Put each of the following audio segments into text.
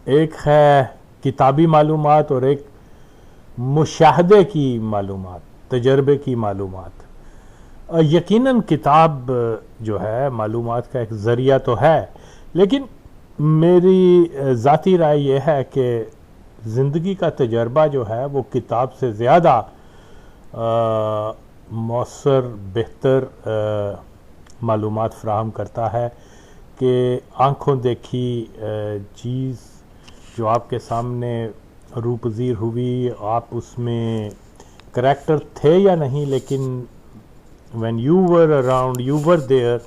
एक है किताबी मालूमात और एक मुशाहदे की मालूमात, तजर्बे की मालूमात। यकीनन किताब जो है मालूमात का एक ज़रिया तो है, लेकिन मेरी ज़ाती राय यह है कि ज़िंदगी का तजर्बा जो है वो किताब से ज़्यादा मौसर, बेहतर मालूमात फ़राहम करता है कि आँखों देखी चीज़ जो आपके सामने रूपज़ीर हुई, आप उसमें करैक्टर थे या नहीं, लेकिन when you were around, you were there,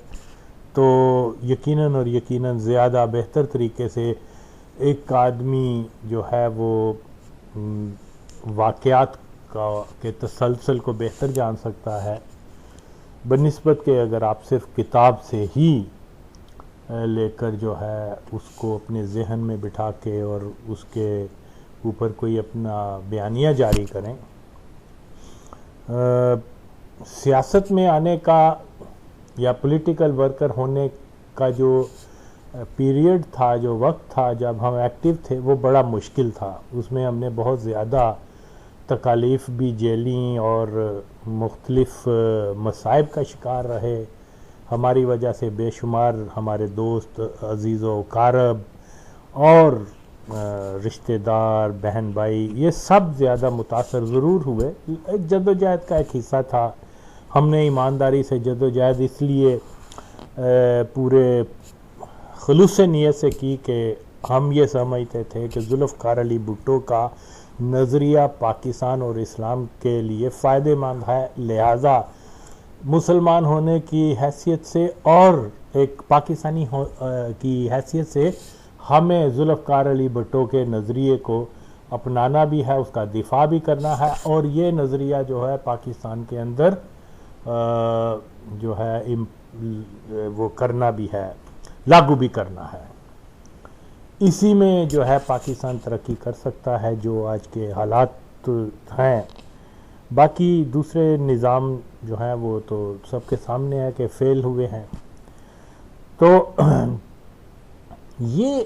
तो यकीनन और यकीनन ज़्यादा बेहतर तरीके से एक आदमी जो है वो वाक़यात का के तसलसल को बेहतर जान सकता है बनिस्बत के अगर आप सिर्फ किताब से ही लेकर जो है उसको अपने जहन में बिठा के और उसके ऊपर कोई अपना बयानिया जारी करें। सियासत में आने का या पॉलिटिकल वर्कर होने का जो पीरियड था, जो वक्त था जब हम एक्टिव थे, वो बड़ा मुश्किल था। उसमें हमने बहुत ज़्यादा तकालीफ भी झेली और मुख्तलिफ मसाइब का शिकार रहे। हमारी वजह से बेशुमार हमारे दोस्त, अजीज़ो कारब और रिश्तेदार, बहन भाई, ये सब ज़्यादा मुतासर ज़रूर हुए। जद्दोजहद का एक हिस्सा था। हमने ईमानदारी से जद्दोजहद इसलिए पूरे खुलूस नीयत से की कि हम ये समझते थे कि जुल्फ़िकार अली भुट्टो का नज़रिया पाकिस्तान और इस्लाम के लिए फ़ायदेमंद है, लिहाजा मुसलमान होने की हैसियत से और एक पाकिस्तानी की हैसियत से हमें जुल्फ़िकार अली भुट्टो के नज़रिए को अपनाना भी है, उसका दिफा भी करना है, और ये नज़रिया जो है पाकिस्तान के अंदर जो है वो करना भी है, लागू भी करना है। इसी में जो है पाकिस्तान तरक्की कर सकता है जो आज के हालात हैं। बाकी दूसरे निज़ाम जो हैं वो तो सबके सामने है कि फ़ेल हुए हैं। तो ये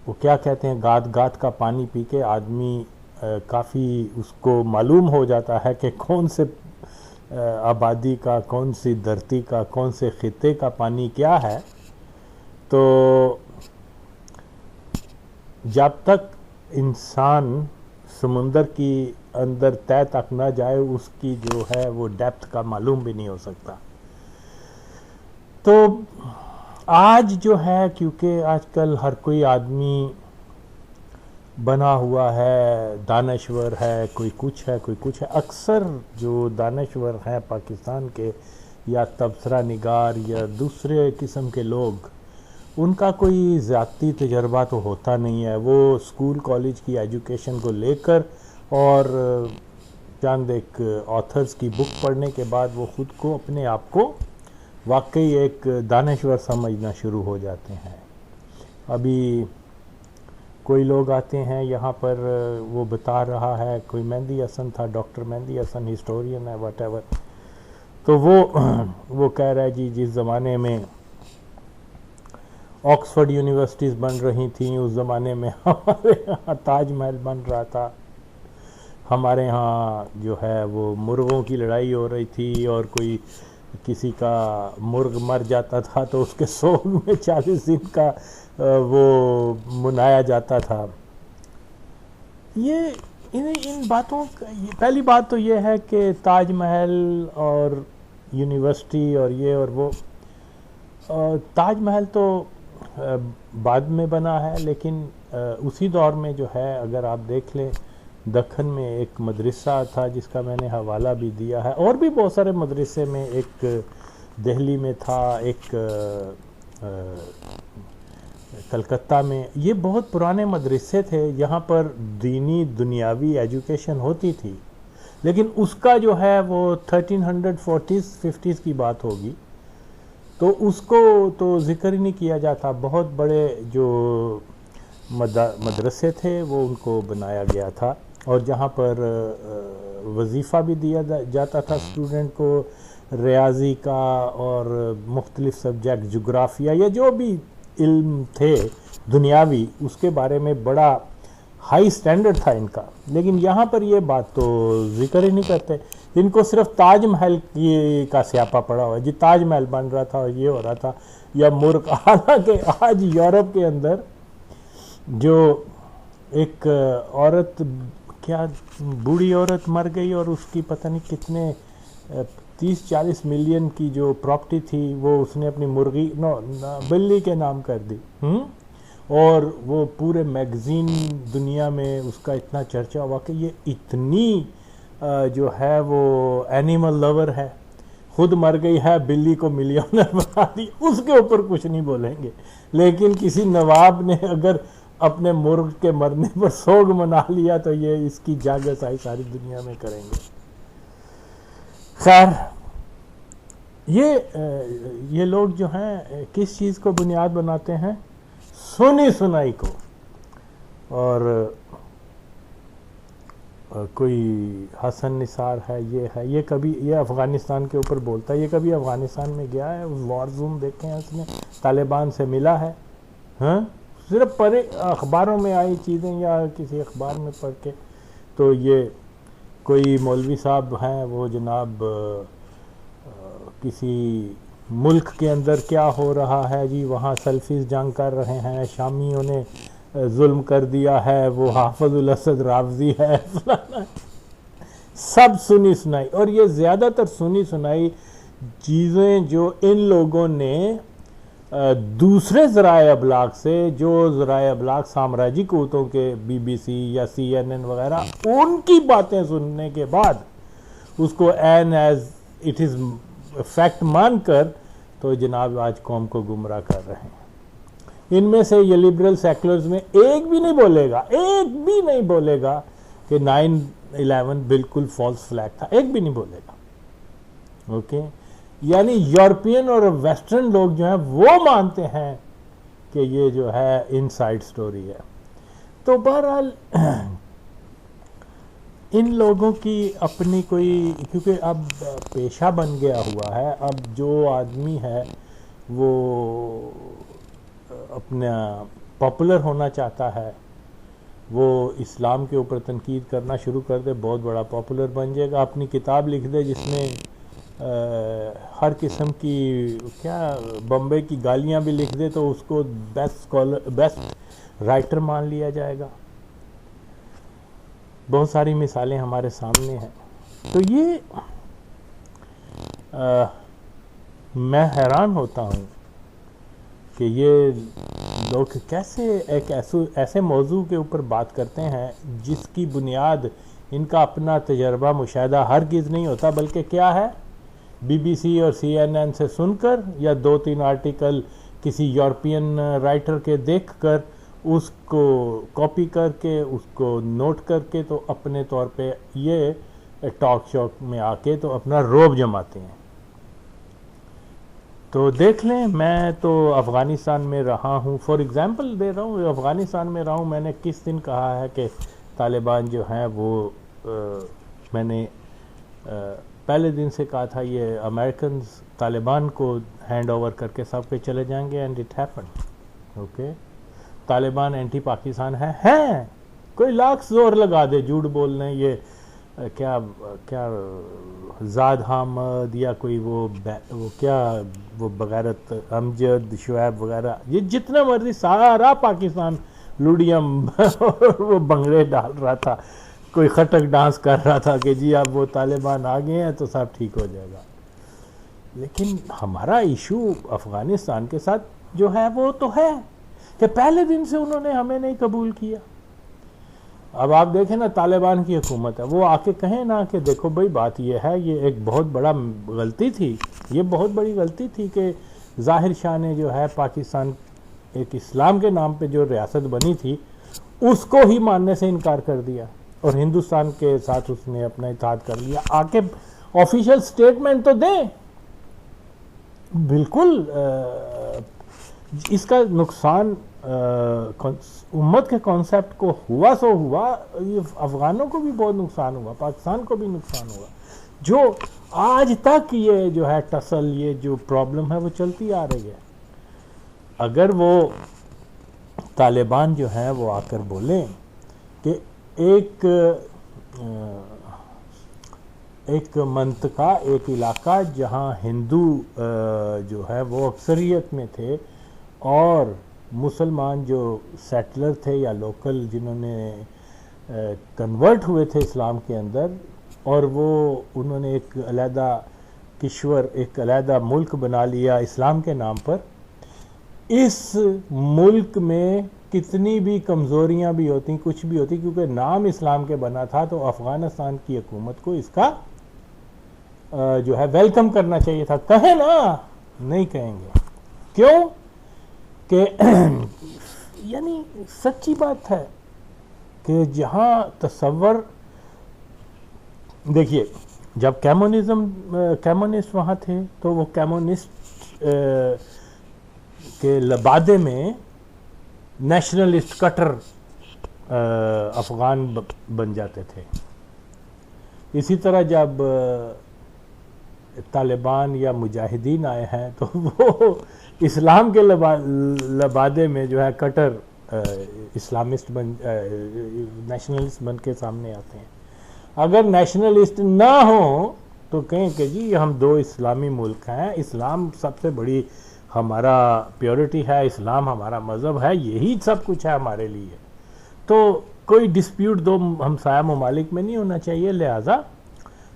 वो क्या कहते हैं, गाद गाद का पानी पी के आदमी काफ़ी उसको मालूम हो जाता है कि कौन से आबादी का, कौन सी धरती का, कौन से खित्ते का पानी क्या है। तो जब तक इंसान समुंदर की अंदर तय तक ना जाए उसकी जो है वो डेप्थ का मालूम भी नहीं हो सकता। तो आज जो है, क्योंकि आजकल हर कोई आदमी बना हुआ है, दानश्वर है, कोई कुछ है, कोई कुछ है। अक्सर जो दानश्वर हैं पाकिस्तान के, या तबसरा निगार या दूसरे किस्म के लोग, उनका कोई ज़ाती तजर्बा तो होता नहीं है। वो स्कूल कॉलेज की एजुकेशन को लेकर और चंद एक ऑथर्स की बुक पढ़ने के बाद वो ख़ुद को, अपने आप को वाकई एक दानश्वर समझना शुरू हो जाते हैं। अभी कोई लोग आते हैं यहाँ पर, वो बता रहा है, कोई मेहंदी हसन था, डॉक्टर मेहंदी हसन, हिस्टोरियन है, वट एवर, तो वो कह रहा है जी जिस ज़माने में ऑक्सफोर्ड यूनिवर्सिटीज़ बन रही थी उस ज़माने में हमारे यहाँ ताजमहल बन रहा था, हमारे यहाँ जो है वो मुर्गों की लड़ाई हो रही थी, और कोई किसी का मुर्ग मर जाता था तो उसके सोग में 40 दिन का वो मनाया जाता था। ये इन बातों का, पहली बात तो ये है कि ताजमहल और यूनिवर्सिटी और ये और वो, ताजमहल तो बाद में बना है, लेकिन उसी दौर में जो है, अगर आप देख लें, दक्खन में एक मदरसा था जिसका मैंने हवाला भी दिया है, और भी बहुत सारे मदरसे में, एक दिल्ली में था, एक कलकत्ता में, ये बहुत पुराने मदरसे थे। यहाँ पर दीनी दुनियावी एजुकेशन होती थी, लेकिन उसका जो है वो 1340s-50s की बात होगी, तो उसको तो ज़िक्र ही नहीं किया जाता। बहुत बड़े जो मदरसे थे वो उनको बनाया गया था, और जहाँ पर वजीफ़ा भी दिया जाता था स्टूडेंट को, रियाजी का और मुख्तलिफ़ सब्जेक्ट, जोग्राफिया या जो भी इल्म थे दुनियावी, उसके बारे में बड़ा हाई स्टैंडर्ड था इनका। लेकिन यहाँ पर ये बात तो जिक्र ही नहीं करते। इनको सिर्फ ताजमहल की का स्यापा पड़ा हुआ है जी, ताजमहल बन रहा था और ये हो रहा था, या मुर्ग। हालांकि आज यूरोप के अंदर जो एक औरत, क्या बूढ़ी औरत मर गई और उसकी पता नहीं कितने 30-40 मिलियन की जो प्रॉपर्टी थी वो उसने अपनी मुर्गी बिल्ली के नाम कर दी। और वो पूरे मैगजीन दुनिया में उसका इतना चर्चा हुआ कि ये इतनी जो है वो एनिमल लवर है, खुद मर गई है, बिल्ली को मिलियनर बना दी। उसके ऊपर कुछ नहीं बोलेंगे, लेकिन किसी नवाब ने अगर अपने मुर्ग के मरने पर सोग मना लिया तो ये इसकी जागसाई सारी दुनिया में करेंगे। खैर, ये लोग जो हैं किस चीज़ को बुनियाद बनाते हैं? सुनी सुनाई को। और कोई हसन निसार है, ये कभी ये अफ़गानिस्तान के ऊपर बोलता है, ये कभी अफ़गानिस्तान में गया है? उस वॉर ज़ूम देखे हैं उसने, तालिबान से मिला है? हाँ, सिर्फ पढ़े अखबारों में आई चीज़ें या किसी अखबार में पढ़ के। तो ये कोई मौलवी साहब हैं, वो जनाब किसी मुल्क के अंदर क्या हो रहा है जी, वहाँ सल्फीज जंग कर रहे हैं, शामियों ने जुल्म कर दिया है, वो हाफिजुल असद रावजी है, सब सुनी सुनाई। और ये ज़्यादातर सुनी सुनाई चीज़ें जो इन लोगों ने दूसरे ज़राए अबलाग से, जो ज़राए अबलाग साम्राज्यिक क़ुव्वतों के BBC या CNN वगैरह, उनकी बातें सुनने के बाद उसको an as it is fact मानकर तो जनाब आज कौम को गुमराह कर रहे हैं। इनमें से ये लिबरल सेकुलर्स में एक भी नहीं बोलेगा कि 9/11 बिल्कुल फॉल्स फ्लैग था, एक भी नहीं बोलेगा। ओके, यानी यूरोपियन और वेस्टर्न लोग जो हैं वो मानते हैं कि ये जो है इनसाइड स्टोरी है। तो बहरहाल इन लोगों की अपनी कोई, क्योंकि अब पेशा बन गया हुआ है, अब जो आदमी है वो अपना पॉपुलर होना चाहता है, वो इस्लाम के ऊपर तनकीद करना शुरू कर दे, बहुत बड़ा पॉपुलर बन जाएगा। अपनी किताब लिख दे जिसमें हर किस्म की, क्या बम्बे की गालियां भी लिख दे, तो उसको बेस्ट राइटर मान लिया जाएगा। बहुत सारी मिसालें हमारे सामने हैं। तो ये मैं हैरान होता हूँ कि ये लोग कैसे एक ऐसे मौजू के ऊपर बात करते हैं जिसकी बुनियाद इनका अपना तजर्बा मुशाहिदा हरगिज़ नहीं होता, बल्कि क्या है, BBC और CNN से सुनकर या 2-3 आर्टिकल किसी यूरोपियन राइटर के देखकर उसको कॉपी करके, उसको नोट करके, तो अपने तौर पे ये टॉक शो में आके तो अपना रोब जमाते हैं। तो देख लें, मैं तो अफ़गानिस्तान में रहा हूँ, फॉर एग्ज़ाम्पल दे रहा हूँ, अफ़गानिस्तान में रहा हूँ। मैंने किस दिन कहा है कि तालिबान जो हैं वो मैंने पहले दिन से कहा था ये अमेरिकन तालिबान को हैंड ओवर करके सब पे चले जाएंगे, and it happened. Okay, Taliban anti Pakistan है, कोई लाख जोर लगा दे झूठ बोलने, ये क्या ज़ाद हामद या कोई वो बगैरत अमजद शुएब वगैरह, ये जितना मर्जी सारा पाकिस्तान लुडियम वो बंगड़े डाल रहा था, कोई खटक डांस कर रहा था कि जी अब वो तालिबान आ गए हैं तो सब ठीक हो जाएगा। लेकिन हमारा इशू अफ़गानिस्तान के साथ जो है वो तो है कि पहले दिन से उन्होंने हमें नहीं कबूल किया। अब आप देखें ना, तालिबान की हुकूमत है, वो आके कहें ना कि देखो भाई बात ये है, ये एक बहुत बड़ा गलती थी, ये बहुत बड़ी गलती थी कि ज़ाहिर शाह ने जो है पाकिस्तान एक इस्लाम के नाम पे जो रियासत बनी थी उसको ही मानने से इनकार कर दिया और हिंदुस्तान के साथ उसने अपना इत्तेहाद कर लिया। आके ऑफिशियल स्टेटमेंट तो दें। बिल्कुल इसका नुकसान उम्मत के कॉन्सेप्ट को हुआ सो हुआ, ये अफ़गानों को भी बहुत नुकसान हुआ, पाकिस्तान को भी नुकसान हुआ। जो आज तक ये जो है टसल, ये जो प्रॉब्लम है वो चलती आ रही है। अगर वो तालिबान जो हैं वो आकर बोलें कि एक मंतका, एक इलाका जहां हिंदू जो है वो अक्सरियत में थे और मुसलमान जो सेटलर थे या लोकल जिन्होंने कन्वर्ट हुए थे इस्लाम के अंदर, और वो उन्होंने एक अलहदा किश्वर, एक अलहदा मुल्क बना लिया इस्लाम के नाम पर। इस मुल्क में कितनी भी कमज़ोरियां भी होती, कुछ भी होती, क्योंकि नाम इस्लाम के बना था, तो अफ़गानिस्तान की हुकूमत को इसका जो है वेलकम करना चाहिए था। कहें ना, नहीं कहेंगे। क्यों? कि यानी सच्ची बात है कि जहां तसव्वुर, देखिए जब कम्युनिस्ट वहां थे तो वो कम्युनिस्ट के लबादे में नेशनलिस्ट कट्टर अफगान बन जाते थे। इसी तरह जब तालिबान या मुजाहिदीन आए हैं तो वो इस्लाम के लबादे में जो है कट्टर इस्लामिस्ट नेशनलिस्ट बन के सामने आते हैं। अगर नेशनलिस्ट ना हो तो कहें कि जी हम दो इस्लामी मुल्क हैं, इस्लाम सबसे बड़ी हमारा प्योरिटी है, इस्लाम हमारा मज़हब है, यही सब कुछ है हमारे लिए। तो कोई डिस्प्यूट दो हमसाया ममालिक में नहीं होना चाहिए। लिहाजा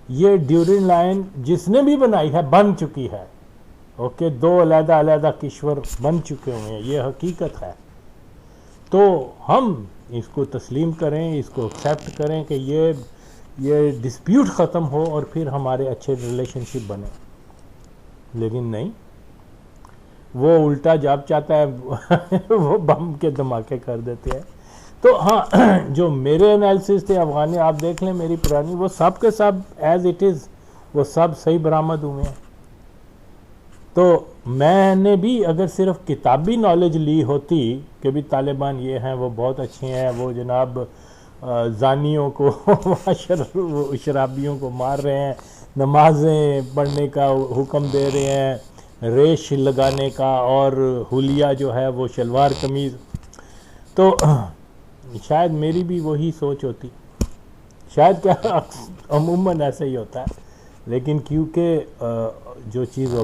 ये ड्यूरिंग लाइन जिसने भी बनाई है बन चुकी है। ओके, दो अलहदा अलहदा किश्वर बन चुके हुए हैं, ये हकीकत है। तो हम इसको तस्लीम करें, इसको एक्सेप्ट करें कि ये डिस्प्यूट ख़त्म हो और फिर हमारे अच्छे रिलेशनशिप बने। लेकिन नहीं, वो उल्टा जब चाहता है वो बम के धमाके कर देते हैं। तो हाँ, जो मेरे एनालिसिस थे अफगानी, आप देख लें मेरी पुरानी, वो सब के सब एज इट इज़ वो सब सही बरामद हुए हैं। तो मैंने भी अगर सिर्फ किताबी नॉलेज ली होती कि भी तालिबान ये हैं, वो बहुत अच्छे हैं, वो जनाब जानियों को शराबियों को मार रहे हैं, नमाजें पढ़ने का हुक्म दे रहे हैं, रेश लगाने का, और हुलिया जो है वो शलवार कमीज़, तो शायद मेरी भी वही सोच होती। शायद क्या, अमूमन ऐसे ही होता है। लेकिन क्योंकि जो चीज़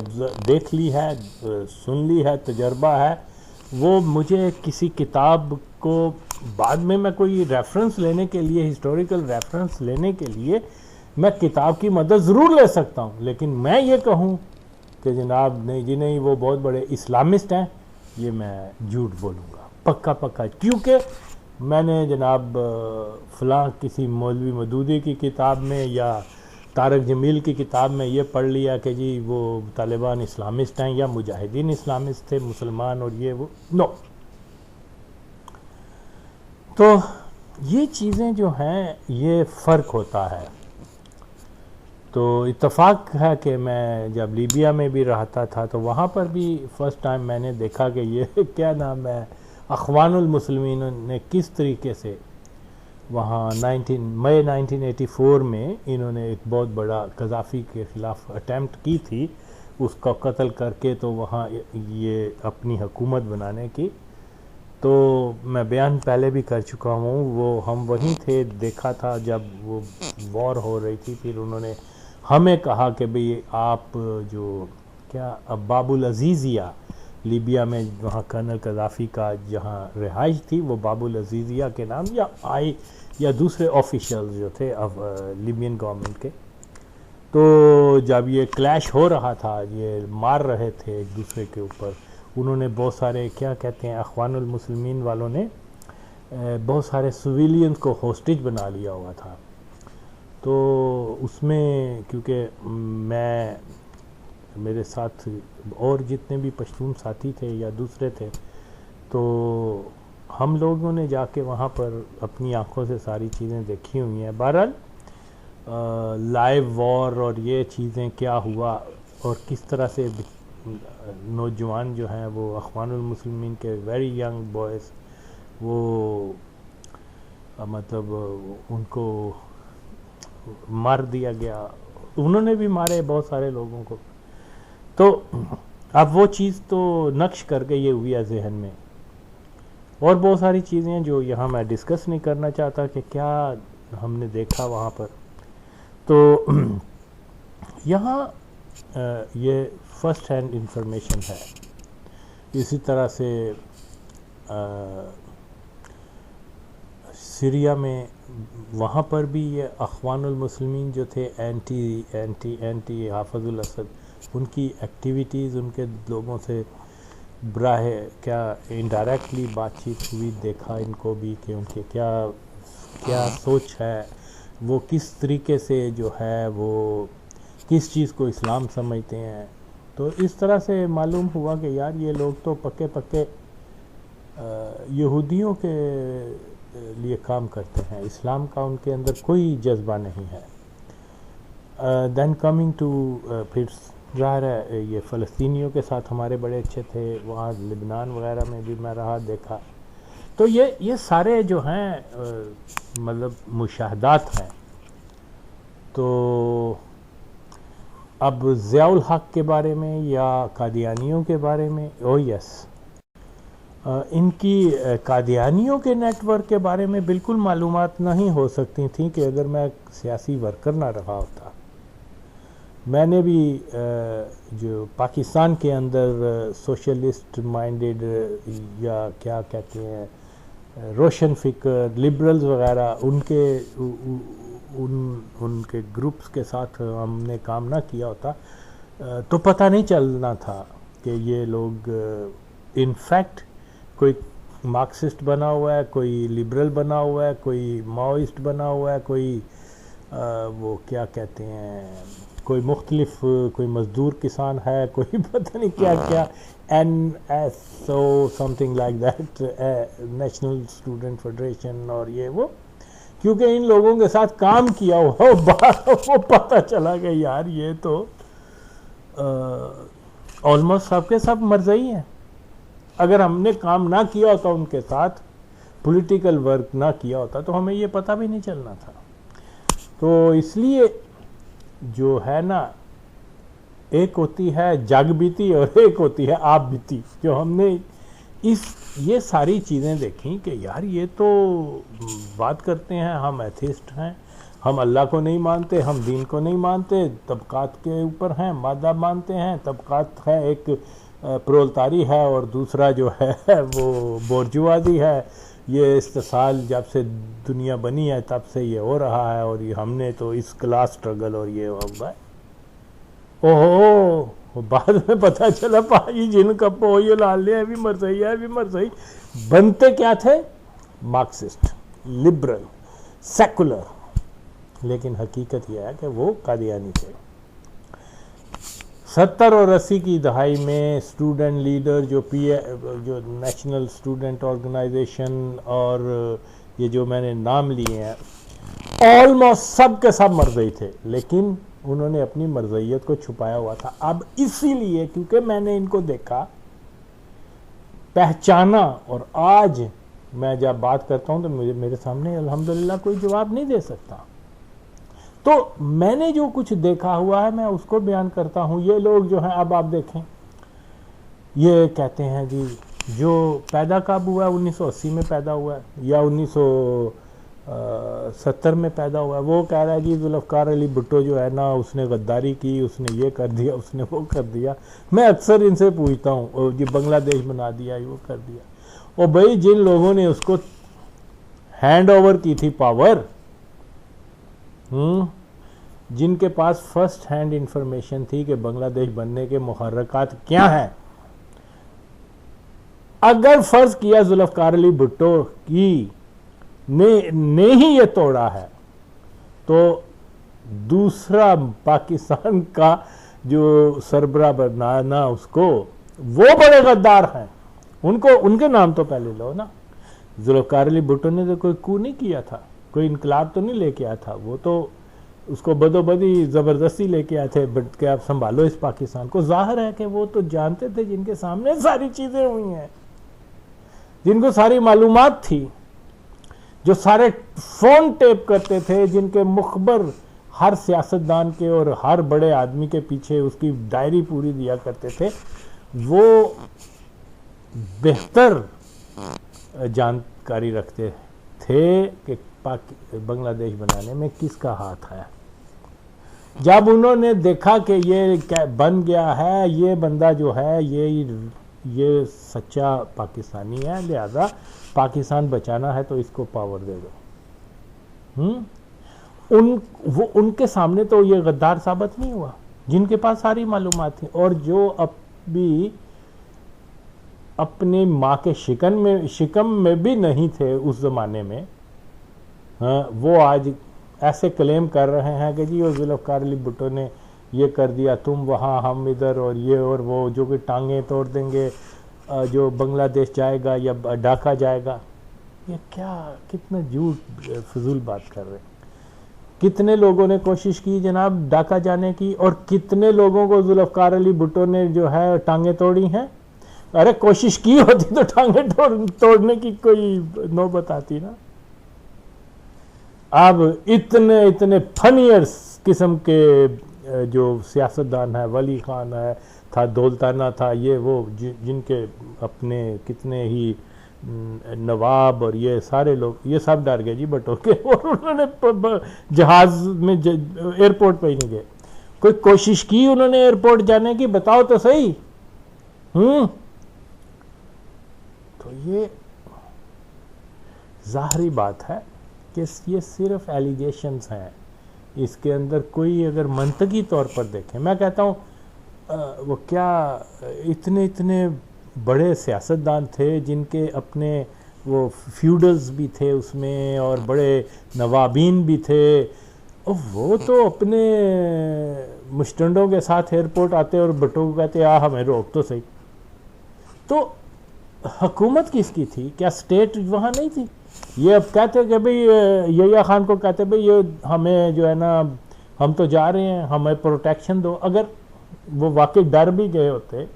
देख ली है, सुन ली है, तजर्बा है, वो मुझे किसी किताब को बाद में मैं कोई रेफरेंस लेने के लिए, हिस्टोरिकल रेफरेंस लेने के लिए मैं किताब की मदद ज़रूर ले सकता हूँ। लेकिन मैं ये कहूँ कि जनाब नहीं जी नहीं, वो बहुत बड़े इस्लामिस्ट हैं, ये मैं झूठ बोलूँगा पक्का। क्योंकि मैंने जनाब फ़लाँ किसी मौलवी मदूदी की किताब में या तारक जमील की किताब में ये पढ़ लिया कि जी वो तालिबान इस्लामिस्ट हैं या मुजाहिदीन इस्लामिस्ट थे मुसलमान, और ये वो नो। तो ये चीज़ें जो हैं, ये फ़र्क होता है। तो इत्तफाक है कि मैं जब लीबिया में भी रहता था तो वहाँ पर भी फ़र्स्ट टाइम मैंने देखा कि ये क्या नाम है, अख़वानुल मुस्लिमीन ने किस तरीके से वहाँ मई 1984 में इन्होंने एक बहुत बड़ा कज़ाफ़ी के ख़िलाफ़ अटैम्प्ट की थी, उसका कत्ल करके तो वहाँ ये अपनी हुकूमत बनाने की। तो मैं बयान पहले भी कर चुका हूँ, वो हम वहीं थे, देखा था जब वो वॉर हो रही थी। फिर उन्होंने हमें कहा कि भाई आप जो क्या बाबुल अजीज़िया लीबिया में, वहाँ कर्नल कज़ाफ़ी का जहाँ रिहाइश थी, वो बाबुल अजीज़िया के नाम या दूसरे ऑफिशियल जो थे अब लीबियन गवर्नमेंट के। तो जब ये क्लैश हो रहा था, ये मार रहे थे एक दूसरे के ऊपर, उन्होंने बहुत सारे क्या कहते हैं, अख़वानुल मुस्लिमीन वालों ने बहुत सारे सिविलियंस को होस्टेज बना लिया हुआ था। तो उसमें क्योंकि मेरे साथ और जितने भी पश्तून साथी थे या दूसरे थे, तो हम लोगों ने जाके वहाँ पर अपनी आंखों से सारी चीज़ें देखी हुई हैं। बहरहाल लाइव वॉर और ये चीज़ें क्या हुआ और किस तरह से नौजवान जो हैं वो अख़वानुल मुस्लिमीन के वेरी यंग बॉयज़, वो मतलब उनको मार दिया गया, उन्होंने भी मारे बहुत सारे लोगों को। तो अब वो चीज़ तो नक्श कर गई ये हुई है जहन में। और बहुत सारी चीज़ें जो यहाँ मैं डिस्कस नहीं करना चाहता कि क्या हमने देखा वहाँ पर। तो यहाँ ये फर्स्ट हैंड इंफॉर्मेशन है। इसी तरह से सीरिया में वहाँ पर भी ये अख़वानुल मुस्लिमीन जो थे एंटी हाफिजुल असद, उनकी एक्टिविटीज़, उनके लोगों से बराह क्या इनडायरेक्टली बातचीत हुई, देखा इनको भी कि उनके क्या क्या सोच है, वो किस तरीके से जो है वो किस चीज़ को इस्लाम समझते हैं। तो इस तरह से मालूम हुआ कि यार ये लोग तो पक्के पक्के यहूदियों के लिए काम करते हैं, इस्लाम का उनके अंदर कोई जज्बा नहीं है। देन कमिंग टू फिर ज़ाहिर है ये फ़लस्तीनियों के साथ हमारे बड़े अच्छे थे, वहाँ लिबनान वगैरह में भी मैं रहा देखा। तो ये सारे जो हैं मतलब मुशाहदात हैं। तो अब ज़ियाउल हक के बारे में या कादियानियों के बारे में, ओह यस, इनकी कादियानियों के नेटवर्क के बारे में बिल्कुल मालूमात नहीं हो सकती थी कि अगर मैं सियासी वर्कर ना रहा होता। मैंने भी जो पाकिस्तान के अंदर सोशलिस्ट माइंडेड या क्या कहते हैं रोशन फिक्र, लिबरल्स वगैरह, उनके ग्रुप्स के साथ हमने काम ना किया होता तो पता नहीं चलना था कि ये लोग इनफैक्ट कोई मार्क्सिस्ट बना हुआ है, कोई लिबरल बना हुआ है, कोई माओइस्ट बना हुआ है, कोई वो क्या कहते हैं, कोई मुख्तलिफ, कोई मज़दूर किसान है, कोई पता नहीं क्या क्या, NSO something like that, national student federation और ये वो। क्योंकि इन लोगों के साथ काम किया हुआ वो पता चला कि यार ये तो ऑलमोस्ट सबके सब मरज़ई हैं। अगर हमने काम ना किया होता उनके साथ, पॉलिटिकल वर्क ना किया होता, तो हमें ये पता भी नहीं चलना था। तो इसलिए जो है ना, एक होती है जग बीती और एक होती है आप बीती। जो हमने ये सारी चीज़ें देखी कि यार ये तो बात करते हैं हम एथिस्ट हैं, हम अल्लाह को नहीं मानते, हम दीन को नहीं मानते, तबकात के ऊपर हैं, मादा मानते हैं, तबकात है, एक प्रोलतारी है और दूसरा जो है वो बोर्जुआजी है। ये इस्तेसाल जब से दुनिया बनी है तब से ये हो रहा है और ये हमने तो इस क्लास स्ट्रगल और ये होगा। ओहो, बाद में पता चला पाजी जिनका पोयो लाल लिया भी मरसई है, भी मरसई बनते क्या थे, मार्क्सिस्ट, लिबरल, सेकुलर, लेकिन हकीकत यह है कि वो कादियानी थे। 70 और 80 की दहाई में स्टूडेंट लीडर जो जो नेशनल स्टूडेंट ऑर्गेनाइजेशन और ये जो मैंने नाम लिए हैं, ऑलमोस्ट सब के सब मरज़ई थे, लेकिन उन्होंने अपनी मरज़इयत को छुपाया हुआ था। अब इसीलिए क्योंकि मैंने इनको देखा, पहचाना, और आज मैं जब बात करता हूँ तो मेरे सामने अल्हम्दुलिल्लाह कोई जवाब नहीं दे सकता। तो मैंने जो कुछ देखा हुआ है मैं उसको बयान करता हूँ। ये लोग जो हैं, अब आप देखें, ये कहते हैं जी जो पैदा कब हुआ है, 1980 में पैदा हुआ है या 1970 में पैदा हुआ है, वो कह रहा है जी जुल्फ़िकार अली भुट्टो जो है ना, उसने गद्दारी की, उसने ये कर दिया, उसने वो कर दिया। मैं अक्सर इनसे पूछता हूँ जी बांग्लादेश बना दिया, वो कर दिया। और भाई जिन लोगों ने उसको हैंड ओवर की थी पावर, जिनके पास फर्स्ट हैंड इंफॉर्मेशन थी कि बांग्लादेश बनने के मुहर्रकात क्या हैं, अगर फर्ज किया जुल्फ़िकार अली भुट्टो की ने ही ये तोड़ा है, तो दूसरा पाकिस्तान का जो सरबरा बनाना उसको, वो बड़े गद्दार हैं। उनको, उनके नाम तो पहले लो ना। जुल्फ़िकार अली भुट्टो ने तो कोई कू नहीं किया था, कोई इनकलाब तो नहीं लेके आया था, वो तो उसको बदोबदी ज़बरदस्ती लेके आए थे, बट के आप संभालो इस पाकिस्तान को। जाहिर है कि वो तो जानते थे, जिनके सामने सारी चीज़ें हुई हैं, जिनको सारी मालूमात थी, जो सारे फ़ोन टेप करते थे, जिनके मुखबर हर सियासतदान के और हर बड़े आदमी के पीछे उसकी डायरी पूरी दिया करते थे, वो बेहतर जानकारी रखते थे कि बांग्लादेश बनाने में किसका हाथ है। जब उन्होंने देखा कि ये बन गया है, ये बंदा जो है ये सच्चा पाकिस्तानी है, लिहाजा पाकिस्तान बचाना है तो इसको पावर दे दो। उनके सामने तो ये गद्दार साबित नहीं हुआ, जिनके पास सारी मालूमात थी और जो अब भी अपनी माँ के शिकम में भी नहीं थे उस जमाने में, वो आज ऐसे क्लेम कर रहे हैं कि जी वो जुल्फ़िकार अली भुट्टो ने ये कर दिया, तुम वहाँ हम इधर, और ये और वो, जो कि टांगें तोड़ देंगे जो बांग्लादेश जाएगा या ढाका जाएगा। ये क्या, कितना झूठ फजूल बात कर रहे हैं। कितने लोगों ने कोशिश की जनाब ढाका जाने की, और कितने लोगों को जुल्फ़िकार अली भुट्टो ने जो है टांगें तोड़ी हैं। अरे कोशिश की होती तो टांगें तोड़ने की कोई नौबत आती ना। अब इतने फनियर्स किस्म के जो सियासतदान है, वली खान है, था दौलताना था, ये वो जिनके अपने कितने ही नवाब और ये सारे लोग, ये सब डर गए जी भुट्टो के, और उन्होंने जहाज में एयरपोर्ट पे ही नहीं गए। कोई कोशिश की उन्होंने एयरपोर्ट जाने की, बताओ तो सही। तो ये जाहिरी बात है कि ये सिर्फ एलिगेशंस हैं, इसके अंदर कोई अगर मंतकी तौर पर देखें, मैं कहता हूँ वो क्या इतने बड़े सियासतदान थे जिनके अपने वो फ्यूडल्स भी थे उसमें और बड़े नवाबीन भी थे, और वो तो अपने मुस्टंडों के साथ एयरपोर्ट आते और भुट्टो को कहते हमें रोक तो सही। तो हुकूमत किसकी थी? क्या स्टेट वहाँ नहीं थी? ये अब कहते कि भाई यहिया खान को कहते भाई ये हमें जो है ना, हम तो जा रहे हैं, हमें प्रोटेक्शन दो। अगर वो वाकई डर भी गए होते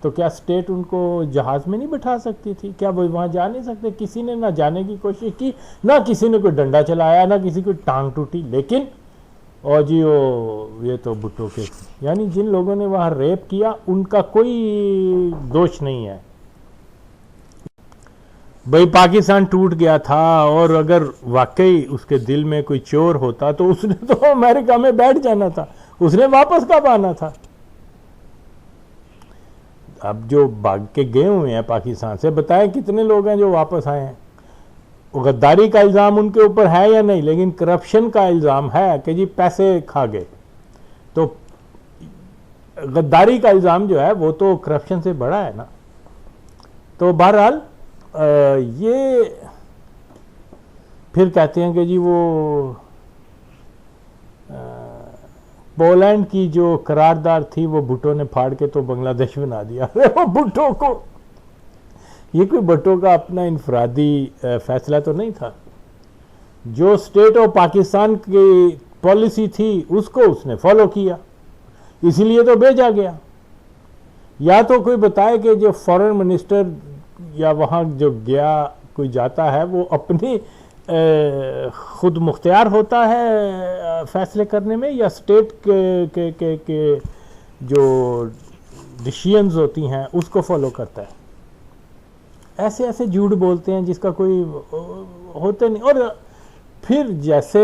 तो क्या स्टेट उनको जहाज़ में नहीं बिठा सकती थी? क्या वो वहाँ जा नहीं सकते? किसी ने ना जाने की कोशिश की, ना किसी ने कोई डंडा चलाया, ना किसी की टांग टूटी। लेकिन और जी वो ये तो भुट्टो के, यानी जिन लोगों ने वहाँ रेप किया उनका कोई दोष नहीं है। भाई पाकिस्तान टूट गया था, और अगर वाकई उसके दिल में कोई चोर होता तो उसने तो अमेरिका में बैठ जाना था, उसने वापस कब आना था? अब जो भाग के गए हुए हैं पाकिस्तान से, बताएं कितने लोग हैं जो वापस आए हैं? गद्दारी का इल्ज़ाम उनके ऊपर है या नहीं, लेकिन करप्शन का इल्ज़ाम है कि जी पैसे खा गए। तो गद्दारी का इल्ज़ाम जो है वो तो करप्शन से बड़ा है ना। तो बहरहाल ये फिर कहते हैं कि जी वो पोलैंड की जो करारदाद थी वो भुट्टो ने फाड़ के तो बांग्लादेश बना दिया। अरे वो भुट्टो को, ये कोई भुट्टो का अपना इनफरादी फैसला तो नहीं था। जो स्टेट ऑफ पाकिस्तान की पॉलिसी थी उसको उसने फॉलो किया, इसीलिए तो भेजा गया। या तो कोई बताए कि जो फॉरेन मिनिस्टर या वहाँ जो गया कोई जाता है वो अपनी खुद मुख्तियार होता है फैसले करने में, या स्टेट के जो डिसीजंस होती हैं उसको फॉलो करता है। ऐसे ऐसे झूठ बोलते हैं जिसका कोई होते नहीं। और फिर जैसे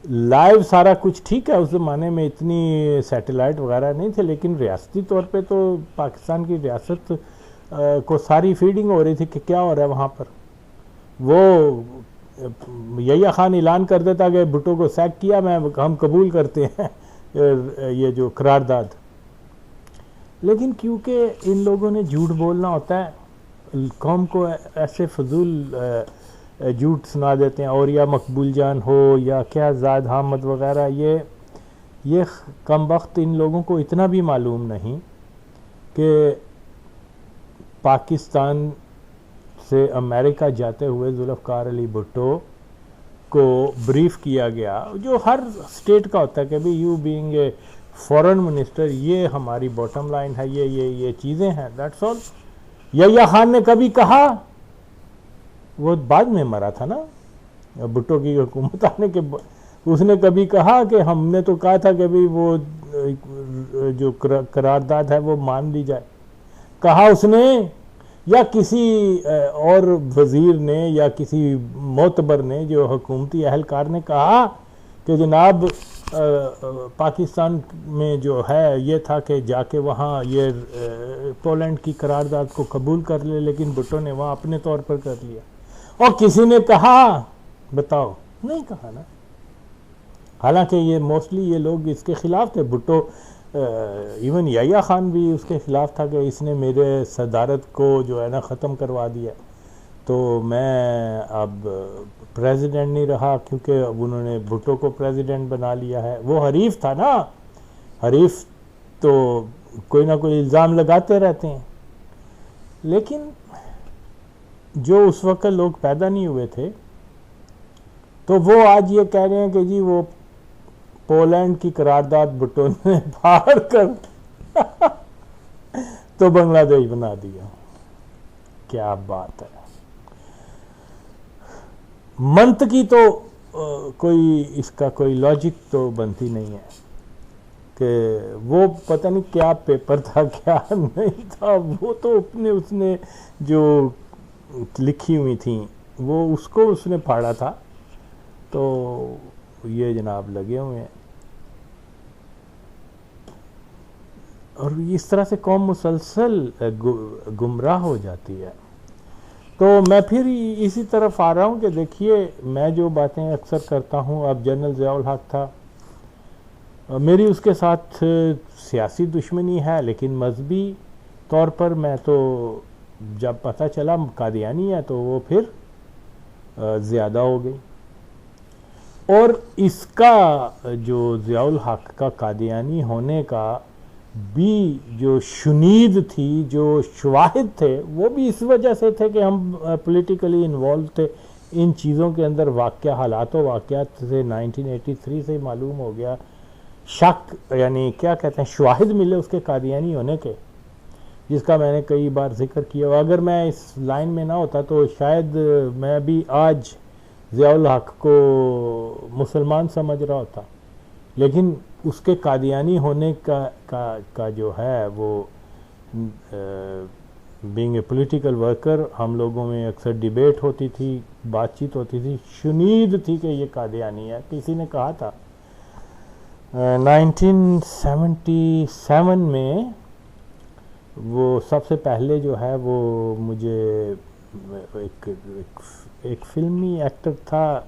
लाइव सारा कुछ ठीक है, उस ज़माने में इतनी सैटेलाइट वगैरह नहीं थे, लेकिन रियासती तौर पे तो पाकिस्तान की रियासत को सारी फीडिंग हो रही थी कि क्या हो रहा है वहाँ पर। वो यहिया खान ऐलान कर देता कि भुट्टो को सैक किया, हम कबूल करते हैं ये जो करारदाद। लेकिन क्योंकि इन लोगों ने झूठ बोलना होता है, कौम को ऐसे फजूल झूठ सुना देते हैं। और या मकबूल जान हो या क्या ज़ाद अहमद वगैरह, ये कम वक्त इन लोगों को इतना भी मालूम नहीं कि पाकिस्तान से अमेरिका जाते हुए जुल्फ़िकार अली भुट्टो को ब्रीफ किया गया, जो हर स्टेट का होता है कि भाई you being a foreign minister ये हमारी बॉटम लाइन है, ये चीज़ें हैं, दैट्स ऑल। यहिया खान ने कभी कहा, वो बाद में मरा था ना भुट्टो की हुकूमत आने के, उसने कभी कहा कि हमने तो कहा था कि भाई वो जो करारदाद है वो मान ली जाए, कहा उसने, या किसी और वजीर ने या किसी मोतबर ने, जो हुकूमती अहलकार ने कहा कि जनाब पाकिस्तान में जो है ये था कि जाके वहाँ ये पोलैंड की करारदाद को कबूल कर ले, लेकिन भुट्टो ने वहाँ अपने तौर पर कर लिया। और किसी ने कहा, बताओ, नहीं कहा ना। हालांकि ये मोस्टली ये लोग इसके खिलाफ थे। भुट्टो, इवन याह्या खान भी उसके खिलाफ था कि इसने मेरे सदारत को जो है ना ख़त्म करवा दिया, तो मैं अब प्रेसिडेंट नहीं रहा, क्योंकि अब उन्होंने भुट्टो को प्रेसिडेंट बना लिया है। वो हरीफ था ना, हरीफ तो कोई ना कोई इल्ज़ाम लगाते रहते हैं। लेकिन जो उस वक्त लोग पैदा नहीं हुए थे, तो वो आज ये कह रहे हैं कि जी वो पोलैंड की करारदाद भुट्टो ने बाहर कर तो बांग्लादेश बना दिया। क्या बात है। मंत की तो कोई इसका कोई लॉजिक तो बनती नहीं है कि वो पता नहीं क्या पेपर था क्या नहीं था, वो तो अपने उसने जो लिखी हुई थी वो उसको उसने फाड़ा था, तो ये जनाब लगे हुए हैं। और इस तरह से कौम मुसलसल गुमराह हो जाती है। तो मैं फिर इसी तरफ आ रहा हूँ कि देखिए, मैं जो बातें अक्सर करता हूँ, अब जनरल ज़ियाउल हक था, मेरी उसके साथ सियासी दुश्मनी है, लेकिन मजहबी तौर पर मैं तो जब पता चला कादियानी है तो वो फिर ज़्यादा हो गई। और इसका जो ज़ियाउल हक का कादियानी होने का भी जो शुनीद थी, जो शवाहिद थे, वो भी इस वजह से थे कि हम पॉलिटिकली इन्वॉल्व थे इन चीज़ों के अंदर। वाक़या हालात वाक़यात से 1983 से मालूम हो गया, शक यानी क्या कहते हैं, शवाहिद मिले उसके कादियानी होने के, जिसका मैंने कई बार जिक्र किया। अगर मैं इस लाइन में ना होता तो शायद मैं भी आज ज़ियाउल हक को मुसलमान समझ रहा होता, लेकिन उसके कादियानी होने का जो है वो बीइंग ए पॉलिटिकल वर्कर, हम लोगों में अक्सर डिबेट होती थी, बातचीत होती थी, शुनीद थी कि ये कादियानी है। किसी ने कहा था 1977 में, वो सबसे पहले जो है वो मुझे एक फिल्मी एक्टर था,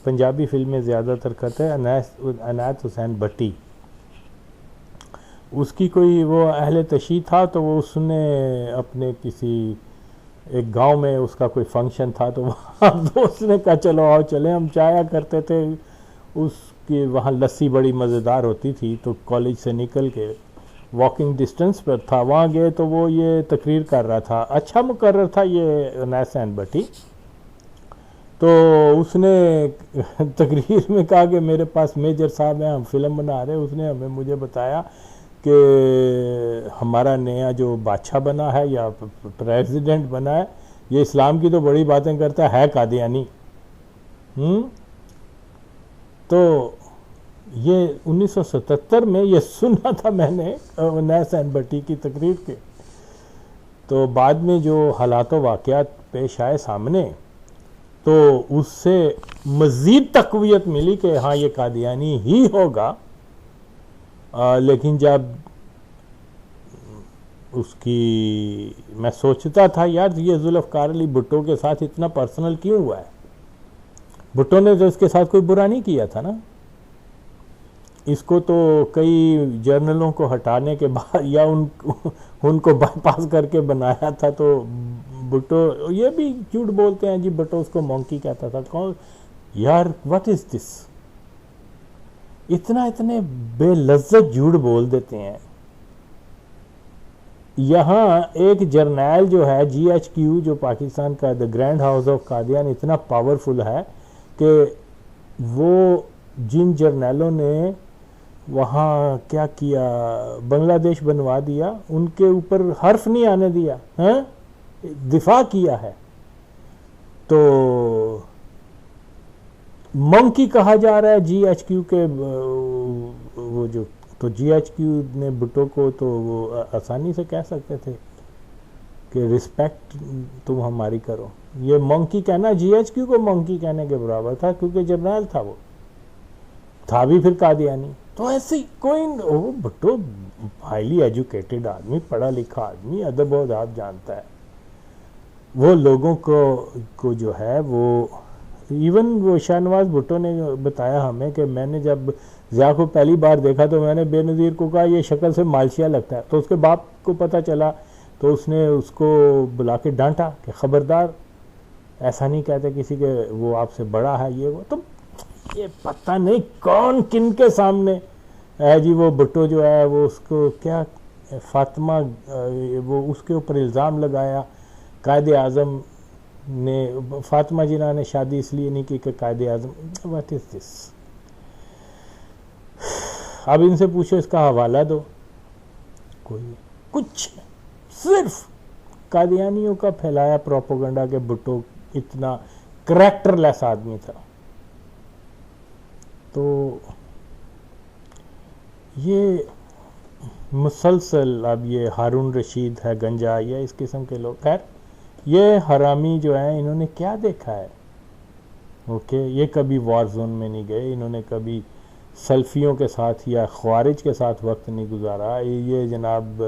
पंजाबी फिल्में ज़्यादातर करते हैं, अनायत हुसैन भट्टी, उसकी कोई वो अहले तशी था, तो वो उसने अपने किसी एक गांव में उसका कोई फंक्शन था, तो वहाँ दोस्त ने कहा चलो आओ चलें, हम चाया करते थे, उसकी वहाँ लस्सी बड़ी मज़ेदार होती थी, तो कॉलेज से निकल के वॉकिंग डिस्टेंस पर था, वहाँ गए तो वो ये तकरीर कर रहा था, अच्छा मुकर्रर था ये अनायत हुसैन भट्टी। तो उसने तकरीर में कहा कि मेरे पास मेजर साहब हैं, हम फिल्म बना रहे हैं। उसने मुझे बताया कि हमारा नया जो बादशाह बना है या प्रेसिडेंट बना है, ये इस्लाम की तो बड़ी बातें करता है कादियानी। तो ये 1977 में ये सुना था मैंने अनायत हुसैन भट्टी की तकरीर के। तो बाद में जो हालात वाक़यात पेश आए सामने, तो उससे मज़ीद तक़वियत मिली कि हाँ ये कादियानी ही होगा। लेकिन जब उसकी मैं सोचता था यार ये जुल्फ़िकार अली भुट्टो के साथ इतना पर्सनल क्यों हुआ है, भुट्टो ने तो इसके साथ कोई बुरा नहीं किया था ना, इसको तो कई जर्नलों को हटाने के बाद या उनको बाईपास करके बनाया था। तो भुट्टो ये भी झूठ बोलते हैं जी, भुट्टो उसको मंकी कहता था। कौन यार, व्हाट इज दिस, इतने बेलज्जत झूठ बोल देते हैं। यहाँ एक जर्नैल जो है GHQ, जो पाकिस्तान का the grand house of Qadian, इतना पावरफुल है कि वो जिन जर्नैलों ने वहाँ क्या किया, बांग्लादेश बनवा दिया, उनके ऊपर हर्फ नहीं आने दिया, हैं, दिफा किया है। तो मंकी कहा जा रहा है GHQ के वो जो तो जीएचक्यू ने भुट्टो को तो वो आसानी से कह सकते थे कि रिस्पेक्ट तुम हमारी करो। ये मंकी कहना जीएचक्यू को मंकी कहने के बराबर था, क्योंकि जर्नल था, वो था भी फिर कादियानी। तो ऐसे कोई वो भुट्टो हाईली एजुकेटेड आदमी, पढ़ा लिखा आदमी, अदब और आदाब जानता है। वो लोगों को जो है वो इवन वो शाहनवाज भुट्टो ने बताया हमें कि मैंने जब ज़िया को पहली बार देखा तो मैंने बेनज़ीर को कहा ये शक्ल से मालशिया लगता है। तो उसके बाप को पता चला तो उसने उसको बुला के डांटा कि ख़बरदार ऐसा नहीं कहते किसी के, वो आपसे बड़ा है ये वो। तो ये पता नहीं कौन किन के सामने है जी। वो भुट्टो जो है वो उसको क्या फातिमा वो उसके ऊपर इल्ज़ाम लगाया कायदे आज़म ने, फातिमा जिन्ना ने शादी इसलिए नहीं की कि कायदे आज़म। What is this? अब इनसे पूछो इसका हवाला दो, कोई कुछ, सिर्फ कादियानियों का फैलाया प्रोपोगंडा के भुट्टो इतना करैक्टरलेस आदमी था। तो ये मुसलसल अब ये हारून रशीद है गंजा या इस किस्म के लोग, खैर ये हरामी जो है इन्होंने क्या देखा है? ओके, ये कभी वार जोन में नहीं गए, इन्होंने कभी सल्फियों के साथ या ख्वारिज के साथ वक्त नहीं गुजारा। ये जनाब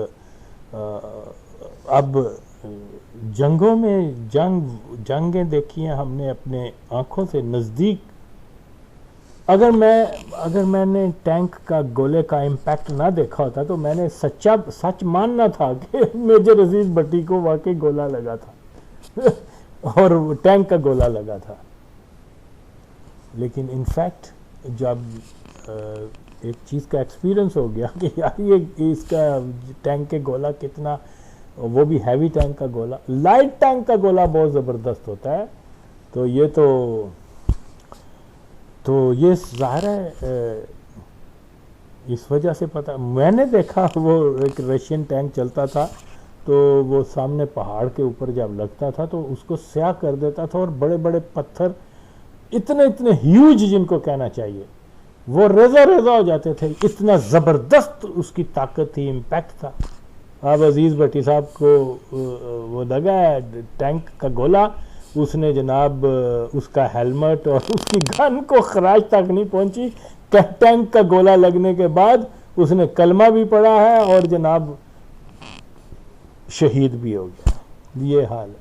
अब जंगों में जंगें देखी हैं हमने अपने आँखों से नज़दीक। अगर मैंने टैंक का गोले का इम्पैक्ट ना देखा होता तो मैंने सच मानना था कि मेजर अजीज भट्टी को वाकई गोला लगा था और टैंक का गोला लगा था। लेकिन इनफैक्ट जब एक चीज़ का एक्सपीरियंस हो गया कि यार ये इसका टैंक के गोला कितना, वो भी हैवी टैंक का गोला, लाइट टैंक का गोला बहुत ज़बरदस्त होता है। तो ये ज़ाहिर है इस वजह से पता, मैंने देखा वो एक रशियन टैंक चलता था तो वो सामने पहाड़ के ऊपर जब लगता था तो उसको स्याह कर देता था और बड़े बड़े पत्थर इतने ह्यूज जिनको कहना चाहिए वो रेजा हो जाते थे, इतना ज़बरदस्त उसकी ताकत थी, इम्पैक्ट था। अब अजीज़ भट्टी साहब को वो लगा है टैंक का गोला, उसने जनाब उसका हेलमेट और उसकी गन को खराज तक नहीं पहुंची, टैंक का गोला लगने के बाद उसने कलमा भी पढ़ा है और जनाब शहीद भी हो गया। ये हाल है।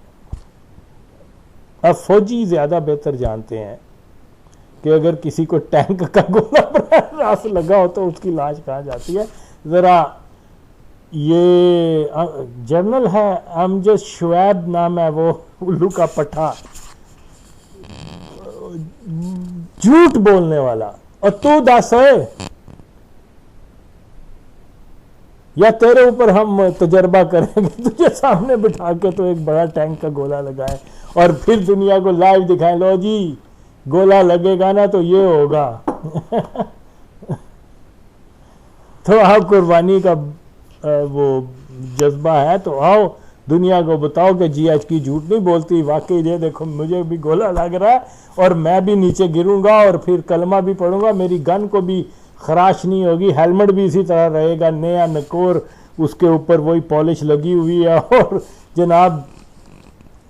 अब फौजी ज़्यादा बेहतर जानते हैं कि अगर किसी को टैंक का गोला रास लगा हो तो उसकी लाश कहाँ जाती है। ज़रा ये जनरल है अमजद शुएब नाम है, वो उल्लू का पट्टा, झूठ बोलने वाला। और तू दस है या तेरे ऊपर हम तजर्बा करेंगे, तुझे सामने बिठा के तो एक बड़ा टैंक का गोला लगाए और फिर दुनिया को लाइव दिखाएं, लो जी गोला लगेगा ना तो ये होगा। तो आओ कुर्बानी का वो जज्बा है तो आओ दुनिया को बताओ कि जीएच की झूठ नहीं बोलती, वाकई ये देखो मुझे भी गोला लग रहा है और मैं भी नीचे गिरूंगा और फिर कलमा भी पढ़ूंगा, मेरी गन को भी खराश नहीं होगी, हेलमेट भी इसी तरह रहेगा नया नकोर, उसके ऊपर वही पॉलिश लगी हुई है और जनाब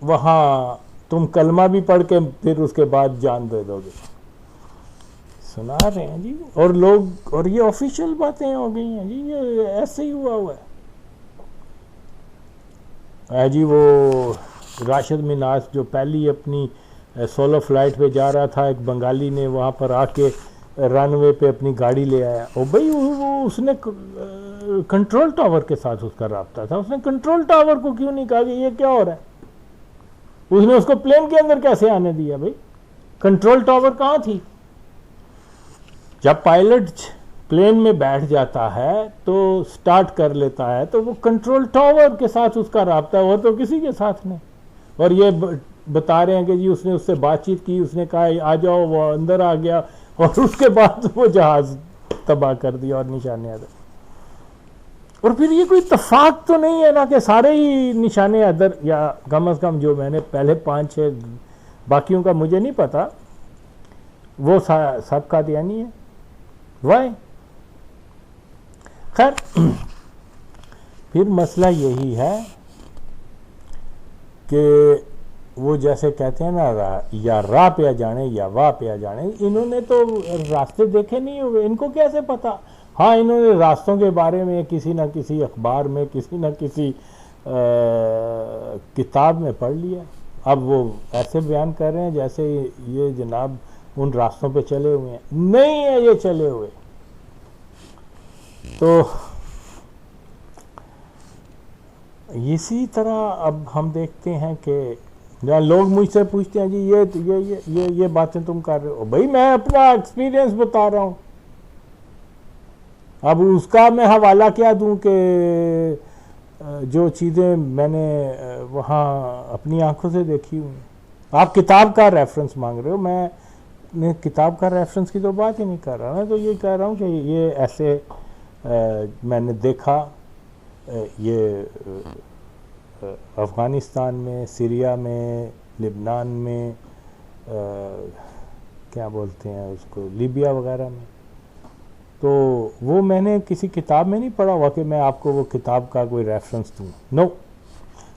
वहाँ तुम कलमा भी पढ़ के फिर उसके बाद जान दे दोगे। सुना रहे हैं जी और लोग, और ये ऑफिशियल बातें हो गई हैं जी, ये ऐसे ही हुआ है जी। वो राशिद मिनाज जो पहली अपनी सोलो फ्लाइट पे जा रहा था, एक बंगाली ने वहाँ पर आके रनवे पे अपनी गाड़ी ले आया और भाई वो उसने कंट्रोल टावर के साथ उसका राब्ता था, उसने कंट्रोल टावर को क्यों नहीं कहा कि ये क्या हो रहा है, उसने उसको प्लेन के अंदर कैसे आने दिया? भाई कंट्रोल टावर कहाँ थी? जब पायलट प्लेन में बैठ जाता है तो स्टार्ट कर लेता है तो वो कंट्रोल टावर के साथ उसका राब्ता है, वो तो किसी के साथ नहीं। और ये बता रहे हैं कि जी उसने उससे बातचीत की, उसने कहा आ जाओ, वो अंदर आ गया और उसके बाद वो जहाज तबाह कर दिया और निशाने अदर। और फिर ये कोई इत्तेफाक तो नहीं है ना कि सारे ही निशाने अदर, या कम से कम जो मैंने पहले 5-6 बाकियों का मुझे नहीं पता, वो सब कादियानी है। वाई? खैर फिर मसला यही है कि वो जैसे कहते हैं ना, या राह पे आ जाने या वाह पे आ जाने। इन्होंने तो रास्ते देखे नहीं हुए, इनको कैसे पता। हाँ, इन्होंने रास्तों के बारे में किसी न किसी अखबार में, किसी न किसी किताब में पढ़ लिया। अब वो ऐसे बयान कर रहे हैं जैसे ये जनाब उन रास्तों पे चले हुए हैं। नहीं है ये चले हुए। तो इसी तरह अब हम देखते हैं कि जहाँ लोग मुझसे पूछते हैं जी ये बातें तुम कर रहे हो, भाई मैं अपना एक्सपीरियंस बता रहा हूँ। अब उसका मैं हवाला क्या दूं कि जो चीज़ें मैंने वहाँ अपनी आंखों से देखी हुई। आप किताब का रेफरेंस मांग रहे हो, मैं किताब का रेफरेंस की तो बात ही नहीं कर रहा ना। तो ये कह रहा हूँ कि ये ऐसे मैंने देखा, ये अफ़गानिस्तान में, सीरिया में, लिबनान में, क्या बोलते हैं उसको, लीबिया वगैरह में। तो वो मैंने किसी किताब में नहीं पढ़ा हुआ कि मैं आपको वो किताब का कोई रेफरेंस दूँ। नो।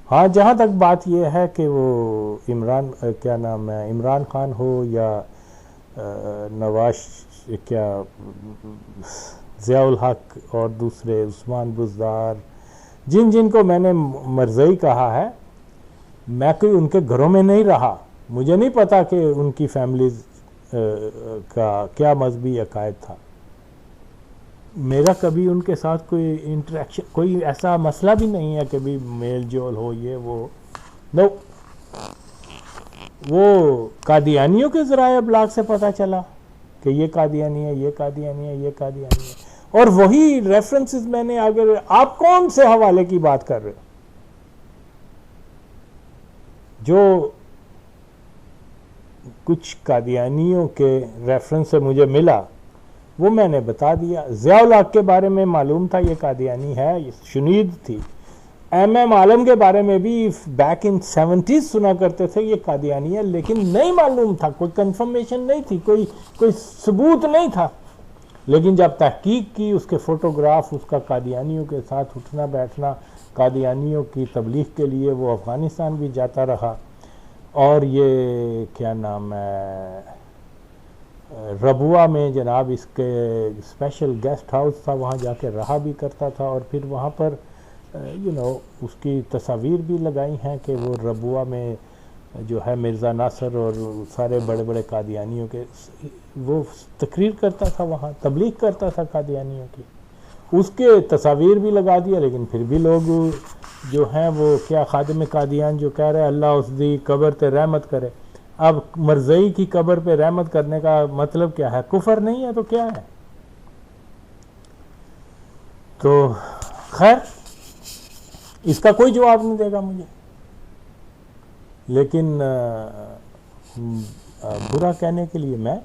हाँ, जहाँ तक बात ये है कि वो क्या नाम है, इमरान खान हो या नवाज, क्या ज़ियाउल हक और दूसरे उस्मान बुज़दार, जिनको मैंने मरज़ई कहा है, मैं कोई उनके घरों में नहीं रहा, मुझे नहीं पता कि उनकी फैमिलीज़ का क्या मजहबी अकायद था। मेरा कभी उनके साथ कोई इंटरेक्शन, कोई ऐसा मसला भी नहीं है कि भी मेल जोल हो, ये वो। नो, वो कादियानियों के ज़राए अबलाग से पता चला कि ये कादियानी है, ये कादियानी है, ये कादियानी है। और वही रेफरेंसेस मैंने आगे। आप कौन से हवाले की बात कर रहे हो? जो कुछ कादियानियों के रेफरेंस से मुझे मिला वो मैंने बता दिया। ज़ियाउल हक के बारे में मालूम था ये कादियानी है, ये शुनीद थी। एम आलम के बारे में भी बैक इन 70s सुना करते थे ये कादियानी है, लेकिन नहीं मालूम था, कोई कंफर्मेशन नहीं थी, कोई सबूत नहीं था। लेकिन जब तहकीक की, उसके फ़ोटोग्राफ, उसका कादियानियों के साथ उठना बैठना, कादियानियों की तबलीग के लिए वो अफ़गानिस्तान भी जाता रहा। और ये क्या नाम है, रबुआ में जनाब इसके स्पेशल गेस्ट हाउस था, वहाँ जाके रहा भी करता था। और फिर वहाँ पर उसकी तस्वीर भी लगाई हैं कि वो रबुआ में जो है मिर्ज़ा नासर और सारे बड़े बड़े कादियानियों के, वो तकरीर करता था, वहाँ तबलीग करता था कादियानियों की। उसके तस्वीर भी लगा दिया। लेकिन फिर भी लोग जो हैं वो क्या, खादिम कादियान जो कह रहे हैं अल्लाह उसकी कब्र पे रहमत करे। अब मरज़ई की कब्र पे रहमत करने का मतलब क्या है? कुफर नहीं है तो क्या है? तो खैर इसका कोई जवाब नहीं देगा मुझे। लेकिन बुरा कहने के लिए मैं,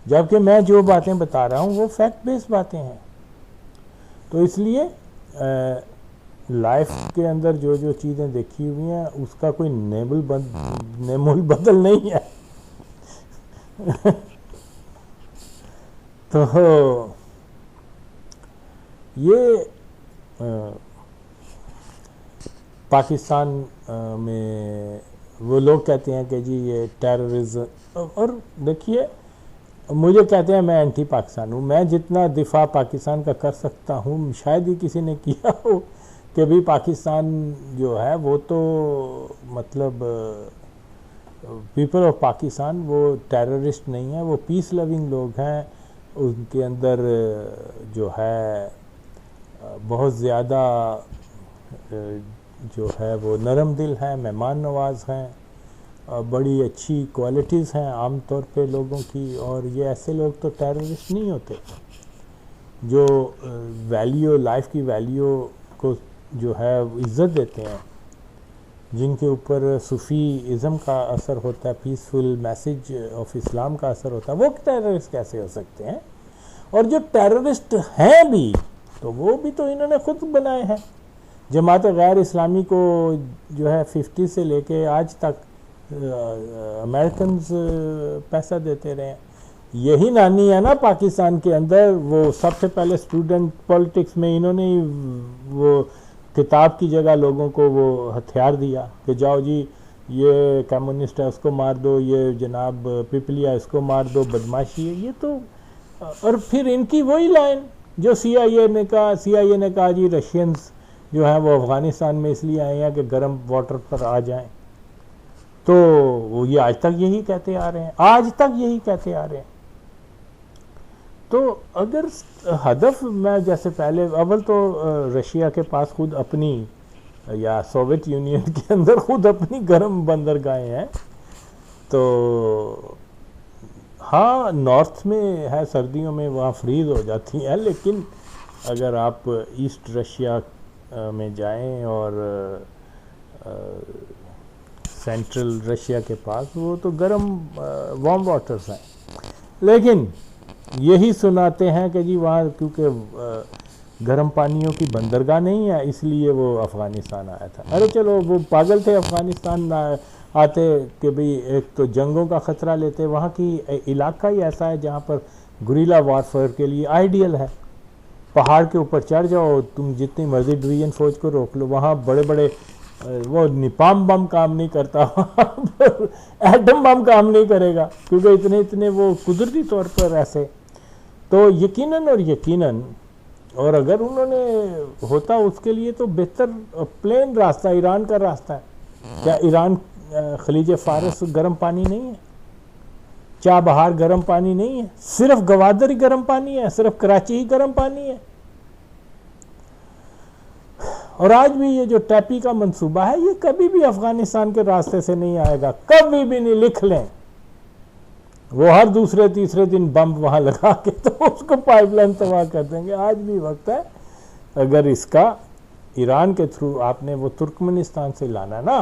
जबकि मैं जो बातें बता रहा हूँ वो फैक्ट बेस्ड बातें हैं। तो इसलिए लाइफ के अंदर जो जो चीज़ें देखी हुई हैं उसका कोई नेमुल बदल नहीं है। तो ये पाकिस्तान में वो लोग कहते हैं कि जी ये टेररिज्म, और देखिए मुझे कहते हैं मैं एंटी पाकिस्तान हूँ। मैं जितना दिफा पाकिस्तान का कर सकता हूँ शायद ही किसी ने किया हो कि भी पाकिस्तान जो है वो तो मतलब पीपल ऑफ पाकिस्तान वो टेररिस्ट नहीं है, वो पीस लविंग लोग हैं। उनके अंदर जो है बहुत ज़्यादा जो है वो नरम दिल हैं, मेहमान नवाज हैं, बड़ी अच्छी क्वालिटीज़ हैं आम तौर पे लोगों की। और ये ऐसे लोग तो टेररिस्ट नहीं होते, जो वैल्यू, लाइफ की वैल्यू को जो है इज़्ज़त देते हैं, जिनके ऊपर सूफ़ीज़म का असर होता है, पीसफुल मैसेज ऑफ इस्लाम का असर होता है, वो टेररिस्ट कैसे हो सकते हैं? और जो टेररिस्ट हैं भी तो वो भी तो इन्होंने खुद बनाए हैं। जमात गैर इस्लामी को जो है 50 से लेके आज तक अमेरिकन पैसा देते रहे। यही नानी है ना पाकिस्तान के अंदर, वो सबसे पहले स्टूडेंट पॉलिटिक्स में इन्होंने ही वो किताब की जगह लोगों को वो हथियार दिया कि जाओ जी ये कम्युनिस्ट है उसको मार दो, ये जनाब पिपलिया इसको मार दो, बदमाशी है ये तो। और फिर इनकी वही लाइन जो CIA ने कहा जी रशियंस जो है वो अफ़गानिस्तान में इसलिए आए हैं कि गर्म वाटर पर आ जाएं, तो वो ये आज तक यही कहते आ रहे हैं, आज तक यही कहते आ रहे हैं। तो अगर हदफ मैं जैसे पहले अव्वल तो रशिया के पास खुद अपनी या सोवियत यूनियन के अंदर खुद अपनी गर्म बंदरगाहें हैं, तो हाँ नॉर्थ में है, सर्दियों में वहाँ फ्रीज हो जाती हैं, लेकिन अगर आप ईस्ट रशिया में जाएं और सेंट्रल रशिया के पास वो तो गर्म वार्म वाटर्स हैं। लेकिन यही सुनाते हैं कि जी वहाँ क्योंकि गर्म पानियों की बंदरगाह नहीं है इसलिए वो अफ़गानिस्तान आया था। अरे चलो वो पागल थे अफ़गानिस्तान आते कि भाई एक तो जंगों का ख़तरा लेते, वहाँ की इलाका ही ऐसा है जहाँ पर गुरिल्ला वारफेयर के लिए आइडियल है। पहाड़ के ऊपर चढ़ जाओ, तुम जितनी मर्जी डिवीजन फौज को रोक लो, वहाँ बड़े बड़े वो निपाम बम काम नहीं करता एटम बम काम नहीं करेगा क्योंकि इतने इतने वो कुदरती तौर पर ऐसे। तो यकीनन और अगर उन्होंने होता उसके लिए तो बेहतर प्लेन रास्ता ईरान का रास्ता है। क्या ईरान खलीज फारस गर्म पानी नहीं है? चाबहार गर्म पानी नहीं है? सिर्फ गवादर ही गर्म पानी है? सिर्फ कराची ही गर्म पानी है? और आज भी ये जो टैपी का मंसूबा है ये कभी भी अफगानिस्तान के रास्ते से नहीं आएगा, कभी भी नहीं, लिख लें। वो हर दूसरे तीसरे दिन बम वहां लगा के तो उसको पाइपलाइन तबाह कर देंगे। आज भी वक्त है, अगर इसका ईरान के थ्रू आपने वो तुर्कमेनिस्तान से लाना ना,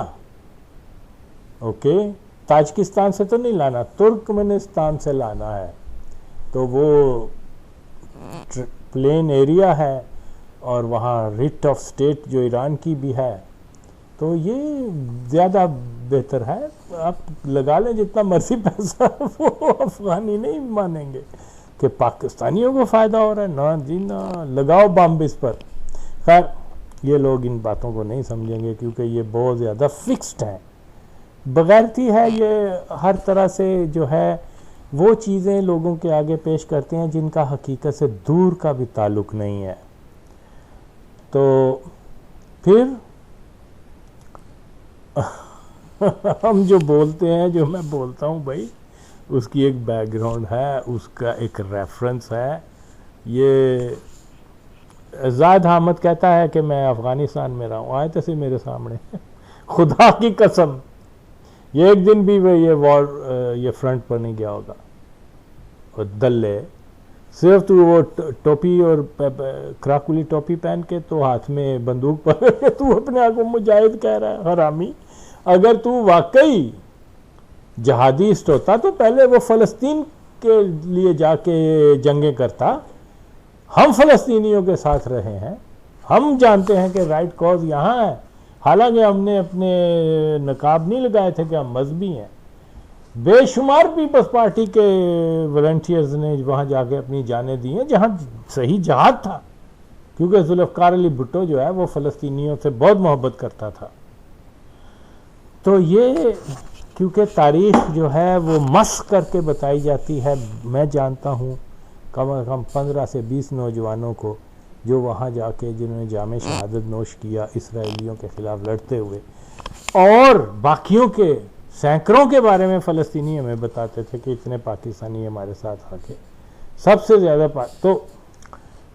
ओके, ताजिकिस्तान से तो नहीं लाना, तुर्कमेनिस्तान से लाना है, तो वो प्लेन एरिया है और वहाँ रिट ऑफ स्टेट जो ईरान की भी है, तो ये ज़्यादा बेहतर है। आप लगा लें जितना मर्जी पैसा, वो अफगानी नहीं मानेंगे कि पाकिस्तानियों को फ़ायदा हो रहा है। ना जी ना, लगाओ बम इस पर। खैर ये लोग इन बातों को नहीं समझेंगे क्योंकि ये बहुत ज़्यादा फिक्स्ड है, बगैरती है। ये हर तरह से जो है वो चीज़ें लोगों के आगे पेश करते हैं जिनका हकीकत से दूर का भी ताल्लुक़ नहीं है। तो फिर हम जो बोलते हैं, जो मैं बोलता हूँ भाई, उसकी एक बैकग्राउंड है, उसका एक रेफरेंस है। ये ज़ाहिद अहमद कहता है कि मैं अफ़गानिस्तान में रहा हूँ, आए तैसे मेरे सामने खुदा की कसम ये एक दिन भी ये वॉर ये फ्रंट पर नहीं गया होगा। और दल्ले सिर्फ तू वो टोपी और क्राकुली टोपी पहन के तो हाथ में बंदूक पकड़ के तू अपने आप को मुजाहिद कह रहा है, हरामी। अगर तू वाकई जहादीस्ट होता तो पहले वो फ़लस्तीन के लिए जाके जंगें करता। हम फ़लस्तीनियों के साथ रहे हैं, हम जानते हैं कि राइट कॉज यहाँ है। हालांकि हमने अपने नकाब नहीं लगाए थे कि हम मजहबी हैं। बेशुमार पीपल्स पार्टी के वॉलंटियर्स ने वहाँ जाके अपनी जानें दी हैं जहाँ सही जहाद था, क्योंकि जुल्फ़िकार अली भुट्टो जो है वो फ़लस्तीनियों से बहुत मोहब्बत करता था। तो ये क्योंकि तारीख़ जो है वो मस करके बताई जाती है। मैं जानता हूँ कम से कम 15 से 20 नौजवानों को जो वहाँ जाके जिन्होंने जामे शहादत नोश किया इसराइलियों के ख़िलाफ़ लड़ते हुए, और बाकियों के सैकड़ों के बारे में फ़लस्तीनी हमें बताते थे कि इतने पाकिस्तानी हमारे साथ आके सबसे ज़्यादा तो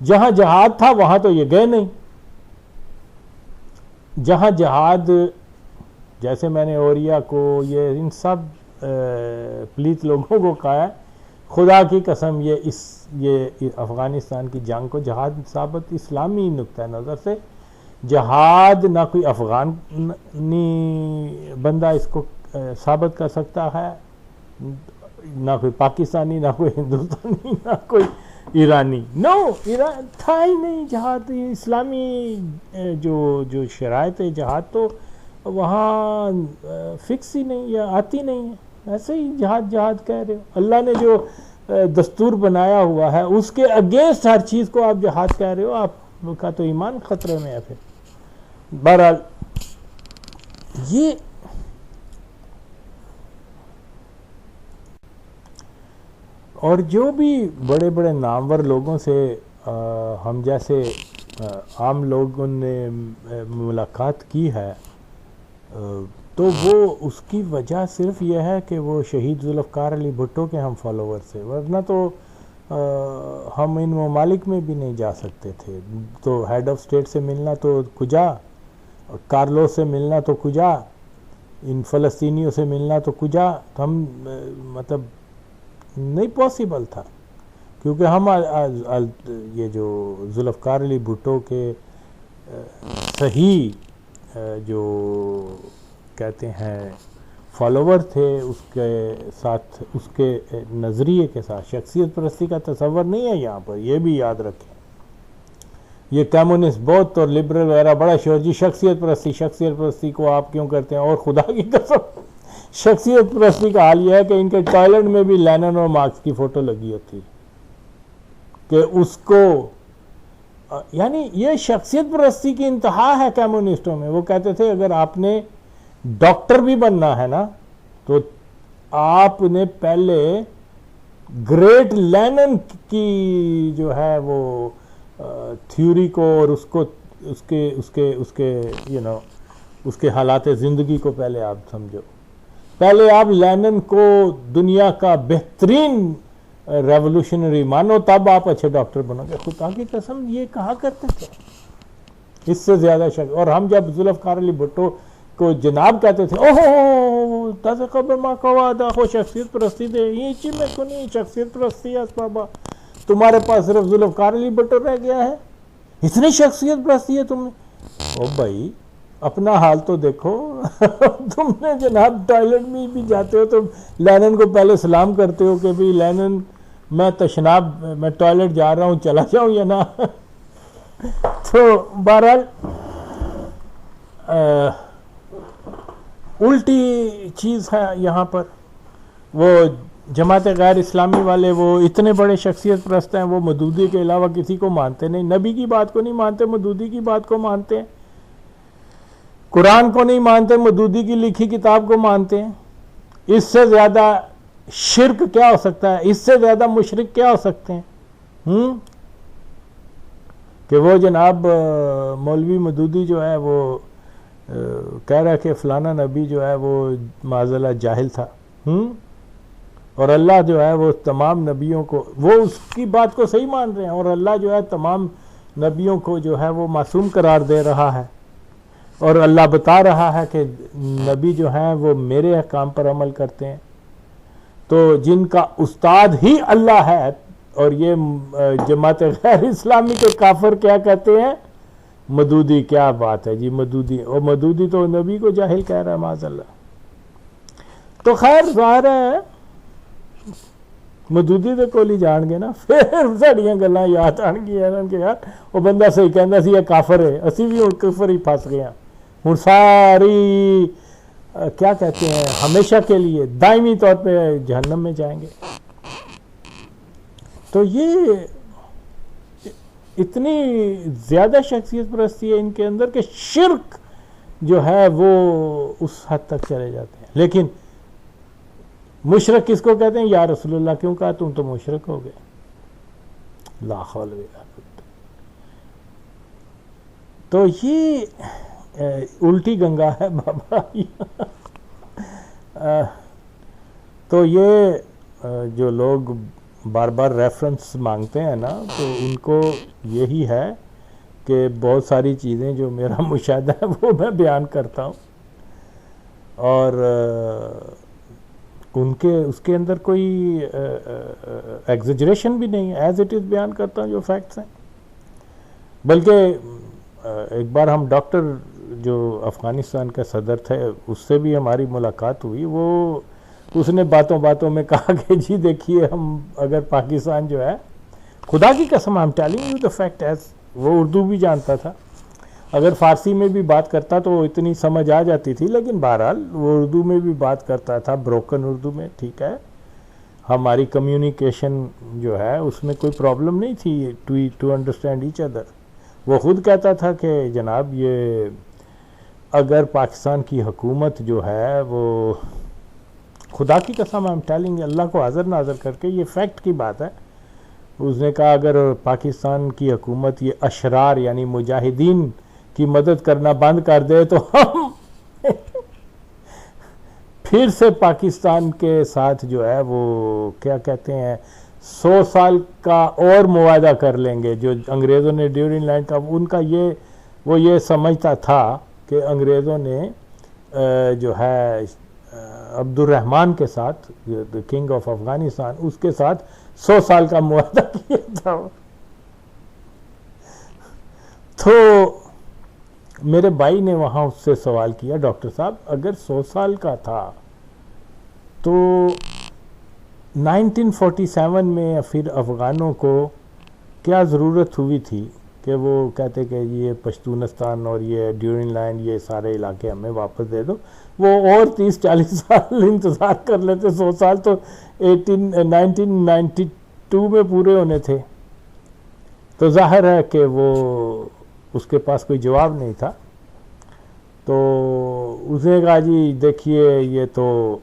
जहाँ जहाद था वहाँ तो ये गए नहीं। जहाँ जहाद, जैसे मैंने ओरिया को ये इन सब पलीत लोगों को कहा है, खुदा की कसम ये अफ़गानिस्तान की जंग को जहाद साबित इस्लामी नुक्ता नज़र से जहाद ना कोई अफ़गानी बंदा इसको साबित कर सकता है, ना कोई पाकिस्तानी, ना कोई हिंदुस्तानी, ना कोई ईरानी। नो, ईरान था ही नहीं जहाद। इस्लामी जो शराइत है जहाद तो वहाँ फिक्स ही नहीं या आती नहीं है। ऐसे ही जहाद कह रहे हो। अल्लाह ने जो दस्तूर बनाया हुआ है, उसके अगेंस्ट हर चीज़ को आप जिहाद कह रहे हो, आपका तो ईमान खतरे में है। फिर बहरहाल ये और जो भी बड़े बड़े नामवर लोगों से हम जैसे आम लोगों ने मुलाकात की है, तो वो उसकी वजह सिर्फ यह है कि वो शहीद जुल्फ़कार अली भुट्टो के हम फॉलोवर थे, वरना तो हम इन ममालिक में भी नहीं जा सकते थे। तो हेड ऑफ स्टेट से मिलना तो कुजा, कार्लोस से मिलना तो कुजा, इन फ़लस्तीनियों से मिलना तो कुजा, तो हम मतलब नहीं पॉसिबल था, क्योंकि हम ये जो जुल्फ़कार अली भुट्टो के सही जो कहते हैं फॉलोवर थे, उसके साथ, उसके नज़रिए के साथ शख्सियत परस्ती का तस्वर नहीं है यहाँ पर, ये भी याद रखें। ये कम्युनिस्ट बहुत और लिबरल वगैरह बड़ा शोर जी शख्सियत परस्ती को आप क्यों करते हैं, और खुदा की कसम शख्सियत परस्ती का हाल यह है कि इनके टॉयलेट में भी लेनिन और मार्क्स की फ़ोटो लगी होती कि उसको, यानी ये शख्सियत परस्ती की इंतहा है कम्युनिस्टों में। वो कहते थे अगर आपने डॉक्टर भी बनना है ना, तो आपने पहले ग्रेट लेनिन की जो है वो थ्योरी को और उसको उसके उसके उसके यू नो उसके हालात ज़िंदगी को पहले आप समझो। पहले आप लेनिन को दुनिया का बेहतरीन रेवोल्यूशनरी मानो, तब आप अच्छे डॉक्टर बनोगे। खुदा की कसम ये कहा करते थे, इससे ज़्यादा शक। और हम जब जुल्फ़कार अली भुट्टो को जनाब कहते थे, ओहो ताज़ा खबर माँ कवा दाखो शख्सियत परस्ती दे, ये चीज में को नहीं शख्सियत परस्ती है बाबा, तुम्हारे पास सिर्फ जुल्फ़कार अली भुट्टो रह गया है, इतनी शख्सियत परस्ती है तुम्हें। ओ भाई अपना हाल तो देखो तुमने जनाब टॉयलेट में भी जाते हो तो लेनिन को पहले सलाम करते हो कि भाई लेनिन मैं तशनाब, मैं टॉयलेट जा रहा हूँ, चला जाऊँ या ना। तो बहरहाल उल्टी चीज़ है यहाँ पर। वो जमात गैर इस्लामी वाले वो इतने बड़े शख्सियत परस्त हैं, वो मदूदी के अलावा किसी को मानते नहीं, नबी की बात को नहीं मानते, मदूदी की बात को मानते हैं, कुरान को नहीं मानते, मदूदी की लिखी किताब को मानते हैं। इससे ज़्यादा शिर्क क्या हो सकता है, इससे ज़्यादा मुशरिक क्या हो सकते हैं? कि वो जनाब मौलवी मदूदी जो है वो कह रहा है कि फलाना नबी जो है वो माज़ल्लाह जाहिल था, और अल्लाह जो है वो तमाम नबियों को, वो उसकी बात को सही मान रहे हैं, और अल्लाह जो है तमाम नबियों को जो है वो मासूम करार दे रहा है, और अल्लाह बता रहा है कि नबी जो हैं वो मेरे अहकाम पर अमल करते हैं। तो जिनका उस्ताद ही अल्लाह है, और ये जमात गैर इस्लामी के काफिर क्या कहते हैं, मदूदी, क्या बात है जी मदूदी, और मदूदी तो नबी को जाहिल कह रहा है माज़अल्लाह। तो खैर ज़ाहिर है मदूदी तो कोली जान गए ना, फिर साड़ियाँ गल्लां याद आन गईयां कि यार वो बंदा सही कहता सी काफिर है, असी भी हुण कफर ही फस गए हैं, हुण सारी क्या कहते हैं हमेशा के लिए दायमी तौर पे जहन्नम में जाएंगे। तो ये इतनी ज़्यादा शख्सियत परस्ती है इनके अंदर कि शिर्क जो है वो उस हद तक चले जाते हैं। लेकिन मुशरक किसको कहते हैं? या रसूलुल्लाह क्यों कहा, तुम तो मुशरक हो गए। ला हौल वला कुव्वत। तो ये उल्टी गंगा है बाबा। तो ये जो लोग बार बार रेफरेंस मांगते हैं ना, तो उनको यही है कि बहुत सारी चीज़ें जो मेरा मुशाहदा है वो मैं बयान करता हूँ, और उनके उसके अंदर कोई एग्जेजरेशन भी नहीं है, एज इट इज़ बयान करता हूँ जो फैक्ट्स हैं। बल्कि एक बार हम डॉक्टर जो अफ़गानिस्तान का सदर थे उससे भी हमारी मुलाकात हुई, वो उसने बातों बातों में कहा कि जी देखिए हम अगर पाकिस्तान जो है, खुदा की कसम I am telling you the fact, as वो उर्दू भी जानता था, अगर फ़ारसी में भी बात करता तो इतनी समझ आ जाती थी, लेकिन बहरहाल वो उर्दू में भी बात करता था, ब्रोकन उर्दू में, ठीक है, हमारी कम्युनिकेशन जो है उसमें कोई प्रॉब्लम नहीं थी टू अंडरस्टैंड ईच अदर। वो ख़ुद कहता था कि जनाब ये अगर पाकिस्तान की हुकूमत जो है वो, खुदा की कसम आई एम टेलिंग, अल्लाह को हाज़र नाज़र करके ये फैक्ट की बात है, उसने कहा अगर पाकिस्तान की हुकूमत ये अशरार यानी मुजाहिदीन की मदद करना बंद कर दे तो हम फिर से पाकिस्तान के साथ जो है वो क्या कहते हैं 100 साल का और मुआहदा कर लेंगे। जो अंग्रेज़ों ने ड्यूरिंग लाइन का उनका वो ये समझता था कि अंग्रेज़ों ने जो है अब्दुर्रहमान के साथ, द किंग ऑफ अफगानिस्तान, उसके साथ 100 साल का मुआहदा किया था। तो मेरे भाई ने वहाँ उससे सवाल किया, डॉक्टर साहब अगर 100 साल का था तो 1947 में फिर अफ़गानों को क्या ज़रूरत हुई थी कि वो कहते कि ये पश्तूनिस्तान और ये ड्यूरिंग लाइन ये सारे इलाके हमें वापस दे दो, वो और 30-40 साल इंतज़ार कर लेते। 100 साल तो 1992 में पूरे होने थे। तो जाहिर है कि वो उसके पास कोई जवाब नहीं था। तो उसने कहा जी देखिए ये तो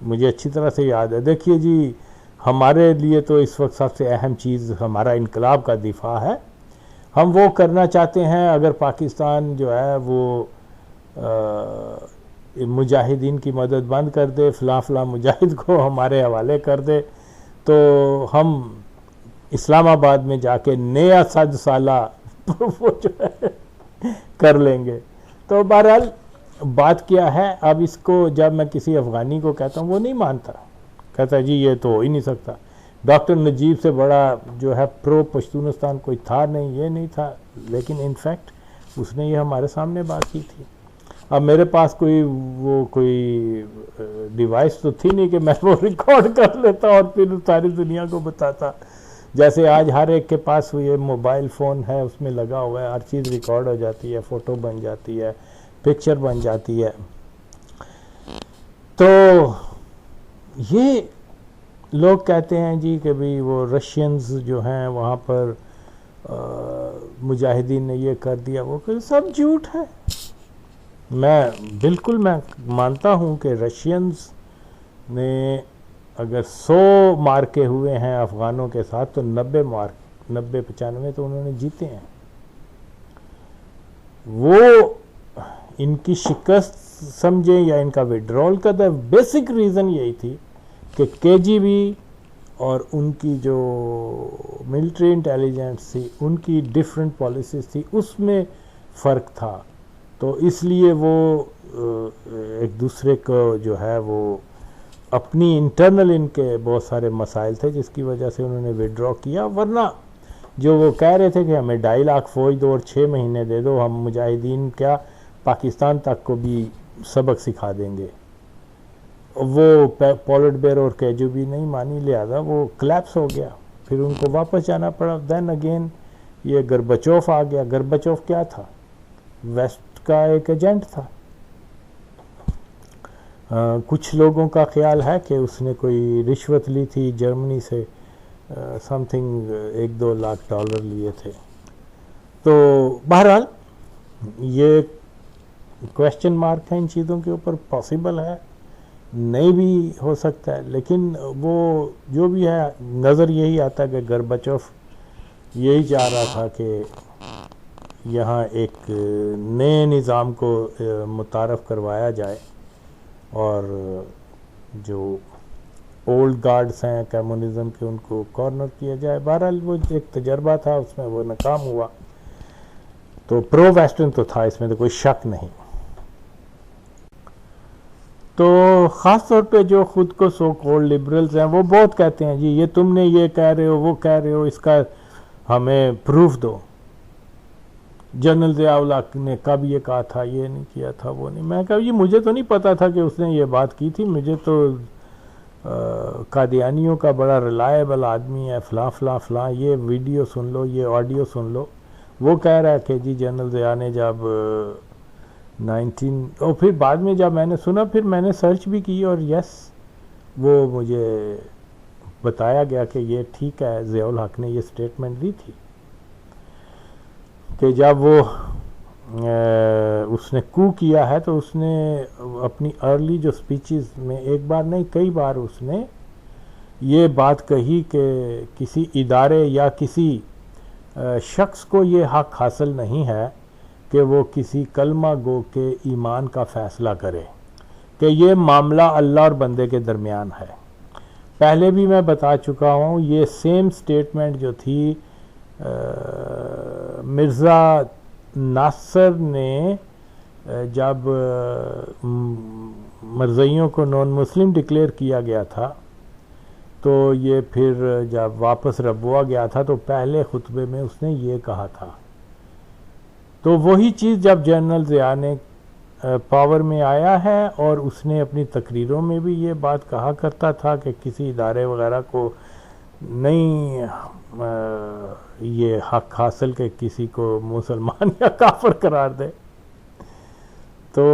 मुझे अच्छी तरह से याद है, देखिए जी हमारे लिए तो इस वक्त सबसे अहम चीज़ हमारा इनकलाब का दिफा है, हम वो करना चाहते हैं। अगर पाकिस्तान जो है वो मुजाहिदीन की मदद बंद कर दे, फ़लाँ मुजाहिद को हमारे हवाले कर दे, तो हम इस्लामाबाद में जाके नया 100 साला वो जो है कर लेंगे। तो बहरहाल बात क्या है, अब इसको जब मैं किसी अफ़गानी को कहता हूँ वो नहीं मानता, कहता जी ये तो हो ही नहीं सकता। डॉक्टर नजीब से बड़ा जो है प्रो पश्तूनिस्तान कोई था नहीं, ये नहीं था, लेकिन इनफैक्ट उसने ये हमारे सामने बात की थी। अब मेरे पास कोई डिवाइस तो थी नहीं कि मैं वो रिकॉर्ड कर लेता और फिर सारी दुनिया को बताता। जैसे आज हर एक के पास ये मोबाइल फ़ोन है, उसमें लगा हुआ है, हर चीज़ रिकॉर्ड हो जाती है, फ़ोटो बन जाती है, पिक्चर बन जाती है। तो ये लोग कहते हैं जी कि भाई वो रशियंस जो हैं वहाँ पर मुजाहिदीन ने ये कर दिया, वो कर, सब झूठ है। मैं मानता हूँ कि रशियंस ने अगर 100 मार्के हुए हैं अफ़गानों के साथ तो 90-95 तो उन्होंने जीते हैं। वो इनकी शिकस्त समझे या इनका विड्रॉल का द बेसिक रीज़न यही थी कि केजीबी और उनकी जो मिलिट्री इंटेलिजेंस थी उनकी डिफरेंट पॉलिसीज़ थी, उसमें फ़र्क था। तो इसलिए वो एक दूसरे को जो है वो अपनी इंटरनल इनके बहुत सारे मसाइल थे जिसकी वजह से उन्होंने विड्रॉ किया। वरना जो वो कह रहे थे कि हमें 2.5 लाख फ़ौज दो और 6 महीने दे दो, हम मुजाहिदीन क्या पाकिस्तान तक को भी सबक सिखा देंगे, वो पॉलिट ब्यूरो और केजीबी नहीं मानी, लिहाजा वो क्लैप्स हो गया, फिर उनको वापस जाना पड़ा। देन अगेन ये गर्बचोफ आ गया। गर्बचोफ क्या था? वेस्ट का एक एजेंट था। कुछ लोगों का ख्याल है कि उसने कोई रिश्वत ली थी जर्मनी से, समथिंग 1-2 लाख डॉलर लिए थे। तो बहरहाल ये क्वेश्चन मार्क है इन चीज़ों के ऊपर, पॉसिबल है, नहीं भी हो सकता है, लेकिन वो जो भी है नज़र यही आता है कि गर्बचोफ यही चाह रहा था कि यहाँ एक नए निज़ाम को मुतारफ़ करवाया जाए और जो ओल्ड गार्ड्स हैं कम्युनिज़म के उनको कॉर्नर किया जाए। बहरहाल वो एक तजर्बा था, उसमें वो नाकाम हुआ। तो प्रो वेस्टर्न तो था, इसमें तो कोई शक नहीं। तो ख़ास तौर पे जो ख़ुद को सो कॉल्ड लिबरल्स हैं वो बहुत कहते हैं जी ये तुमने ये कह रहे हो वो कह रहे हो, इसका हमें प्रूफ दो। जनरल ज़िया ने कब ये कहा था, ये नहीं किया था, वो नहीं। मैं कहा ये मुझे तो नहीं पता था कि उसने ये बात की थी, मुझे तो कादियानियों का बड़ा रिलायबल आदमी है, फ़लाँ ये वीडियो सुन लो, ये ऑडियो सुन लो। वो कह रहा है कि जी जनरल ज़िया ने जब 19 और फिर बाद में जब मैंने सुना फिर मैंने सर्च भी की और यस वो मुझे बताया गया कि ये ठीक है, ज़ियाउल हक ने ये स्टेटमेंट दी थी कि जब वो उसने कू किया है तो उसने अपनी अर्ली जो स्पीचेस में एक बार नहीं कई बार उसने ये बात कही कि किसी इदारे या किसी शख्स को ये हक हासिल नहीं है कि वो किसी कलमा गो के ईमान का फ़ैसला करे, कि ये मामला अल्लाह और बंदे के दरमियान है। पहले भी मैं बता चुका हूँ, ये सेम स्टेटमेंट जो थी मिर्ज़ा नासर ने जब मरज़इयों को नॉन मुस्लिम डिक्लेयर किया गया था, तो ये फिर जब वापस रबुआ गया था तो पहले खुतबे में उसने ये कहा था। तो वही चीज़ जब जनरल ज़िया ने पावर में आया है और उसने अपनी तकरीरों में भी ये बात कहा करता था कि किसी इदारे वगैरह को नहीं ये हक हासिल के किसी को मुसलमान या काफिर करार दे। तो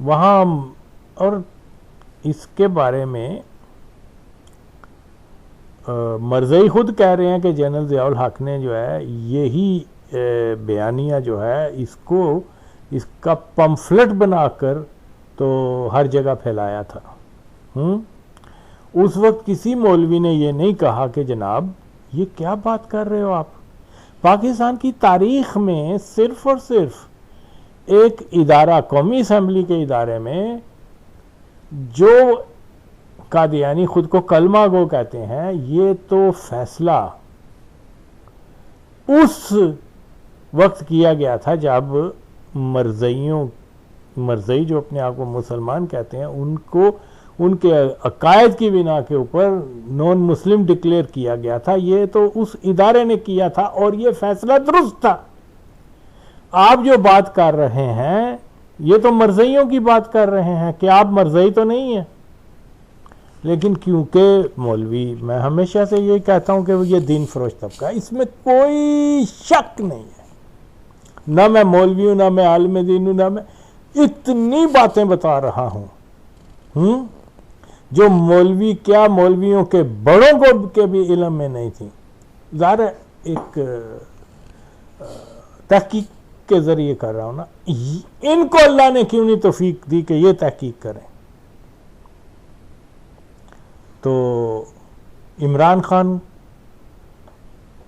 वहाँ और इसके बारे में मरज़ई खुद कह रहे हैं कि जनरल ज़ियाउल हक ने जो है यही बयानिया जो है इसका पम्फलेट बनाकर तो हर जगह फैलाया था। उस वक्त किसी मौलवी ने ये नहीं कहा कि जनाब ये क्या बात कर रहे हो आप। पाकिस्तान की तारीख में सिर्फ और सिर्फ एक इदारा, कौमी असम्बली के इदारे में जो कादियानी खुद को कलमा गो कहते हैं, ये तो फैसला उस वक्त किया गया था जब मरज़ई जो अपने आप को मुसलमान कहते हैं उनको उनके अकायद की बिना के ऊपर नॉन मुस्लिम डिक्लेयर किया गया था। ये तो उस इदारे ने किया था और ये फैसला दुरुस्त था। आप जो बात कर रहे हैं ये तो मरज़इयों की बात कर रहे हैं कि आप मरज़ई तो नहीं है। लेकिन क्योंकि मौलवी, मैं हमेशा से ये कहता हूं कि ये दीन फरोश तबका, इसमें कोई शक नहीं है। ना मैं मौलवी हूं, ना मैं आलिम दीन हूं, ना मैं इतनी बातें बता रहा हूं जो मौलवी क्या मौलवियों के बड़ों को के भी इल्म में नहीं थी। ज़ाहिर एक तहकीक के ज़रिए कर रहा हूं ना, इनको अल्लाह ने क्यों नहीं तौफीक दी कि ये तहकीक करें। तो इमरान खान,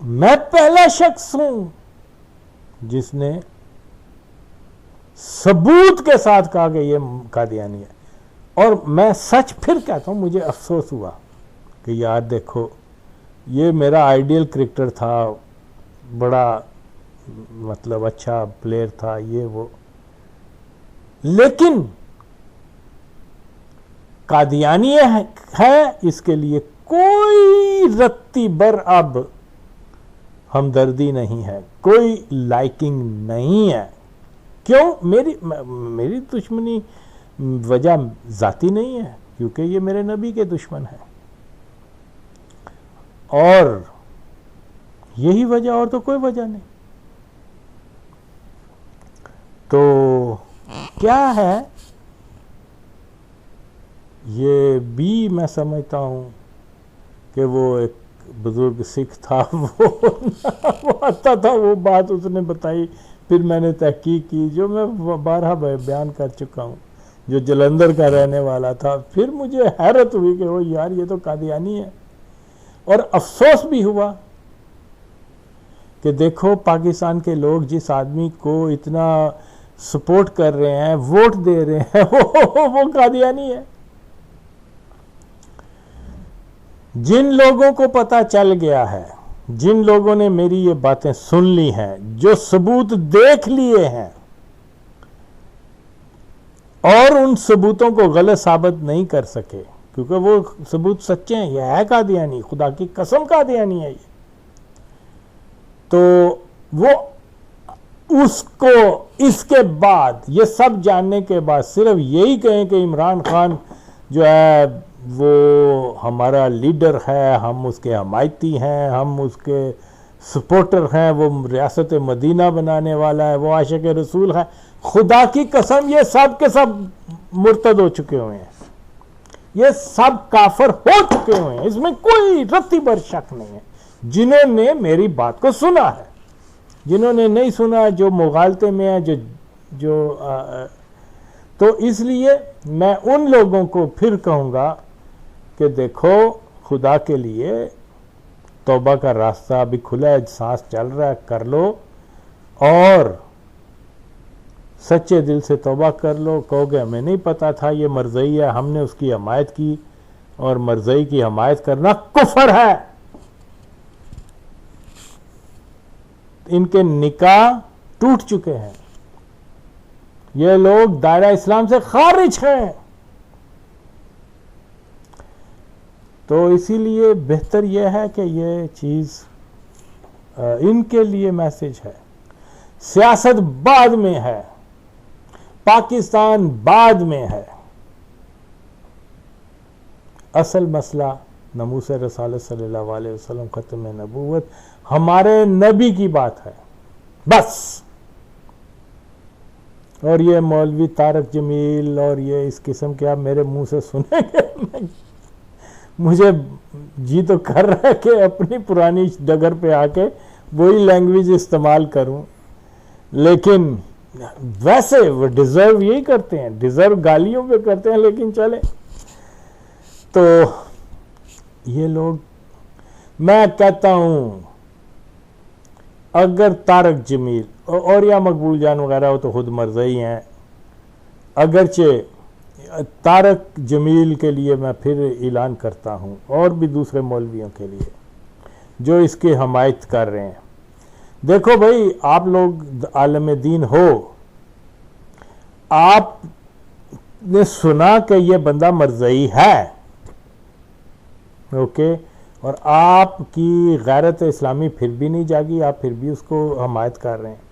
मैं पहला शख्स हूं जिसने सबूत के साथ कहा कि ये कादियानी है। और मैं सच फिर कहता हूं, मुझे अफसोस हुआ कि यार देखो, ये मेरा आइडियल क्रिकेटर था, बड़ा मतलब अच्छा प्लेयर था ये वो, लेकिन कादियानी है इसके लिए कोई रत्ती बर अब हमदर्दी नहीं है, कोई लाइकिंग नहीं है। क्यों? मेरी दुश्मनी वजह जाती नहीं है, क्योंकि ये मेरे नबी के दुश्मन है और यही वजह, और तो कोई वजह नहीं। तो क्या है ये भी मैं समझता हूं कि वो एक बुजुर्ग सिख था, वो आता था, वो बात उसने बताई, फिर मैंने तहकीक की, जो मैं 12 बयान कर चुका हूं, जो जलंधर का रहने वाला था। फिर मुझे हैरत हुई कि वो यार ये तो कादियानी है। और अफसोस भी हुआ कि देखो पाकिस्तान के लोग जिस आदमी को इतना सपोर्ट कर रहे हैं, वोट दे रहे हैं, वो कादियानी है। जिन लोगों को पता चल गया है, जिन लोगों ने मेरी ये बातें सुन ली हैं, जो सबूत देख लिए हैं और उन सबूतों को गलत साबित नहीं कर सके, क्योंकि वो सबूत सच्चे हैं, यह है कादियानी, खुदा की कसम कादियानी है ये, तो वो उसको इसके बाद, ये सब जानने के बाद सिर्फ यही कहें कि इमरान खान जो है वो हमारा लीडर है, हम उसके हमायती हैं, हम उसके सपोर्टर हैं, वो रियासत मदीना बनाने वाला है, वो आशिक रसूल है, खुदा की कसम ये सब के सब मुर्तद हो चुके हुए हैं, ये सब काफिर हो चुके हुए हैं, इसमें कोई रत्ती भर शक नहीं है, जिन्होंने मेरी बात को सुना है। जिन्होंने नहीं सुना, जो मुगालते में है, तो इसलिए मैं उन लोगों को फिर कहूँगा कि देखो, खुदा के लिए तौबा का रास्ता अभी खुला है, सांस चल रहा है, कर लो और सच्चे दिल से तौबा कर लो। कहोगे हमें नहीं पता था ये मरज़ई है, हमने उसकी हमायत की, और मरज़ई की हमायत करना कुफ्र है। इनके निकाह टूट चुके हैं, ये लोग दायरा इस्लाम से खारिज हैं। तो इसीलिए बेहतर यह है कि ये चीज़ इनके लिए मैसेज है। सियासत बाद में है, पाकिस्तान बाद में है, असल मसला नमूस रसालत सल्लल्लाहु अलैहि वसल्लम, ख़त्म नबूवत, हमारे नबी की बात है बस। और ये मौलवी तारक जमील और ये इस किस्म के आप मेरे मुंह से सुनेंगे, मुझे जी तो कर रहा है कि अपनी पुरानी डगर पे आके वही लैंग्वेज इस्तेमाल करूं, लेकिन वैसे वो डिजर्व यही करते हैं, डिजर्व गालियों पे करते हैं, लेकिन चले। तो ये लोग, मैं कहता हूं, अगर तारक जमील और या मकबूल जान वगैरह हो तो खुद मरज़ई हैं, अगरचे तारक जमील के लिए मैं फिर ऐलान करता हूं, और भी दूसरे मौलवियों के लिए जो इसकी हमायत कर रहे हैं, देखो भाई, आप लोग आलम दीन हो, आपने सुना कि ये बंदा मरज़ई है, ओके, और आपकी गैरत इस्लामी फिर भी नहीं जागी, आप फिर भी उसको हमायत कर रहे हैं।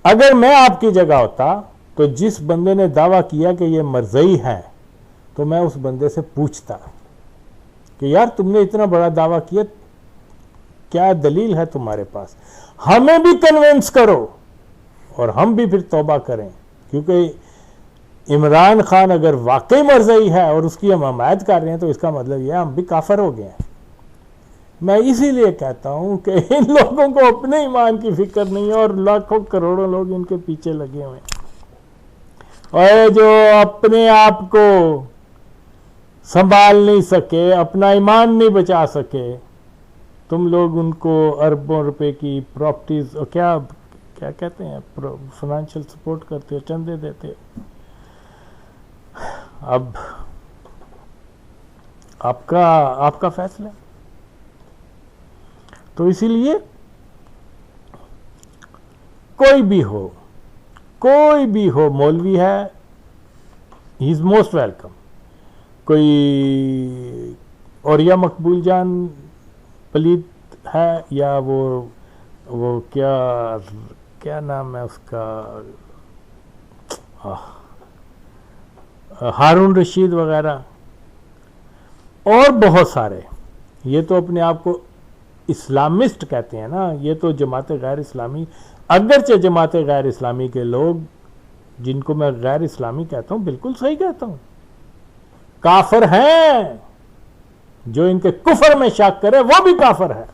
अगर मैं आपकी जगह होता तो जिस बंदे ने दावा किया कि ये मरज़ई है, तो मैं उस बंदे से पूछता कि यार तुमने इतना बड़ा दावा किया, क्या दलील है तुम्हारे पास, हमें भी कन्विंस करो और हम भी फिर तौबा करें। क्योंकि इमरान खान अगर वाकई मरज़ई है और उसकी हम हमायत कर रहे हैं, तो इसका मतलब यह हम भी काफिर हो गए हैं। मैं इसीलिए कहता हूं कि इन लोगों को अपने ईमान की फिक्र नहीं है, और लाखों करोड़ों लोग इनके पीछे लगे हुए हैं, और जो अपने आप को संभाल नहीं सके, अपना ईमान नहीं बचा सके, तुम लोग उनको अरबों रुपए की प्रॉपर्टीज और क्या कहते हैं, फाइनेंशियल सपोर्ट करते हो, चंदे देते हो। अब आपका फैसला। तो इसीलिए कोई भी हो, मौलवी है, ही इज मोस्ट वेलकम। कोई और या मकबूल जान पलीत है, या वो क्या नाम है उसका, हारून रशीद वगैरह, और बहुत सारे, ये तो अपने आप को इस्लामिस्ट कहते हैं ना, ये तो जमात गैर इस्लामी, अगरचे जमात गैर इस्लामी के लोग, जिनको मैं गैर इस्लामी कहता हूं, बिल्कुल सही कहता हूं, काफिर हैं। जो इनके कुफर में शक करे वो भी काफिर है।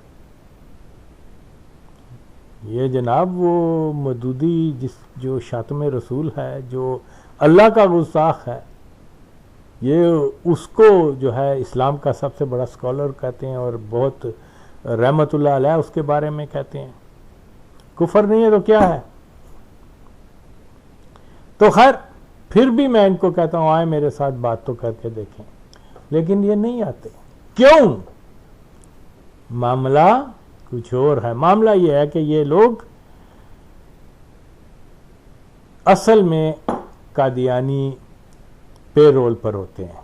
ये जनाब वो मदूदी जो शातमे रसूल है, जो अल्लाह का गुस्ताख है, ये उसको जो है इस्लाम का सबसे बड़ा स्कॉलर कहते हैं, और बहुत रहमतुल्लाह अलैह उसके बारे में कहते हैं। कुफर नहीं है तो क्या है। तो खैर, फिर भी मैं इनको कहता हूं, आए मेरे साथ बात तो करके देखें, लेकिन ये नहीं आते। क्यों? मामला कुछ और है। मामला ये है कि ये लोग असल में कादियानी पेरोल पर होते हैं।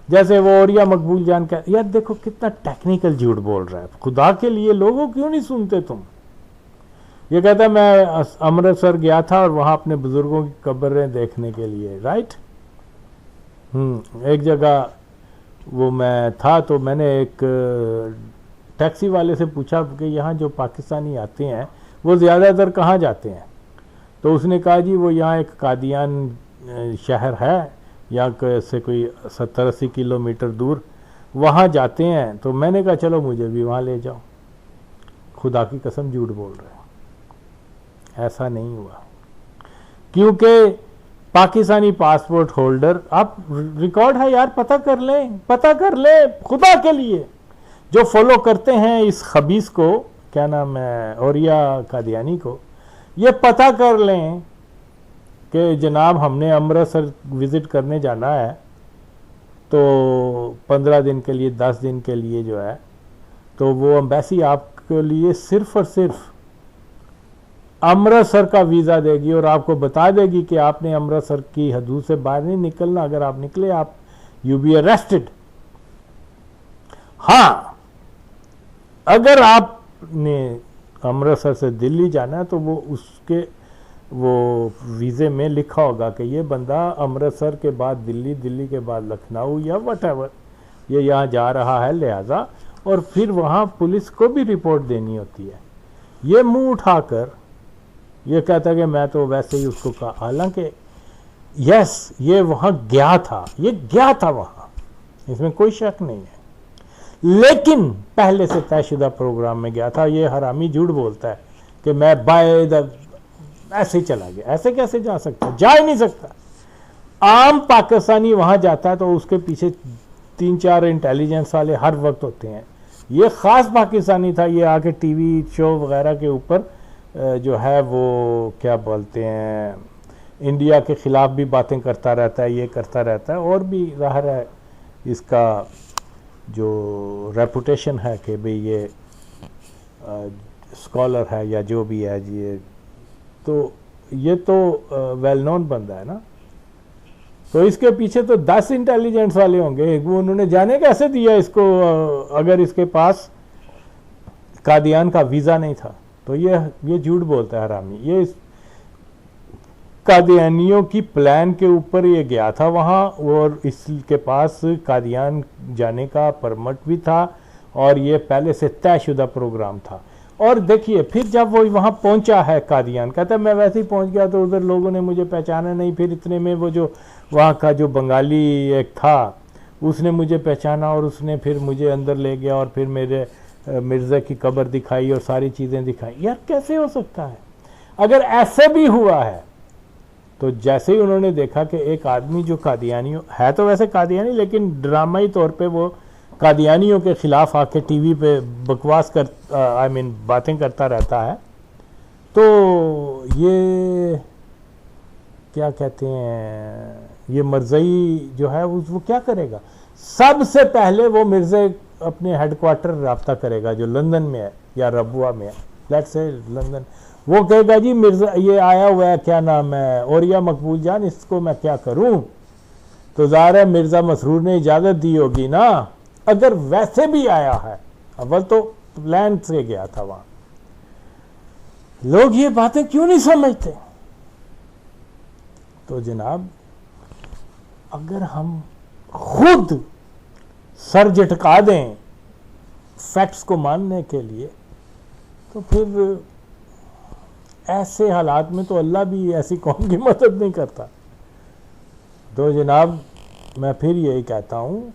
जैसे वो और या मकबूल जान का, यार देखो कितना टेक्निकल झूठ बोल रहा है, खुदा के लिए लोगों क्यों नहीं सुनते तुम। ये कहता है मैं अमृतसर गया था और वहां अपने बुजुर्गों की कब्रें देखने के लिए, राइट। एक जगह वो मैं था, तो मैंने एक टैक्सी वाले से पूछा कि यहाँ जो पाकिस्तानी आते हैं वो ज़्यादातर कहाँ जाते हैं। तो उसने कहा जी वो यहाँ एक कादियान शहर है, यहाँ से कोई 70-80 किलोमीटर दूर, वहाँ जाते हैं। तो मैंने कहा चलो मुझे भी वहाँ ले जाओ। खुदा की कसम झूठ बोल रहे हैं, ऐसा नहीं हुआ। क्योंकि पाकिस्तानी पासपोर्ट होल्डर, आप रिकॉर्ड है यार, पता कर लें, पता कर ले खुदा के लिए। जो फॉलो करते हैं इस खबीस को, क्या नाम है, औरिया कादियानी को, ये पता कर लें कि जनाब हमने अमृतसर विज़िट करने जाना है, तो 15 दिन के लिए, 10 दिन के लिए जो है, तो वो एम्बेसी आपके लिए सिर्फ और सिर्फ अमृतसर का वीज़ा देगी और आपको बता देगी कि आपने अमृतसर की हदूद से बाहर नहीं निकलना। अगर आप निकले, आप यू बी अरेस्टेड। हाँ, अगर आपने अमृतसर से दिल्ली जाना है तो वो उसके वो वीज़े में लिखा होगा कि ये बंदा अमृतसर के बाद दिल्ली, दिल्ली के बाद लखनऊ या वटएवर ये यहाँ जा रहा है, लिहाजा, और फिर वहाँ पुलिस को भी रिपोर्ट देनी होती है। ये मुंह उठाकर ये कहता है कि मैं तो वैसे ही उसको कहा, हालांकि यस ये वहाँ गया था, ये गया था वहाँ, इसमें कोई शक नहीं है, लेकिन पहले से तयशुदा प्रोग्राम में गया था। ये हरामी झूठ बोलता है कि मैं बाय द ऐसे ही चला गया। ऐसे कैसे जा सकता, जा ही नहीं सकता। आम पाकिस्तानी वहां जाता है तो उसके पीछे 3-4 इंटेलिजेंस वाले हर वक्त होते हैं। ये खास पाकिस्तानी था, ये आके टीवी शो वगैरह के ऊपर जो है वो क्या बोलते हैं, इंडिया के खिलाफ भी बातें करता रहता है, ये करता रहता है, और भी ज़ाहिर है इसका जो रेपुटेशन है कि भाई ये स्कॉलर है या जो भी है जी, तो ये तो वेल नोन बंदा है ना। तो इसके पीछे तो 10 इंटेलिजेंस वाले होंगे, वो उन्होंने जाने कैसे दिया इसको, अगर इसके पास कादियान का वीज़ा नहीं था। तो ये झूठ बोलता है हरामी। ये कादियानियों की प्लान के ऊपर ये गया था वहाँ, और इसके पास कादियान जाने का परमिट भी था, और ये पहले से तयशुदा प्रोग्राम था। और देखिए फिर जब वो वहाँ पहुँचा है कादियान, कहता है मैं वैसे ही पहुँच गया, तो उधर लोगों ने मुझे पहचाना नहीं। फिर इतने में वो जो वहाँ का जो बंगाली एक था उसने मुझे पहचाना, और उसने फिर मुझे अंदर ले गया, और फिर मेरे मिर्ज़ा की कब्र दिखाई और सारी चीज़ें दिखाई। यार कैसे हो सकता है? अगर ऐसे भी हुआ है तो जैसे ही उन्होंने देखा कि एक आदमी जो कादियानी है, तो वैसे कादियानी, लेकिन ड्रामाई तौर पे वो कादियानियों के खिलाफ आके टीवी पे बकवास कर बातें करता रहता है, तो ये क्या कहते हैं, ये मरज़ई जो है वो क्या करेगा? सबसे पहले वो मिर्ज़ा अपने हेडक्वार्टर रब्ता करेगा जो लंदन में है या रबुआ में है, लेट्स से लंदन। वो कहेगा जी मिर्ज़ा ये आया हुआ है, क्या नाम है, औरिया मकबूल जान, इसको मैं क्या करूं? तो ज़ाहिर है मिर्ज़ा मसरूर ने इजाज़त दी होगी ना। अगर वैसे भी आया है, अव्वल तो प्लान से गया था वहां, लोग ये बातें क्यों नहीं समझते? तो जनाब अगर हम खुद सर झटका दें फैक्ट्स को मानने के लिए, तो फिर ऐसे हालात में तो अल्लाह भी ऐसी कौम की मदद नहीं करता। तो जनाब मैं फिर यही कहता हूँ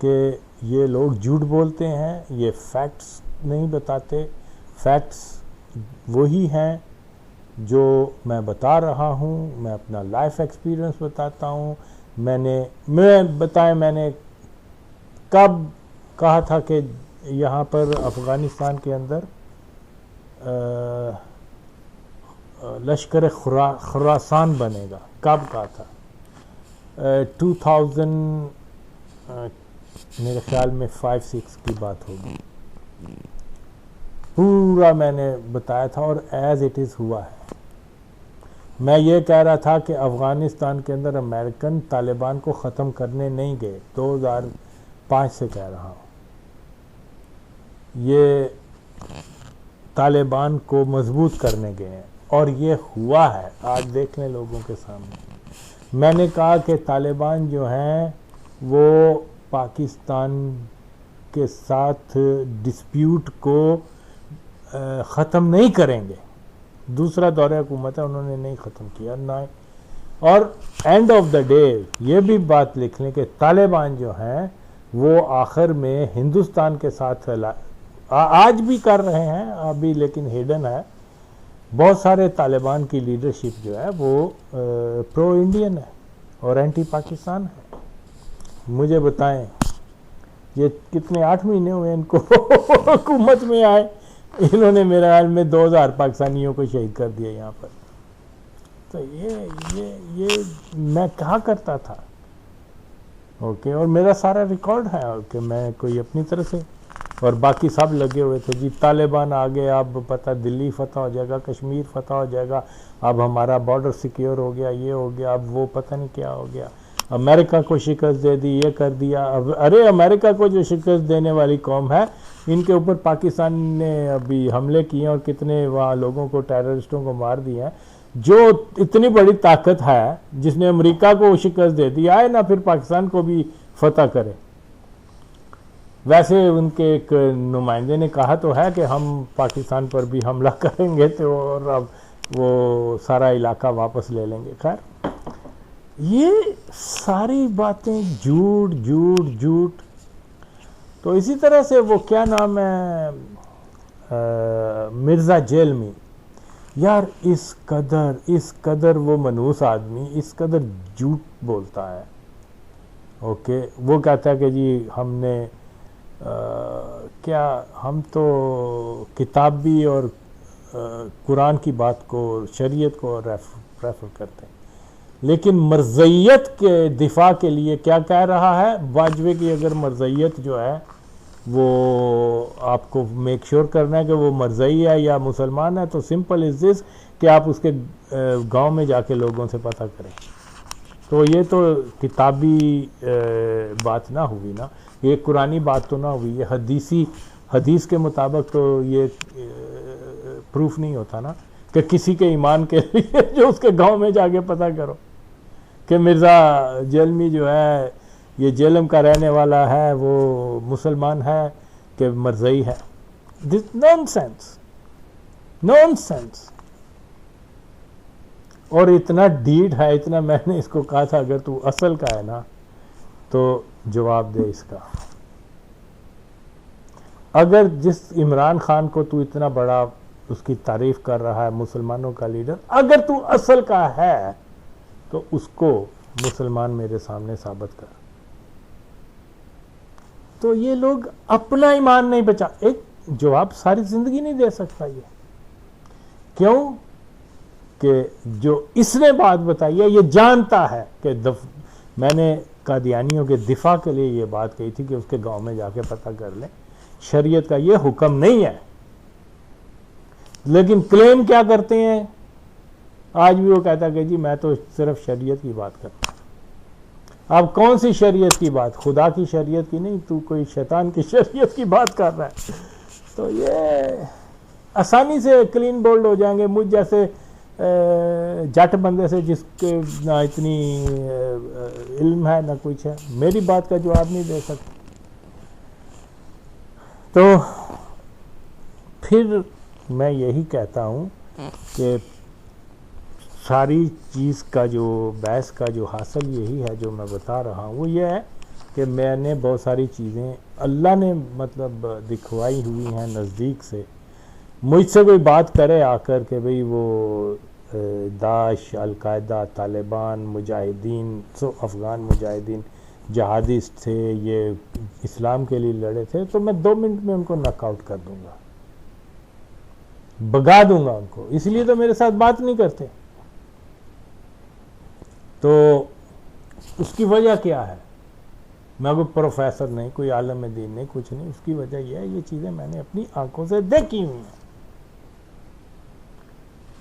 कि ये लोग झूठ बोलते हैं, ये फैक्ट्स नहीं बताते। फैक्ट्स वही हैं जो मैं बता रहा हूँ, मैं अपना लाइफ एक्सपीरियंस बताता हूँ। मैंने कब कहा था कि यहाँ पर अफ़गानिस्तान के अंदर लश्कर खुरासान बनेगा, कब कहा था? 2000 मेरे ख्याल में 5-6 की बात होगी। पूरा मैंने बताया था और एज इट इज़ हुआ है। मैं ये कह रहा था कि अफ़गानिस्तान के अंदर अमेरिकन तालिबान को ख़त्म करने नहीं गए, 2005 से कह रहा हूँ। ये तालिबान को मजबूत करने गए हैं और ये हुआ है। आज देख लें लोगों के सामने। मैंने कहा कि तालिबान जो हैं वो पाकिस्तान के साथ डिस्प्यूट को ख़त्म नहीं करेंगे, दूसरा दौरे हुकूमत है, उन्होंने नहीं ख़त्म किया ना। और एंड ऑफ द डे ये भी बात लिख लें कि तालिबान जो हैं वो आखिर में हिंदुस्तान के साथ आज भी कर रहे हैं अभी, लेकिन हिडन है। बहुत सारे तालिबान की लीडरशिप जो है वो प्रो इंडियन है और एंटी पाकिस्तान है। मुझे बताएं, ये कितने 8 महीने हुए इनको हुकूमत में आए, इन्होंने मेरे ख्याल में 2000 पाकिस्तानियों को शहीद कर दिया यहाँ पर। तो ये मैं कहा करता था, ओके, और मेरा सारा रिकॉर्ड है कि मैं कोई अपनी तरह से, और बाकी सब लगे हुए थे जी तालिबान आ गए, अब पता दिल्ली फतह हो जाएगा, कश्मीर फतह हो जाएगा, अब हमारा बॉर्डर सिक्योर हो गया, ये हो गया, अब वो पता नहीं क्या हो गया, अमेरिका को शिकस्त दे दी, ये कर दिया। अब अरे अमेरिका को जो शिकस्त देने वाली कौम है, इनके ऊपर पाकिस्तान ने अभी हमले किए और कितने वहाँ लोगों को, टेररिस्टों को मार दिए हैं। जो इतनी बड़ी ताकत है जिसने अमेरिका को शिकस्त दे दी, आए ना फिर पाकिस्तान को भी फतह करे। वैसे उनके एक नुमाइंदे ने कहा तो है कि हम पाकिस्तान पर भी हमला करेंगे तो, और अब वो सारा इलाका वापस ले लेंगे। खैर ये सारी बातें झूठ झूठ झूठ। तो इसी तरह से वो क्या नाम है, मिर्ज़ा जेलमी, यार इस कदर वो मनहूस आदमी इस कदर झूठ बोलता है। ओके, वो कहता है कि जी हमने क्या, हम तो किताबी और कुरान की बात को, शरीयत को रेफर करते हैं, लेकिन मर्ज़ियत के दिफा के लिए क्या कह रहा है वाजवे की, अगर मर्ज़ियत जो है वो आपको मेक श्योर करना है कि वो मरज़ई है या मुसलमान है, तो सिंपल इज़ दिस कि आप उसके गांव में जाके लोगों से पता करें। तो ये तो किताबी बात ना हुई ना, ये कुरानी बात तो ना हुई, ये हदीस के मुताबिक तो ये प्रूफ नहीं होता ना कि किसी के ईमान के लिए जो उसके गांव में जाके पता करो कि मिर्ज़ा जेलमी जो है ये जेलम का रहने वाला है, वो मुसलमान है कि मरज़ई है। This nonsense, nonsense. और इतना डीड है, इतना, मैंने इसको कहा था अगर तू असल का है ना तो जवाब दे इसका। अगर जिस इमरान खान को तू इतना बड़ा उसकी तारीफ कर रहा है, मुसलमानों का लीडर, अगर तू असल का है तो उसको मुसलमान मेरे सामने साबित कर। तो ये लोग अपना ईमान नहीं बचा, एक जवाब सारी जिंदगी नहीं दे सकता ये। क्यों? कि जो इसने बात बताई है ये जानता है कि मैंने कादियानियों के दिफा के लिए ये बात कही थी कि उसके गांव में जाके पता कर ले, शरीयत का ये हुक्म नहीं है। लेकिन क्लेम क्या करते हैं, आज भी वो कहता है कि जी मैं तो सिर्फ शरीयत की बात करता हूं। अब कौन सी शरीयत की बात, खुदा की शरीयत की नहीं, तू कोई शैतान की शरीयत की बात कर रहा है। तो ये आसानी से क्लीन बोल्ड हो जाएंगे मुझ जैसे जट बंदे से जिसके ना इतनी इल्म है ना कुछ है, मेरी बात का जवाब नहीं दे सकते। तो फिर मैं यही कहता हूँ कि सारी चीज़ का जो बहस का जो हासिल यही है जो मैं बता रहा हूँ, वो ये है कि मैंने बहुत सारी चीज़ें अल्लाह ने मतलब दिखवाई हुई हैं नज़दीक से। मुझसे कोई बात करे आकर के भाई वो दाश, अलकायदा, तालिबान, मुजाहिदीन, अफ़गान मुजाहिदीन जहादिस्ट थे, ये इस्लाम के लिए लड़े थे, तो मैं 2 मिनट में उनको नॉकआउट कर दूंगा, भगा दूंगा उनको। इसलिए तो मेरे साथ बात नहीं करते। तो उसकी वजह क्या है? मैं कोई प्रोफेसर नहीं, कोई आलम दीन नहीं, कुछ नहीं। उसकी वजह यह है, ये चीज़ें मैंने अपनी आंखों से देखी हुई हैं।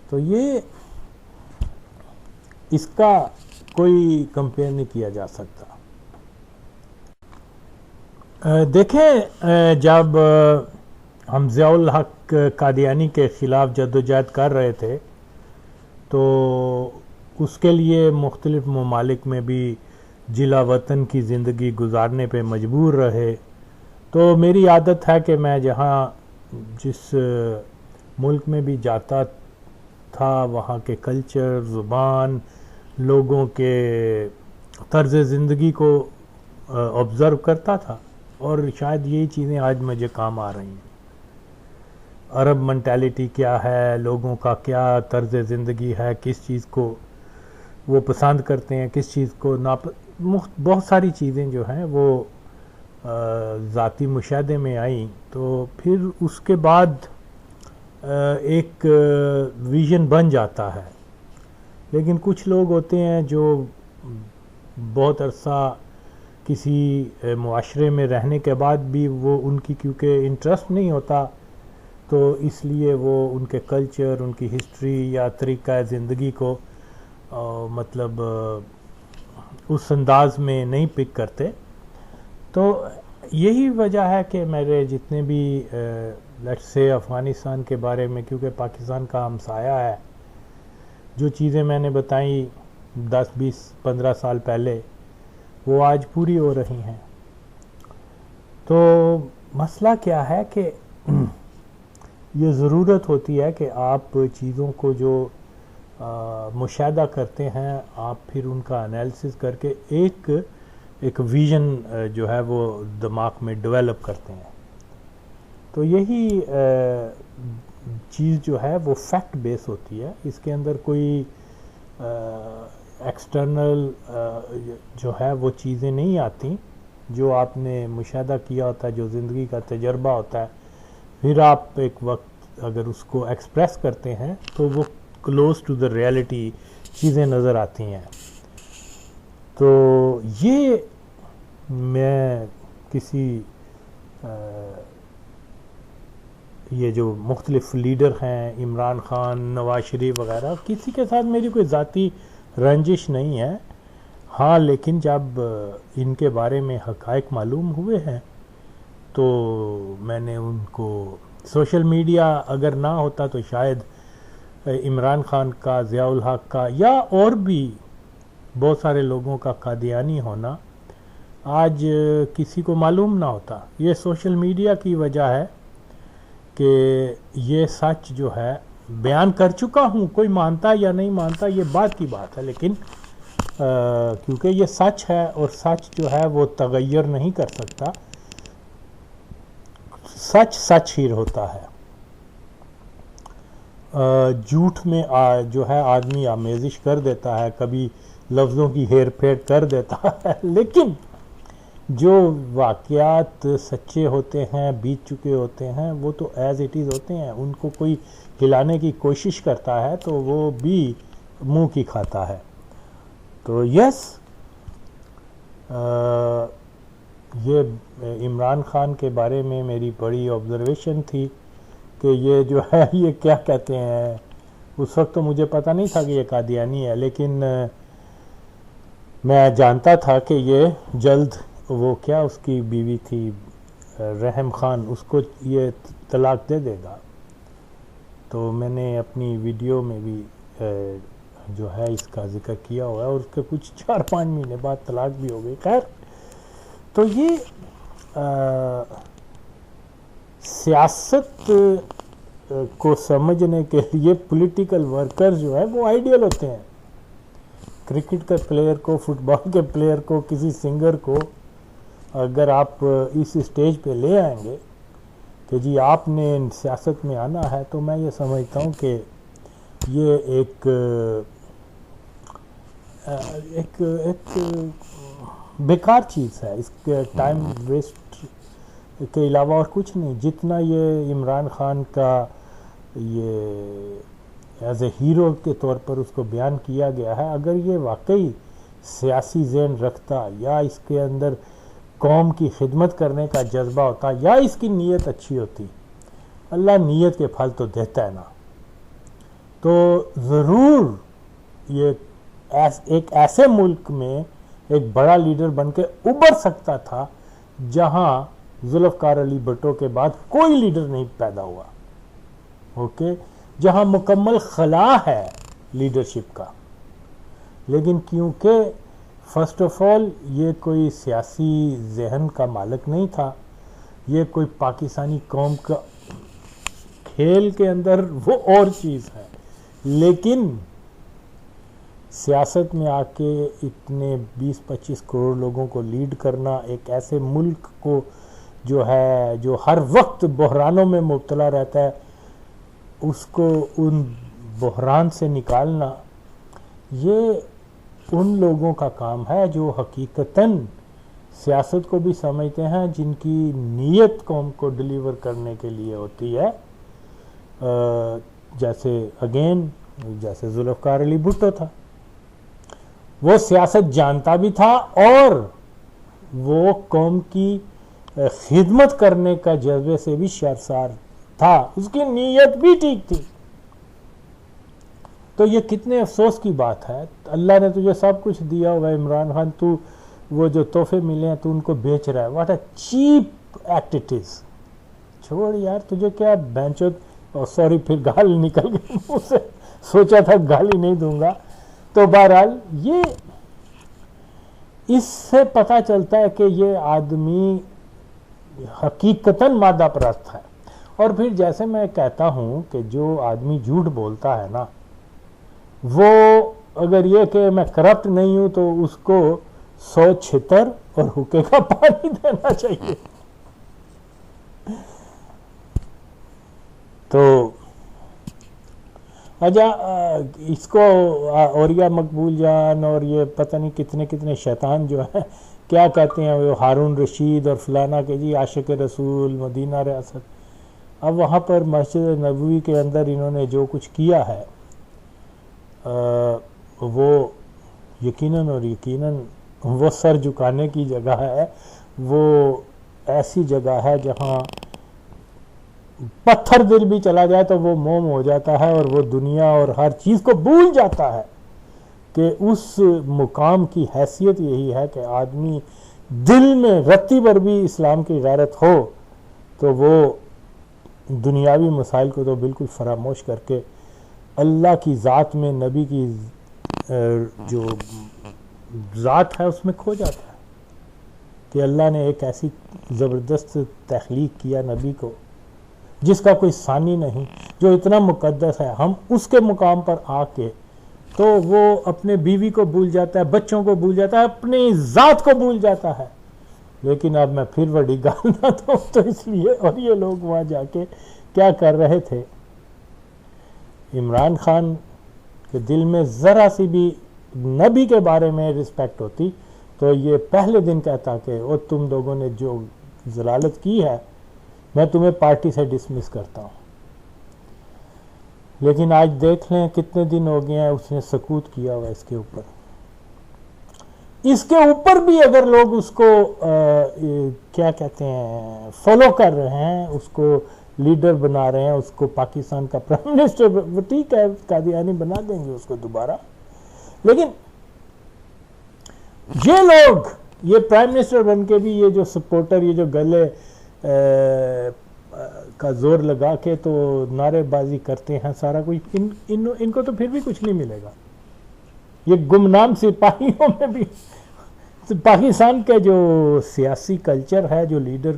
तो ये इसका कोई कंपेयर नहीं किया जा सकता। देखें, जब हम ज़ियाउल हक कादियानी के ख़िलाफ़ जद्दोजहद कर रहे थे तो उसके लिए मुख्तलिफ़ ममालिक में भी जिला वतन की ज़िंदगी गुजारने पे मजबूर रहे। तो मेरी आदत है कि मैं जहाँ जिस मुल्क में भी जाता था, वहाँ के कल्चर, ज़ुबान, लोगों के तर्ज़ ज़िंदगी को ऑब्ज़र्व करता था, और शायद यही चीज़ें आज मुझे काम आ रही हैं। अरब मेंटालिटी क्या है, लोगों का क्या तर्ज़ ज़िंदगी है, किस चीज़ को वो पसंद करते हैं, किस चीज़ को बहुत सारी चीज़ें जो हैं वो ज़ाती मुशाहदे में आई। तो फिर उसके बाद एक विज़न बन जाता है। लेकिन कुछ लोग होते हैं जो बहुत अरसा किसी मुआशरे में रहने के बाद भी वो उनकी क्योंकि इंटरेस्ट नहीं होता, तो इसलिए वो उनके कल्चर, उनकी हिस्ट्री या तरीक़ा ज़िंदगी को मतलब उस अंदाज में नहीं पिक करते। तो यही वजह है कि मेरे जितने भी लेट्स से अफ़गानिस्तान के बारे में, क्योंकि पाकिस्तान का हमसाया है, जो चीज़ें मैंने बताई 10, 20, 15 साल पहले वो आज पूरी हो रही हैं। तो मसला क्या है कि ये ज़रूरत होती है कि आप चीज़ों को जो मुशाहदा करते हैं, आप फिर उनका एनालिसिस करके एक विज़न जो है वो दिमाग में डेवलप करते हैं। तो यही चीज़ जो है वो फैक्ट बेस होती है। इसके अंदर कोई एक्सटर्नल जो है वो चीज़ें नहीं आती, जो आपने मुशाहदा किया होता है, जो ज़िंदगी का तजर्बा होता है, फिर आप एक वक्त अगर उसको एक्सप्रेस करते हैं तो वो क्लोज टू द रियलिटी चीज़ें नज़र आती हैं। तो ये मैं किसी ये जो मुख्तलिफ लीडर हैं, इमरान ख़ान, नवाज शरीफ वगैरह, किसी के साथ मेरी कोई ज़ाती रंजिश नहीं है। हाँ, लेकिन जब इनके बारे में हक़ाइक़ मालूम हुए हैं तो मैंने उनको, सोशल मीडिया अगर ना होता तो शायद इमरान ख़ान का, ज़ियाउल हक़ का या और भी बहुत सारे लोगों का कादियानी होना आज किसी को मालूम ना होता। ये सोशल मीडिया की वजह है कि ये सच जो है बयान कर चुका हूँ, कोई मानता या नहीं मानता ये बात की बात है, लेकिन क्योंकि ये सच है और सच जो है वो तगय्युर नहीं कर सकता, सच सच ही होता है। झूठ में जो है आदमी आमेजिश कर देता है, कभी लफ्ज़ों की हेर फेर कर देता है, लेकिन जो वाक़यात सच्चे होते हैं, बीत चुके होते हैं, वो तो एज़ इट इज़ होते हैं। उनको कोई हिलाने की कोशिश करता है तो वो भी मुंह की खाता है। तो यस, ये इमरान ख़ान के बारे में मेरी बड़ी ऑब्ज़र्वेशन थी कि ये जो है ये क्या कहते हैं, उस वक्त तो मुझे पता नहीं था कि ये कादियानी है, लेकिन मैं जानता था कि ये जल्द, वो क्या उसकी बीवी थी रहम ख़ान, उसको ये तलाक दे देगा। तो मैंने अपनी वीडियो में भी जो है इसका जिक्र किया हुआ है, और उसके कुछ 4-5 महीने बाद तलाक भी हो गई। खैर, तो ये सियासत को समझने के लिए पॉलिटिकल वर्कर जो है वो आइडियल होते हैं। क्रिकेट के प्लेयर को, फुटबॉल के प्लेयर को, किसी सिंगर को अगर आप इस स्टेज पे ले आएंगे कि जी आपने सियासत में आना है, तो मैं ये समझता हूँ कि ये एक बेकार चीज़ है। इसके टाइम वेस्ट के अलावा और कुछ नहीं। जितना ये इमरान ख़ान का ये एज ए हीरो के तौर पर उसको बयान किया गया है, अगर ये वाकई सियासी ज़हन रखता या इसके अंदर कौम की खिदमत करने का जज्बा होता या इसकी नीयत अच्छी होती, अल्लाह नीयत के फल तो देता है ना, तो ज़रूर ये एक ऐसे मुल्क में एक बड़ा लीडर बन के उभर सकता था जहाँ जुल्फ़कार अली भुट्टो के बाद कोई लीडर नहीं पैदा हुआ। ओके, जहाँ मुकम्मल खला है लीडरशिप का। लेकिन क्योंकि फर्स्ट ऑफ ऑल ये कोई सियासी जहन का मालिक नहीं था, ये कोई पाकिस्तानी कौम का खेल के अंदर वो और चीज़ है, लेकिन सियासत में आके इतने 20-25 करोड़ लोगों को लीड करना, एक ऐसे मुल्क को जो है जो हर वक्त बहरानों में मुब्तला रहता है, उसको उन बहरान से निकालना, ये उन लोगों का काम है जो हकीकतन सियासत को भी समझते हैं, जिनकी नीयत कौम को डिलीवर करने के लिए होती है। जैसे जुल्फ़िकार अली भुट्टो था, वो सियासत जानता भी था और वो कौम की खिदमत करने का जज्बे से भी शर्मसार था, उसकी नीयत भी ठीक थी। तो ये कितने अफसोस की बात है, अल्लाह ने तुझे सब कुछ दिया हुआ है इमरान खान, तू वो जो तोहफे मिले हैं तू उनको बेच रहा है। What a cheap act it is. छोड़ यार, तुझे क्या बेंचो, सॉरी फिर गाल निकल गई मुंह से, सोचा था गाली नहीं दूंगा। तो बहरहाल ये इससे पता चलता है कि ये आदमी हकीकतन मादा परस्त है। और फिर जैसे मैं कहता हूं कि जो आदमी झूठ बोलता है ना, वो अगर ये कि मैं करप्ट नहीं हूं तो उसको 100 छितर और हुक्के का पानी देना चाहिए। तो अच्छा, इसको औरिया मकबूल जान और ये पता नहीं कितने कितने शैतान जो है क्या कहते हैं, वो हारून रशीद और फलाना के जी आशिक रसूल मदीना रियासत। अब वहाँ पर मस्जिद नबवी के अंदर इन्होंने जो कुछ किया है वो यकीनन और यकीनन वो सर झुकाने की जगह है। वो ऐसी जगह है जहाँ पत्थर दिल भी चला जाए तो वो मोम हो जाता है और वो दुनिया और हर चीज़ को भूल जाता है कि उस मुकाम की हैसियत यही है कि आदमी दिल में रत्ती भर भी इस्लाम की गैरत हो तो वो दुनियावी मसाइल को तो बिल्कुल फरामोश करके अल्लाह की ज़ात में, नबी की जो ज़ात है उसमें खो जाता है कि अल्लाह ने एक ऐसी ज़बरदस्त तख्लीक किया नबी को जिसका कोई सानी नहीं, जो इतना मुकद्दस है। हम उसके मुकाम पर आके तो वो अपने बीवी को भूल जाता है, बच्चों को भूल जाता है, अपनी ज़ात को भूल जाता है। लेकिन अब मैं फिर बड़ी गाल ना दूं तो इसलिए, और ये लोग वहाँ जाके क्या कर रहे थे, इमरान खान के दिल में ज़रा सी भी नबी के बारे में रिस्पेक्ट होती तो ये पहले दिन कहता कि ओ तुम लोगों ने जो जलालत की है मैं तुम्हें पार्टी से डिसमिस करता हूँ। लेकिन आज देख लें कितने दिन हो गए हैं उसने सकूत किया हुआ इसके ऊपर। इसके ऊपर भी अगर लोग उसको क्या कहते हैं फॉलो कर रहे हैं, उसको लीडर बना रहे हैं, उसको पाकिस्तान का प्राइम मिनिस्टर, वो ठीक है, कादियानी बना देंगे उसको दोबारा। लेकिन ये लोग, ये प्राइम मिनिस्टर बन के भी ये जो सपोर्टर, ये जो गले का जोर लगा के तो नारेबाजी करते हैं सारा कुछ, इनको तो फिर भी कुछ नहीं मिलेगा। ये गुमनाम सिपाहियों में भी पाकिस्तान का जो सियासी कल्चर है, जो लीडर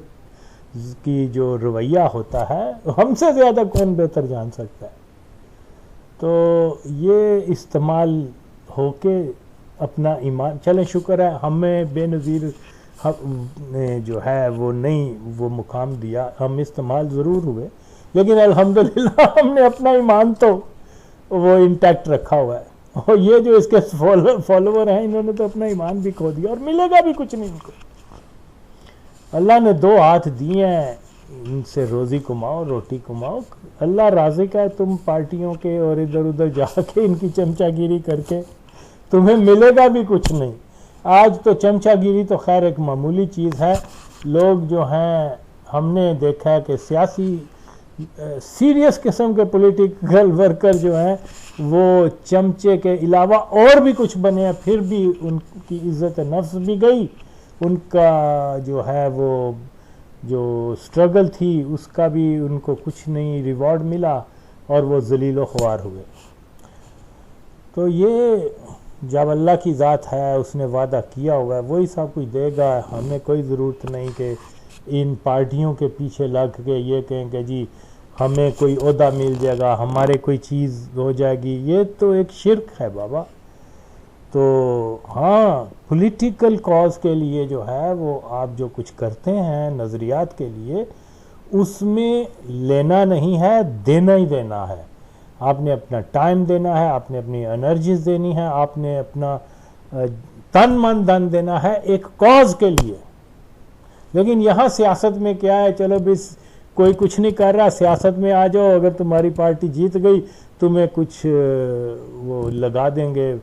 की जो रवैया होता है, हमसे ज़्यादा कौन बेहतर जान सकता है। तो ये इस्तेमाल होके अपना ईमान, चलें शुक्र है हमें बेनज़ीर ने जो है वो नहीं वो मुकाम दिया, हम इस्तेमाल ज़रूर हुए, लेकिन अल्हम्दुलिल्लाह हमने अपना ईमान तो वो इंटैक्ट रखा हुआ है। और ये जो इसके फॉलोवर हैं इन्होंने तो अपना ईमान भी खो दिया और मिलेगा भी कुछ नहीं इनको। अल्लाह ने 2 हाथ दिए हैं, इनसे रोज़ी कमाओ, रोटी कमाओ। अल्लाह राज़िक है, तुम पार्टियों के और इधर उधर जाके इनकी चमचागिरी करके तुम्हें मिलेगा भी कुछ नहीं। आज तो चमचागिरी तो खैर एक मामूली चीज़ है। लोग जो हैं, हमने देखा है कि सियासी सीरियस किस्म के पॉलिटिकल वर्कर जो हैं वो चमचे के अलावा और भी कुछ बने हैं, फिर भी उनकी इज़्ज़त नफ्स भी गई, उनका जो है वो जो स्ट्रगल थी उसका भी उनको कुछ नहीं रिवॉर्ड मिला और वो ज़लील व ख्वार हुए। तो ये जब अल्लाह की ज़ात है, उसने वादा किया हुआ है, वही सब कुछ देगा। हमें कोई ज़रूरत नहीं कि इन पार्टियों के पीछे लग के ये कहें कि जी हमें कोई ओहदा मिल जाएगा, हमारे कोई चीज़ हो जाएगी, ये तो एक शिर्क है बाबा। तो हाँ, पॉलिटिकल कॉज के लिए जो है वो आप जो कुछ करते हैं नज़रियात के लिए, उसमें लेना नहीं है, देना ही देना है। आपने अपना टाइम देना है, आपने अपनी एनर्जीज देनी है, आपने अपना तन मन धन देना है एक कॉज के लिए। लेकिन यहाँ सियासत में क्या है, चलो बस कोई कुछ नहीं कर रहा, सियासत में आ जाओ, अगर तुम्हारी पार्टी जीत गई तुम्हें कुछ वो लगा देंगे,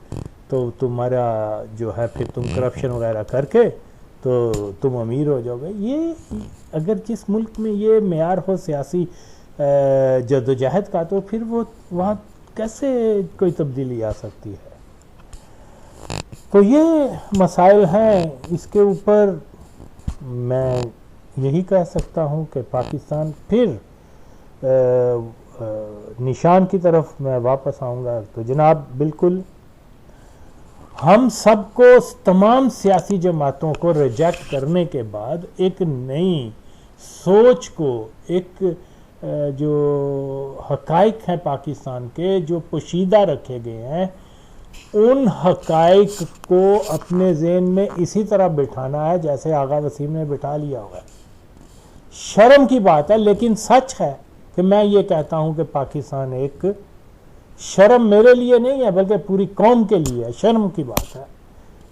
तो तुम्हारा जो है फिर तुम करप्शन वगैरह करके तो तुम अमीर हो जाओगे। ये अगर जिस मुल्क में ये मेयार हो सियासी जद्दोजहद का, तो फिर वो वहाँ कैसे कोई तब्दीली आ सकती है। तो ये मसाइल हैं, इसके ऊपर मैं यही कह सकता हूँ कि पाकिस्तान फिर निशान की तरफ मैं वापस आऊँगा। तो जनाब बिल्कुल हम सबको, तमाम सियासी जमातों को रिजेक्ट करने के बाद एक नई सोच को, एक जो हकाइक हैं पाकिस्तान के जो पोशीदा रखे गए हैं, उन हकाइक को अपने ज़हन में इसी तरह बिठाना है जैसे आगा वसीम ने बिठा लिया हुआ है। शर्म की बात है लेकिन सच है कि मैं ये कहता हूँ कि पाकिस्तान एक, शर्म मेरे लिए नहीं है बल्कि पूरी कौम के लिए शर्म की बात है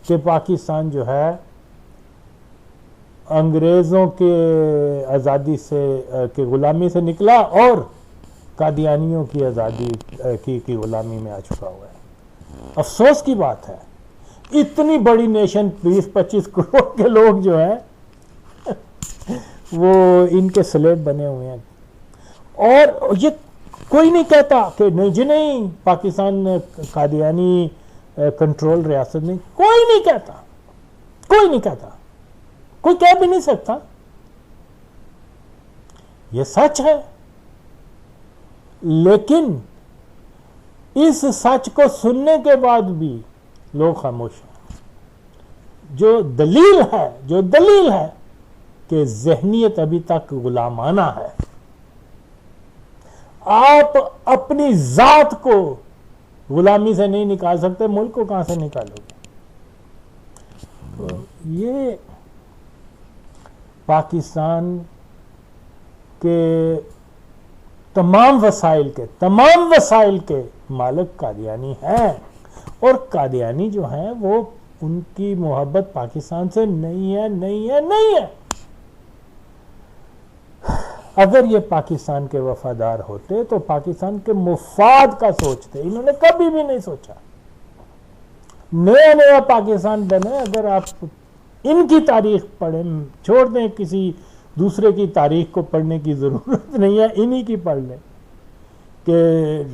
कि पाकिस्तान जो है अंग्रेज़ों के आज़ादी से की ग़ुलामी से निकला और कादियानियों की आज़ादी की ग़ुलामी में आ चुका हुआ है। अफसोस की बात है, इतनी बड़ी नेशन 20-25 करोड़ के लोग जो हैं वो इनके स्लेव बने हुए हैं। और ये कोई नहीं कहता कि नहीं जी नहीं, पाकिस्तान कादियानी कंट्रोल रियासत नहीं, कोई नहीं कहता, कोई नहीं कहता, कोई कह भी नहीं सकता। ये सच है, लेकिन इस सच को सुनने के बाद भी लोग खामोश हैं। जो दलील है कि ज़हनियत अभी तक गुलामाना है। आप अपनी जात को गुलामी से नहीं निकाल सकते, मुल्क को कहां से निकालोगे। तो ये पाकिस्तान के तमाम वसाइल के मालिक कादियानी हैं, और कादियानी जो हैं वो, उनकी मोहब्बत पाकिस्तान से नहीं है। अगर ये पाकिस्तान के वफादार होते तो पाकिस्तान के मुफाद का सोचते, इन्होंने कभी भी नहीं सोचा। नया पाकिस्तान बने, अगर आप इनकी तारीख पढ़ें, छोड़ दें, किसी दूसरे की तारीख को पढ़ने की ज़रूरत नहीं है, इन्हीं की पढ़ लें कि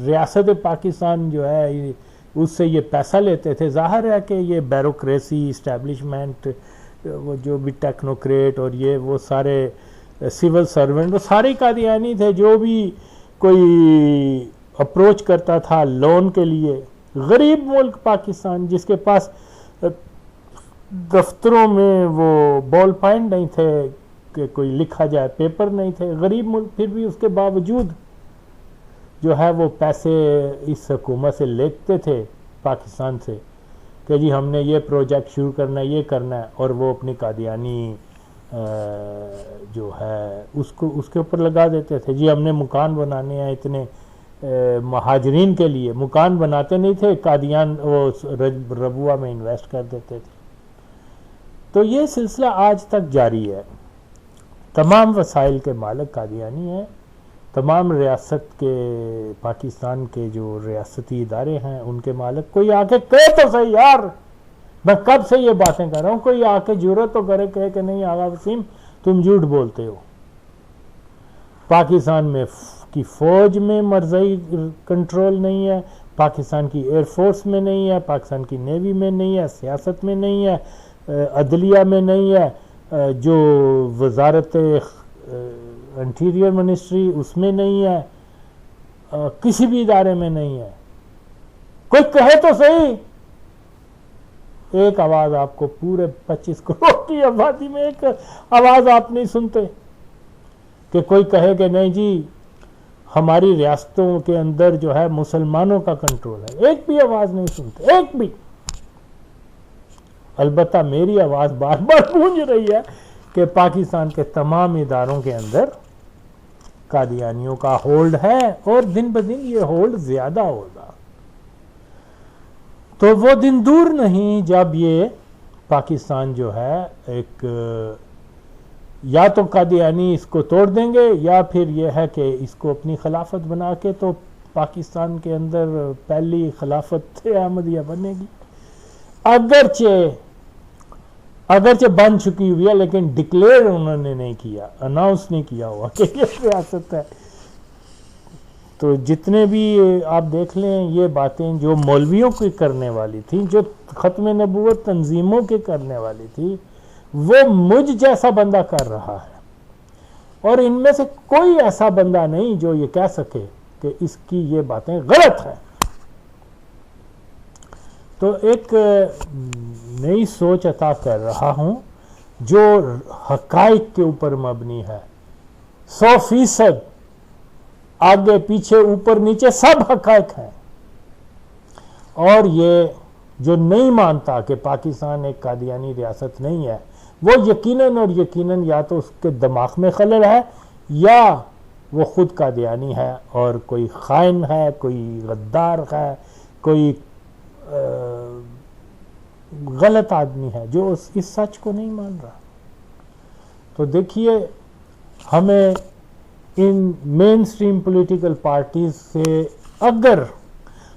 रियासत पाकिस्तान जो है उससे ये पैसा लेते थे। जाहिर है कि ये ब्यूरोक्रेसी, इस्टेब्लिशमेंट, वो जो भी टेक्नोक्रेट और ये वो सारे सिविल सर्वेंट, वो सारे कादियानी थे। जो भी कोई अप्रोच करता था लोन के लिए, गरीब मुल्क पाकिस्तान जिसके पास दफ्तरों में वो बॉल पॉइंट नहीं थे कि कोई लिखा जाए, पेपर नहीं थे, गरीब मुल्क, फिर भी उसके बावजूद जो है वो पैसे इस हुकूमत से लेते थे पाकिस्तान से कि जी हमने ये प्रोजेक्ट शुरू करना है, ये करना है, और वो अपनी कादियानी जो है उसको उसके ऊपर लगा देते थे। जी हमने मकान बनाने हैं इतने महाजरीन के लिए, मकान बनाते नहीं थे, कादियान वो रबुआ में इन्वेस्ट कर देते थे। तो ये सिलसिला आज तक जारी है। तमाम वसाइल के मालिक कादियानी हैं, तमाम रियासत के, पाकिस्तान के जो रियासती इदारे हैं उनके मालिक। कोई आके कहे तो सही यार, मैं कब से ये बातें कर रहा हूँ, कोई आके जुर्रत तो करे, कहे कि नहीं आगा वसीम तुम झूठ बोलते हो। पाकिस्तान में की फ़ौज में मर्ज़ई कंट्रोल नहीं है, पाकिस्तान की एयरफोर्स में नहीं है, पाकिस्तान की नेवी में नहीं है, सियासत में नहीं है, अदलिया में नहीं है, जो वजारत इंटीरियर मिनिस्ट्री उसमें नहीं है, किसी भी इदारे में नहीं है। कोई कहे तो सही, एक आवाज़ आपको पूरे 25 करोड़ की आबादी में एक आवाज़ आप नहीं सुनते कि कोई कहे कि नहीं जी हमारी रियासतों के अंदर जो है मुसलमानों का कंट्रोल है, एक भी आवाज नहीं सुनते, एक भी। अलबत्ता मेरी आवाज बार बार गूंज रही है कि पाकिस्तान के तमाम इदारों के अंदर कादियानियों का होल्ड है और दिन ब दिन ये होल्ड ज्यादा होगा। तो वो दिन दूर नहीं जब ये पाकिस्तान जो है एक या तो कादियानी इसको तोड़ देंगे या फिर ये है कि इसको अपनी खिलाफत बना के तो पाकिस्तान के अंदर पहली खिलाफत अहमदिया बनेगी। अगरचे बन चुकी हुई है लेकिन डिक्लेयर उन्होंने नहीं किया, अनाउंस नहीं किया हुआ कि ये रियासत है। तो जितने भी आप देख लें ये बातें जो मौलवियों की करने वाली थी, जो ख़त्म नबूवत तंजीमों के करने वाली थी, वो मुझ जैसा बंदा कर रहा है। और इनमें से कोई ऐसा बंदा नहीं जो ये कह सके कि इसकी ये बातें गलत हैं। तो एक नई सोच अता कर रहा हूं जो हकाइक के ऊपर मबनी है, 100% आगे पीछे ऊपर नीचे सब हकाइक हैं। और ये जो नहीं मानता कि पाकिस्तान एक कादियानी रियासत नहीं है, वो यकीनन और यकीनन या तो उसके दिमाग में खलल है या वो खुद कादियानी है और कोई खाइन है, कोई गद्दार है, कोई गलत आदमी है जो इस सच को नहीं मान रहा। तो देखिए, हमें इन मेन स्ट्रीम पॉलिटिकल पार्टीज से अगर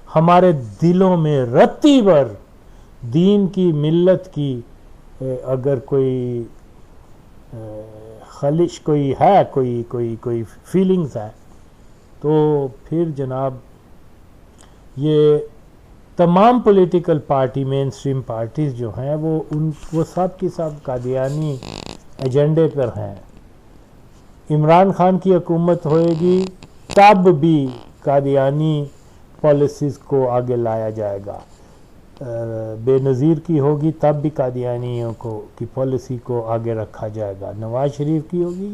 हमारे दिलों में रत्ती भर दीन की, मिल्लत की अगर कोई खलिश कोई है, कोई फीलिंग्स है, तो फिर जनाब ये तमाम political party, main stream parties जो हैं वो सब की सब कादियानी एजेंडे पर हैं। इमरान खान की हुकूमत होएगी तब भी कादियानी पॉलिसीज़ को आगे लाया जाएगा, बेनज़ीर की होगी तब भी कादियानियों को की पॉलिसी को आगे रखा जाएगा, नवाज शरीफ की होगी।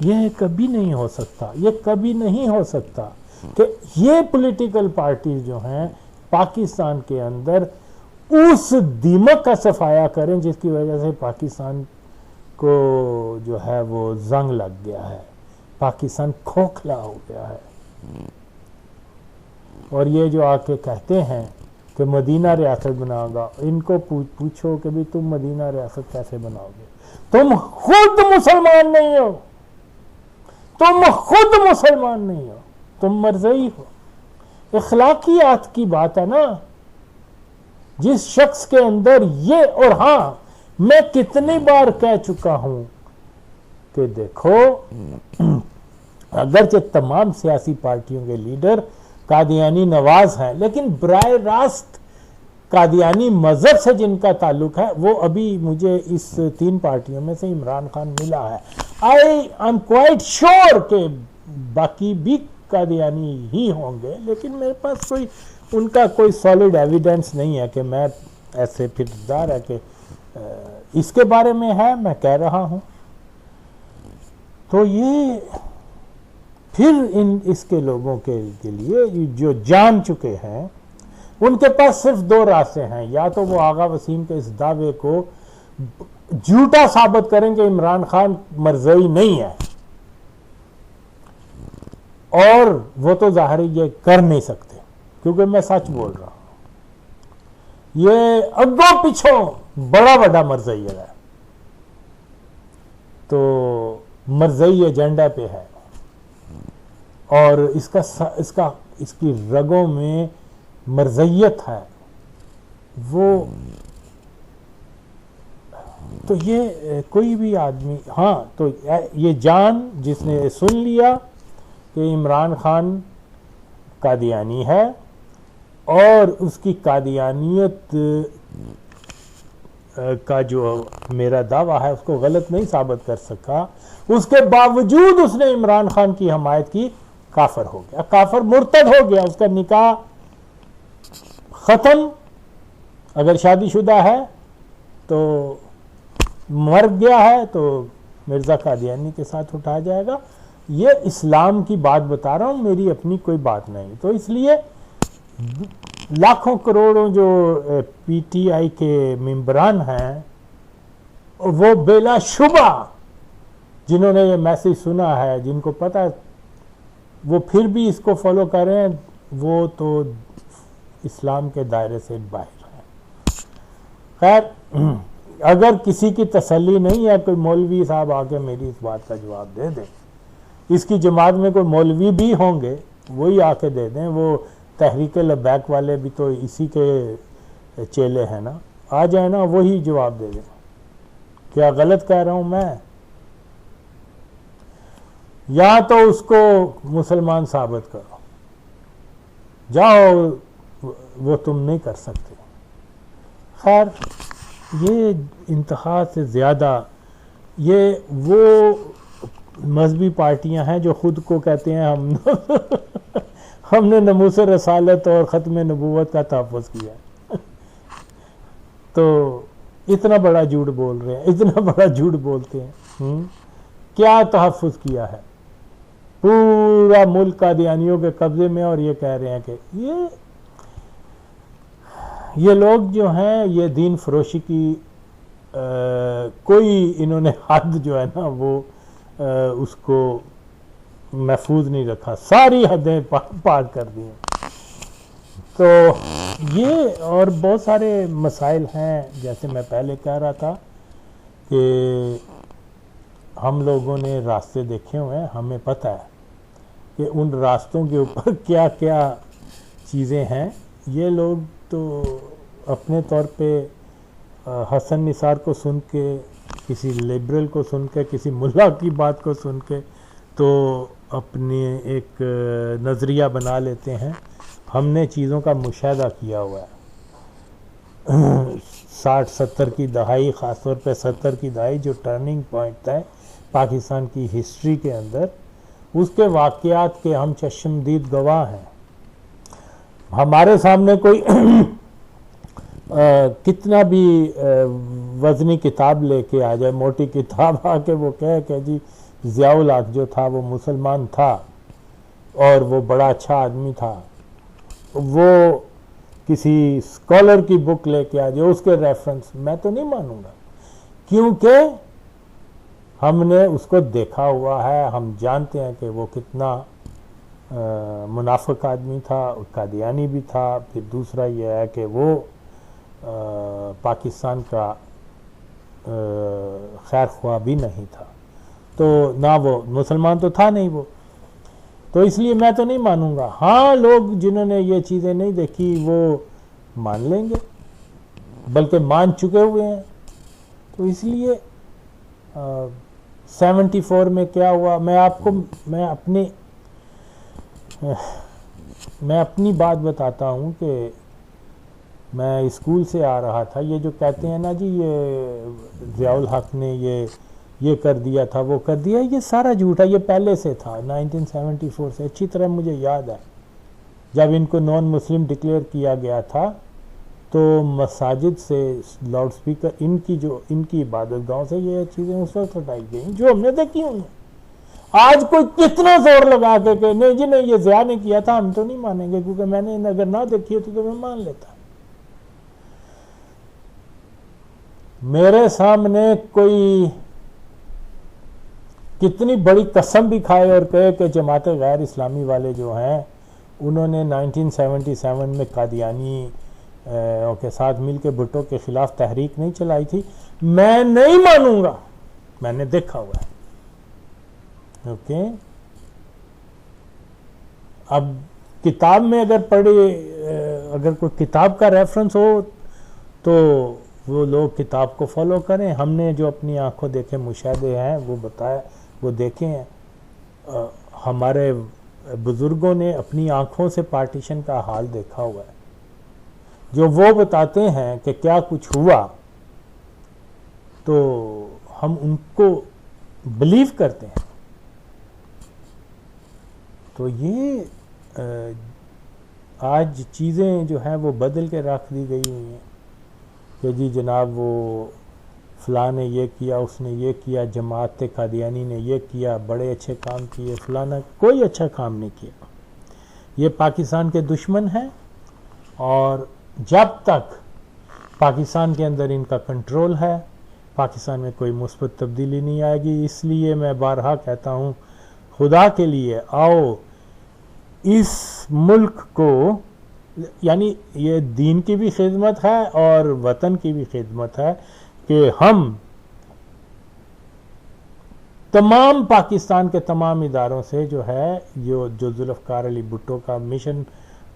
ये कभी नहीं हो सकता, ये कभी नहीं हो सकता कि ये पॉलिटिकल पार्टीज जो हैं पाकिस्तान के अंदर उस दीमक का सफाया करें जिसकी वजह से पाकिस्तान को जो है वो जंग लग गया है, पाकिस्तान खोखला हो गया है। और ये जो आके कहते हैं कि मदीना रियासत बनाओगा, इनको पूछो कि भी तुम मदीना रियासत कैसे बनाओगे? तुम खुद मुसलमान नहीं हो, तुम खुद मुसलमान नहीं हो, तुम मरज़ई हो। इखलाकियात की बात है ना। जिस शख्स के अंदर ये, और हाँ, मैं कितनी बार कह चुका हूं कि देखो, अगरचे तमाम सियासी पार्टियों के लीडर कादियानी नवाज हैं, लेकिन बराह रास्त कादियानी मजहब से जिनका ताल्लुक है वो अभी मुझे इस 3 पार्टियों में से इमरान खान मिला है। आई एम क्वाइट श्योर कि बाकी भी कादियानी ही होंगे, लेकिन मेरे पास कोई उनका कोई सॉलिड एविडेंस नहीं है कि मैं ऐसे फिरदार है कि इसके बारे में है, मैं कह रहा हूं। तो ये फिर इसके लोगों के लिए जो जान चुके हैं उनके पास सिर्फ 2 रास्ते हैं, या तो वो आगा वसीम के इस दावे को झूठा साबित करेंगे इमरान खान मरज़ई नहीं है, और वो तो जाहिर ये कर नहीं सकते क्योंकि मैं सच बोल रहा हूं। ये अगों पिछों बड़ा बड़ा मरज़ई है, तो मरज़ई एजेंडा पे है और इसकी रगों में मरज़इयत है वो। तो ये कोई भी आदमी, हाँ, तो ये जान जिसने सुन लिया कि इमरान खान कादियानी है और उसकी कादियानियत का जो मेरा दावा है उसको गलत नहीं साबित कर सका, उसके बावजूद उसने इमरान खान की हमायत की, काफिर हो गया, काफिर मुर्तद हो गया, उसका निकाह खत्म। अगर शादीशुदा है तो मर गया है तो मिर्जा कादियानी के साथ उठाया जाएगा, ये इस्लाम की बात बता रहा हूँ, मेरी अपनी कोई बात नहीं। तो इसलिए लाखों करोड़ों जो पीटीआई के मेंबरान हैं वो बेलाशुबा जिन्होंने ये मैसेज सुना है, जिनको पता है, वो फिर भी इसको फॉलो कर रहे हैं, वो तो इस्लाम के दायरे से बाहर हैं। खैर, अगर किसी की तसल्ली नहीं है, कोई मौलवी साहब आके मेरी इस बात का जवाब दे दें। इसकी जमात में कोई मौलवी भी होंगे, वही आके दे दें। वो तहरीक लब्बैक वाले भी तो इसी के चेले हैं ना, आ जाए ना, वही जवाब दे दें। क्या गलत कह रहा हूं मैं? या तो उसको मुसलमान साबित करो, जाओ, वो तुम नहीं कर सकते। खैर, ये इंतहा से ज़्यादा ये वो मजहबी पार्टियां हैं जो खुद को कहते हैं हमने नमूस रसालत और ख़त्म नबूवत का तहफ़्फ़ुज़ किया। तो इतना बड़ा झूठ बोल रहे हैं, इतना बड़ा झूठ बोलते हैं। क्या तहफ़्फ़ुज़ किया है? पूरा मुल्क कादियानियों के कब्जे में, और ये कह रहे हैं कि ये लोग जो हैं ये दीन फरोशी की कोई इन्होंने हद जो है ना वो उसको महफूज नहीं रखा, सारी हदें पार कर दी हैं। तो ये और बहुत सारे मसाइल हैं, जैसे मैं पहले कह रहा था कि हम लोगों ने रास्ते देखे हुए हैं, हमें पता है कि उन रास्तों के ऊपर क्या क्या चीज़ें हैं। ये लोग तो अपने तौर पे हसन निसार को सुन के, किसी लिबरल को सुन के, किसी मुल्ला की बात को सुन के तो अपने एक नज़रिया बना लेते हैं। हमने चीज़ों का मुशाहदा किया हुआ है। 60-70 की दहाई, ख़ासतौर पे 70 की दहाई जो टर्निंग पॉइंट था पाकिस्तान की हिस्ट्री के अंदर, उसके वाक़यात के हम चश्मदीद गवाह हैं। हमारे सामने कोई कितना भी वज़नी किताब लेके आ जाए, मोटी किताब आके वो कहे कि जी ज़ियाउल हक जो था वो मुसलमान था और वो बड़ा अच्छा आदमी था, वो किसी स्कॉलर की बुक लेके आ जाए, उसके रेफरेंस, मैं तो नहीं मानूंगा, क्योंकि हमने उसको देखा हुआ है। हम जानते हैं कि वो कितना मुनाफिक आदमी था, कादियानी भी था। फिर दूसरा ये है कि वो पाकिस्तान का खैर ख्वाह भी नहीं था, तो ना वो मुसलमान तो था नहीं वो, तो इसलिए मैं तो नहीं मानूंगा। हाँ, लोग जिन्होंने ये चीज़ें नहीं देखी वो मान लेंगे, बल्कि मान चुके हुए हैं। तो इसलिए 74 में क्या हुआ, मैं अपनी बात बताता हूँ कि मैं स्कूल से आ रहा था। ये जो कहते हैं ना जी ये ज़ियाउल हक ने ये कर दिया था, वो कर दिया, ये सारा झूठा। ये पहले से था, 1974 से। अच्छी तरह मुझे याद है जब इनको नॉन मुस्लिम डिक्लेयर किया गया था तो मसाजिद से लाउड स्पीकर इनकी इबादत गांव से ये चीज़ें उस वक्त हटाई गई जो हमने देखी हुई। आज कोई कितना जोर लगा के नहीं जी नहीं, ये ज़िया ने किया था, हम तो नहीं मानेंगे, क्योंकि मैंने अगर ना देखी होती तो मैं मान लेता। मेरे सामने कोई कितनी बड़ी कसम भी खाए और कहे कि जमात गैर इस्लामी वाले जो हैं उन्होंने 1977 में कादियानी के साथ मिलकर भुट्टो के खिलाफ तहरीक नहीं चलाई थी, मैं नहीं मानूंगा, मैंने देखा हुआ है। ओके, अब किताब में अगर अगर कोई किताब का रेफरेंस हो तो वो लोग किताब को फॉलो करें। हमने जो अपनी आंखों देखे मुशाहदे हैं वो बताया, वो देखे हैं। हमारे बुजुर्गों ने अपनी आंखों से पार्टीशन का हाल देखा हुआ है। जो वो बताते हैं कि क्या कुछ हुआ तो हम उनको बिलीव करते हैं। तो ये आज चीज़ें जो हैं वो बदल के रख दी गई हुई हैं कि जी जनाब वो फलां ने ये किया, उसने ये किया, जमात कादियानी ने ये किया, बड़े अच्छे काम किए, फलाना कोई अच्छा काम नहीं किया। ये पाकिस्तान के दुश्मन हैं और जब तक पाकिस्तान के अंदर इनका कंट्रोल है पाकिस्तान में कोई मुस्बत तब्दीली नहीं आएगी। इसलिए मैं बारहा कहता हूँ, खुदा के लिए आओ इस मुल्क को, यानी ये दीन की भी खिदमत है और वतन की भी खिदमत है कि हम तमाम पाकिस्तान के तमाम इदारों से जो है जो जुल्फ़िकार अली भुट्टो का मिशन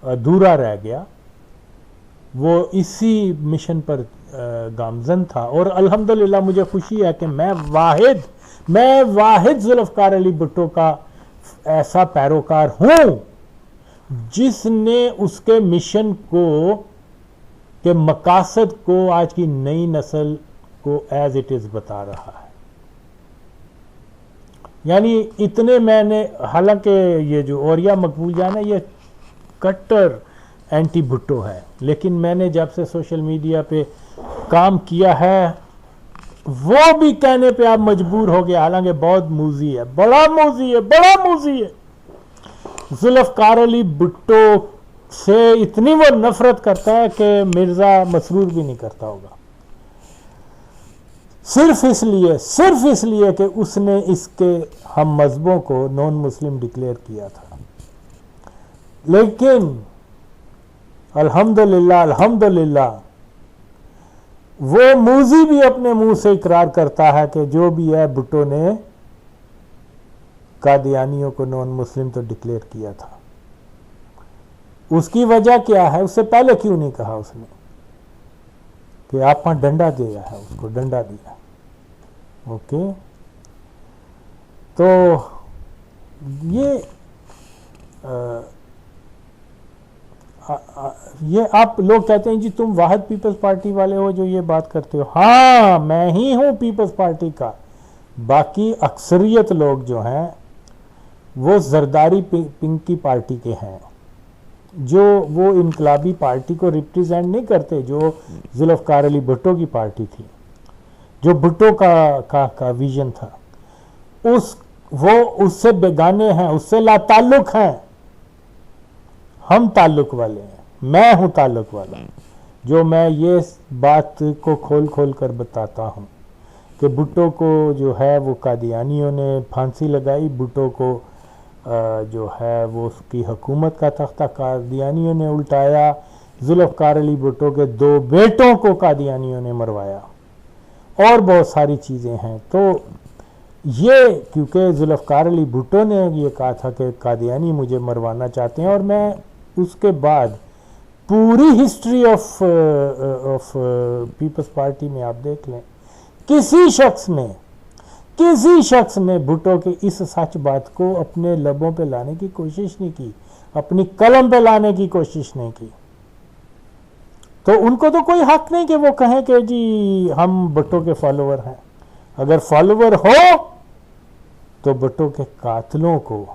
अधूरा रह गया, वो इसी मिशन पर गामजन था। और अल्हम्दुलिल्लाह मुझे खुशी है कि मैं वाहिद जुल्फ़िकार अली भुट्टो का ऐसा पैरोकार हूं जिसने उसके मिशन को के मकासद को आज की नई नस्ल को एज इट इज बता रहा है। यानी इतने मैंने, हालांकि ये जो औरिया मकबूल जान है ये कट्टर एंटी भुट्टो है, लेकिन मैंने जब से सोशल मीडिया पे काम किया है वो भी कहने पे आप मजबूर हो गए, हालांकि बहुत मूजी है, बड़ा मूजी है। जुल्फ़िकार अली भुट्टो से इतनी वो नफरत करता है कि मिर्जा मसरूर भी नहीं करता होगा, सिर्फ इसलिए कि उसने इसके हम मजहबों को नॉन मुस्लिम डिक्लेयर किया था। लेकिन अल्हम्दुलिल्लाह वो मूजी भी अपने मुंह से इकरार करता है कि जो भी है भुट्टो ने कादियानियों को नॉन मुस्लिम तो डिक्लेयर किया था। उसकी वजह क्या है, उससे पहले क्यों नहीं कहा उसने कि आप वहां डंडा दिया है, उसको डंडा दिया। ओके, तो ये आप लोग कहते हैं जी तुम वाहिद पीपल्स पार्टी वाले हो जो ये बात करते हो। हाँ, मैं ही हूं पीपल्स पार्टी का। बाकी अक्सरियत लोग जो हैं वो जरदारी पिंकी पार्टी के हैं, जो वो इनकलाबी पार्टी को रिप्रेजेंट नहीं करते, जो जुल्फ़िकार अली भुट्टो की पार्टी थी, जो भुट्टो का विजन था। वो उससे बेगाने हैं, उससे लाताल्लुक हैं। हम ताल्लुक वाले हैं, मैं हूं ताल्लुक वाला, जो मैं ये बात को खोल कर बताता हूं कि भुट्टो को जो है वो कादियानियों ने फांसी लगाई, भुट्टो को जो है वो उसकी हुकूमत का तख्ता कादियानियों ने उल्टाया, जुल्फ़िकार अली भुट्टो के 2 बेटों को कादियानियों ने मरवाया और बहुत सारी चीज़ें हैं। तो ये क्योंकि जुल्फ़िकार अली भुट्टो ने ये कहा था कि कादियानी मुझे मरवाना चाहते हैं, और मैं उसके बाद पूरी हिस्ट्री ऑफ पीपल्स पार्टी में आप देख लें, किसी शख्स ने भुट्टो के इस सच बात को अपने लबों पे लाने की कोशिश नहीं की, अपनी कलम पे लाने की कोशिश नहीं की। तो उनको तो कोई हक नहीं कि वो कहें कि जी हम भुट्टो के फॉलोअर हैं। अगर फॉलोअर हो तो भुट्टो के कातलों को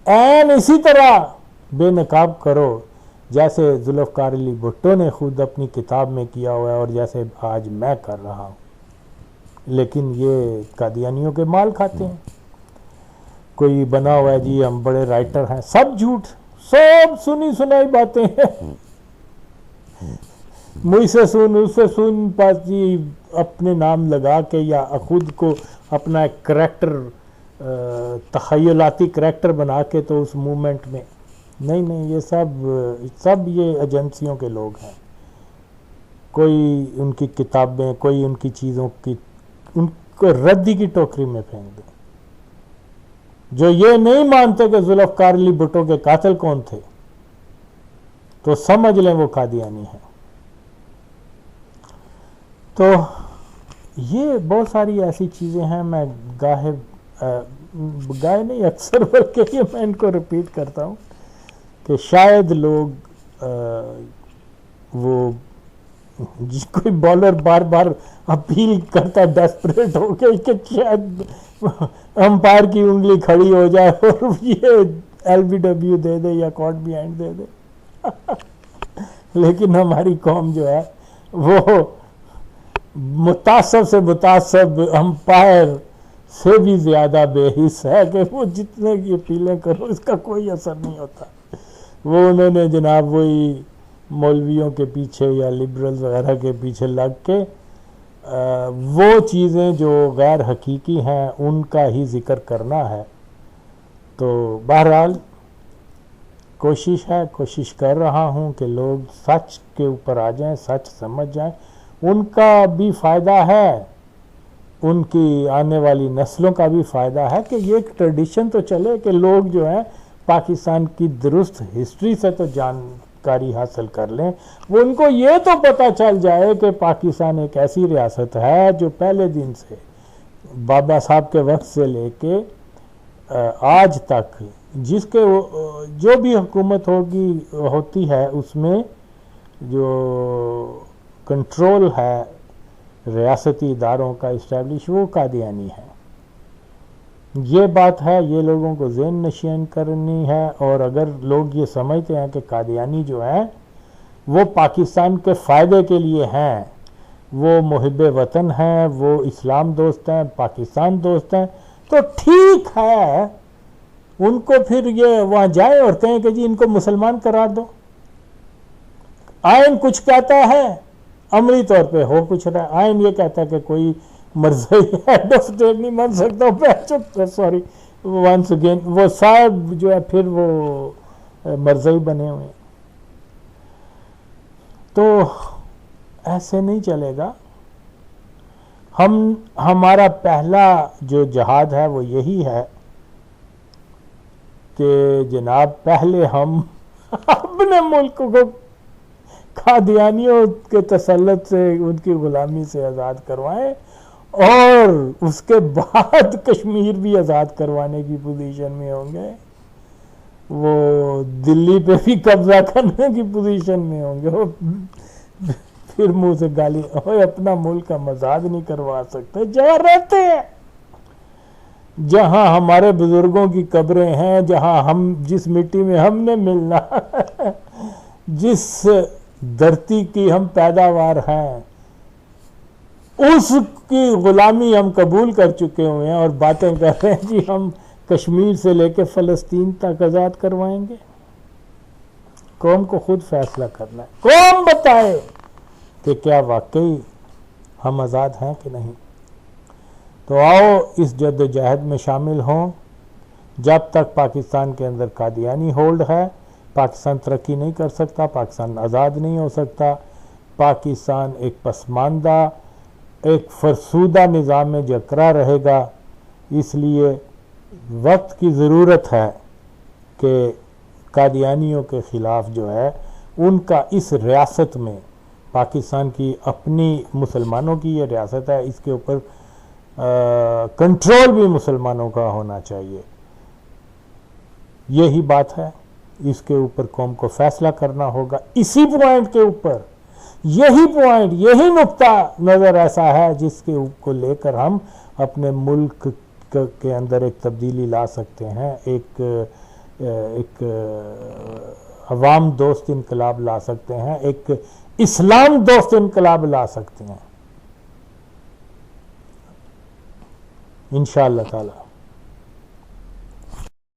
एन इसी तरह बेनकाब करो जैसे जुल्फ़िकार अली भुट्टो ने खुद अपनी किताब में किया हुआ है और जैसे आज मैं कर रहा हूं। लेकिन ये कादियानियों के माल खाते हैं। कोई बना हुआ है जी हम बड़े राइटर हैं, सब झूठ, सब सुनी सुनाई बातें हैं। मुझसे सुन, उससे सुन, पास जी अपने नाम लगा के या खुद को अपना एक करैक्टर, तखयलाती करैक्टर बना के तो उस मूवमेंट में नहीं, ये सब ये एजेंसियों के लोग हैं। कोई उनकी किताबें, कोई उनकी चीज़ों की उनको रद्दी की टोकरी में फेंक दे। जो ये नहीं मानते कि जुल्फ़िकार अली भुट्टो के कातिल कौन थे, तो समझ लें वो कादियानी है। तो ये बहुत सारी ऐसी चीज़ें हैं, मैं गाहे नहीं अक्सर बल्कि ये मैं इनको रिपीट करता हूँ कि शायद लोग वो कोई बॉलर बार बार अपील करता है डेस्परेट होकर कि शायद अंपायर की उंगली खड़ी हो जाए और ये LBW दे दे या कॉट बिहाइंड दे दे। लेकिन हमारी कौम जो है वो मुतासब से मुतासब अंपायर से भी ज्यादा बेहिस है कि वो जितने की अपीलें करो इसका कोई असर नहीं होता। वो उन्होंने जनाब वही मौलवियों के पीछे या लिबरल्स वगैरह के पीछे लग के वो चीज़ें जो गैर हकीकी हैं उनका ही जिक्र करना है। तो बहरहाल कोशिश कर रहा हूँ कि लोग सच के ऊपर आ जाएं, सच समझ जाएं। उनका भी फ़ायदा है, उनकी आने वाली नस्लों का भी फ़ायदा है कि ये एक ट्रेडिशन तो चले कि लोग जो है पाकिस्तान की दुरुस्त हिस्ट्री से तो जानकारी हासिल कर लें। वो उनको ये तो पता चल जाए कि पाकिस्तान एक ऐसी रियासत है जो पहले दिन से बाबा साहब के वक्त से लेके आज तक जिसके जो भी हुकूमत होती है उसमें जो कंट्रोल है रियासती इदारों का इस्टेब्लिश वो कादियानी है। ये बात है, ये लोगों को ज़हन नशीन करनी है। और अगर लोग ये समझते हैं कि कादियानी जो है वो पाकिस्तान के फ़ायदे के लिए हैं, वो मुहिब वतन हैं, वो इस्लाम दोस्त हैं, पाकिस्तान दोस्त हैं, तो ठीक है, उनको फिर ये वहाँ जाए और कहें कि जी इनको मुसलमान करार दो। आयन कुछ कहता है, अमली तौर पे हो कुछ रहा है। आयन ये कहता है कि कोई मर्ज़ई हेड ऑफ स्टेट नहीं बन सकता। सॉरी वंस अगेन वो साहब जो है फिर वो मर्ज़ई बने हुए। तो ऐसे नहीं चलेगा। हमारा पहला जो जहाद है वो यही है कि जनाब पहले हम अपने मुल्क को कादियानियों के तसल्लुत से, उनकी गुलामी से आज़ाद करवाएं और उसके बाद कश्मीर भी आज़ाद करवाने की पोजीशन में होंगे, वो दिल्ली पे भी कब्जा करने की पोजीशन में होंगे। वो फिर मुंह से गाली, अपना मुल्क हम आज़ाद नहीं करवा सकते। जहाँ रहते हैं, जहाँ हमारे बुजुर्गों की कब्रें हैं, जहाँ हम जिस मिट्टी में हमने मिलना जिस धरती की हम पैदावार हैं, उसकी गुलामी हम कबूल कर चुके हुए हैं और बातें कर रहे हैं जी हम कश्मीर से लेकर फ़लस्तीन तक आज़ाद करवाएंगे। कौम को खुद फैसला करना है। कौम बताए कि क्या वाकई हम आज़ाद हैं कि नहीं। तो आओ इस जद्दोजहद में शामिल हों। जब तक पाकिस्तान के अंदर कादियानी होल्ड है, पाकिस्तान तरक्की नहीं कर सकता, पाकिस्तान आज़ाद नहीं हो सकता। पाकिस्तान एक पसमानदा, एक फरसूदा निज़ाम जकरा रहेगा। इसलिए वक्त की ज़रूरत है कि कादियानियों के ख़िलाफ़ जो है उनका इस रियासत में, पाकिस्तान की अपनी मुसलमानों की ये रियासत है, इसके ऊपर कंट्रोल भी मुसलमानों का होना चाहिए। यही बात है, इसके ऊपर कौम को फैसला करना होगा। इसी पॉइंट के ऊपर, यही पॉइंट, यही नुक्ता नज़र ऐसा है जिसके को लेकर हम अपने मुल्क के अंदर एक तब्दीली ला सकते हैं, एक अवाम दोस्त इनकलाब ला सकते हैं, एक इस्लाम दोस्त इनकलाब ला सकते हैं इंशाअल्लाह ताला।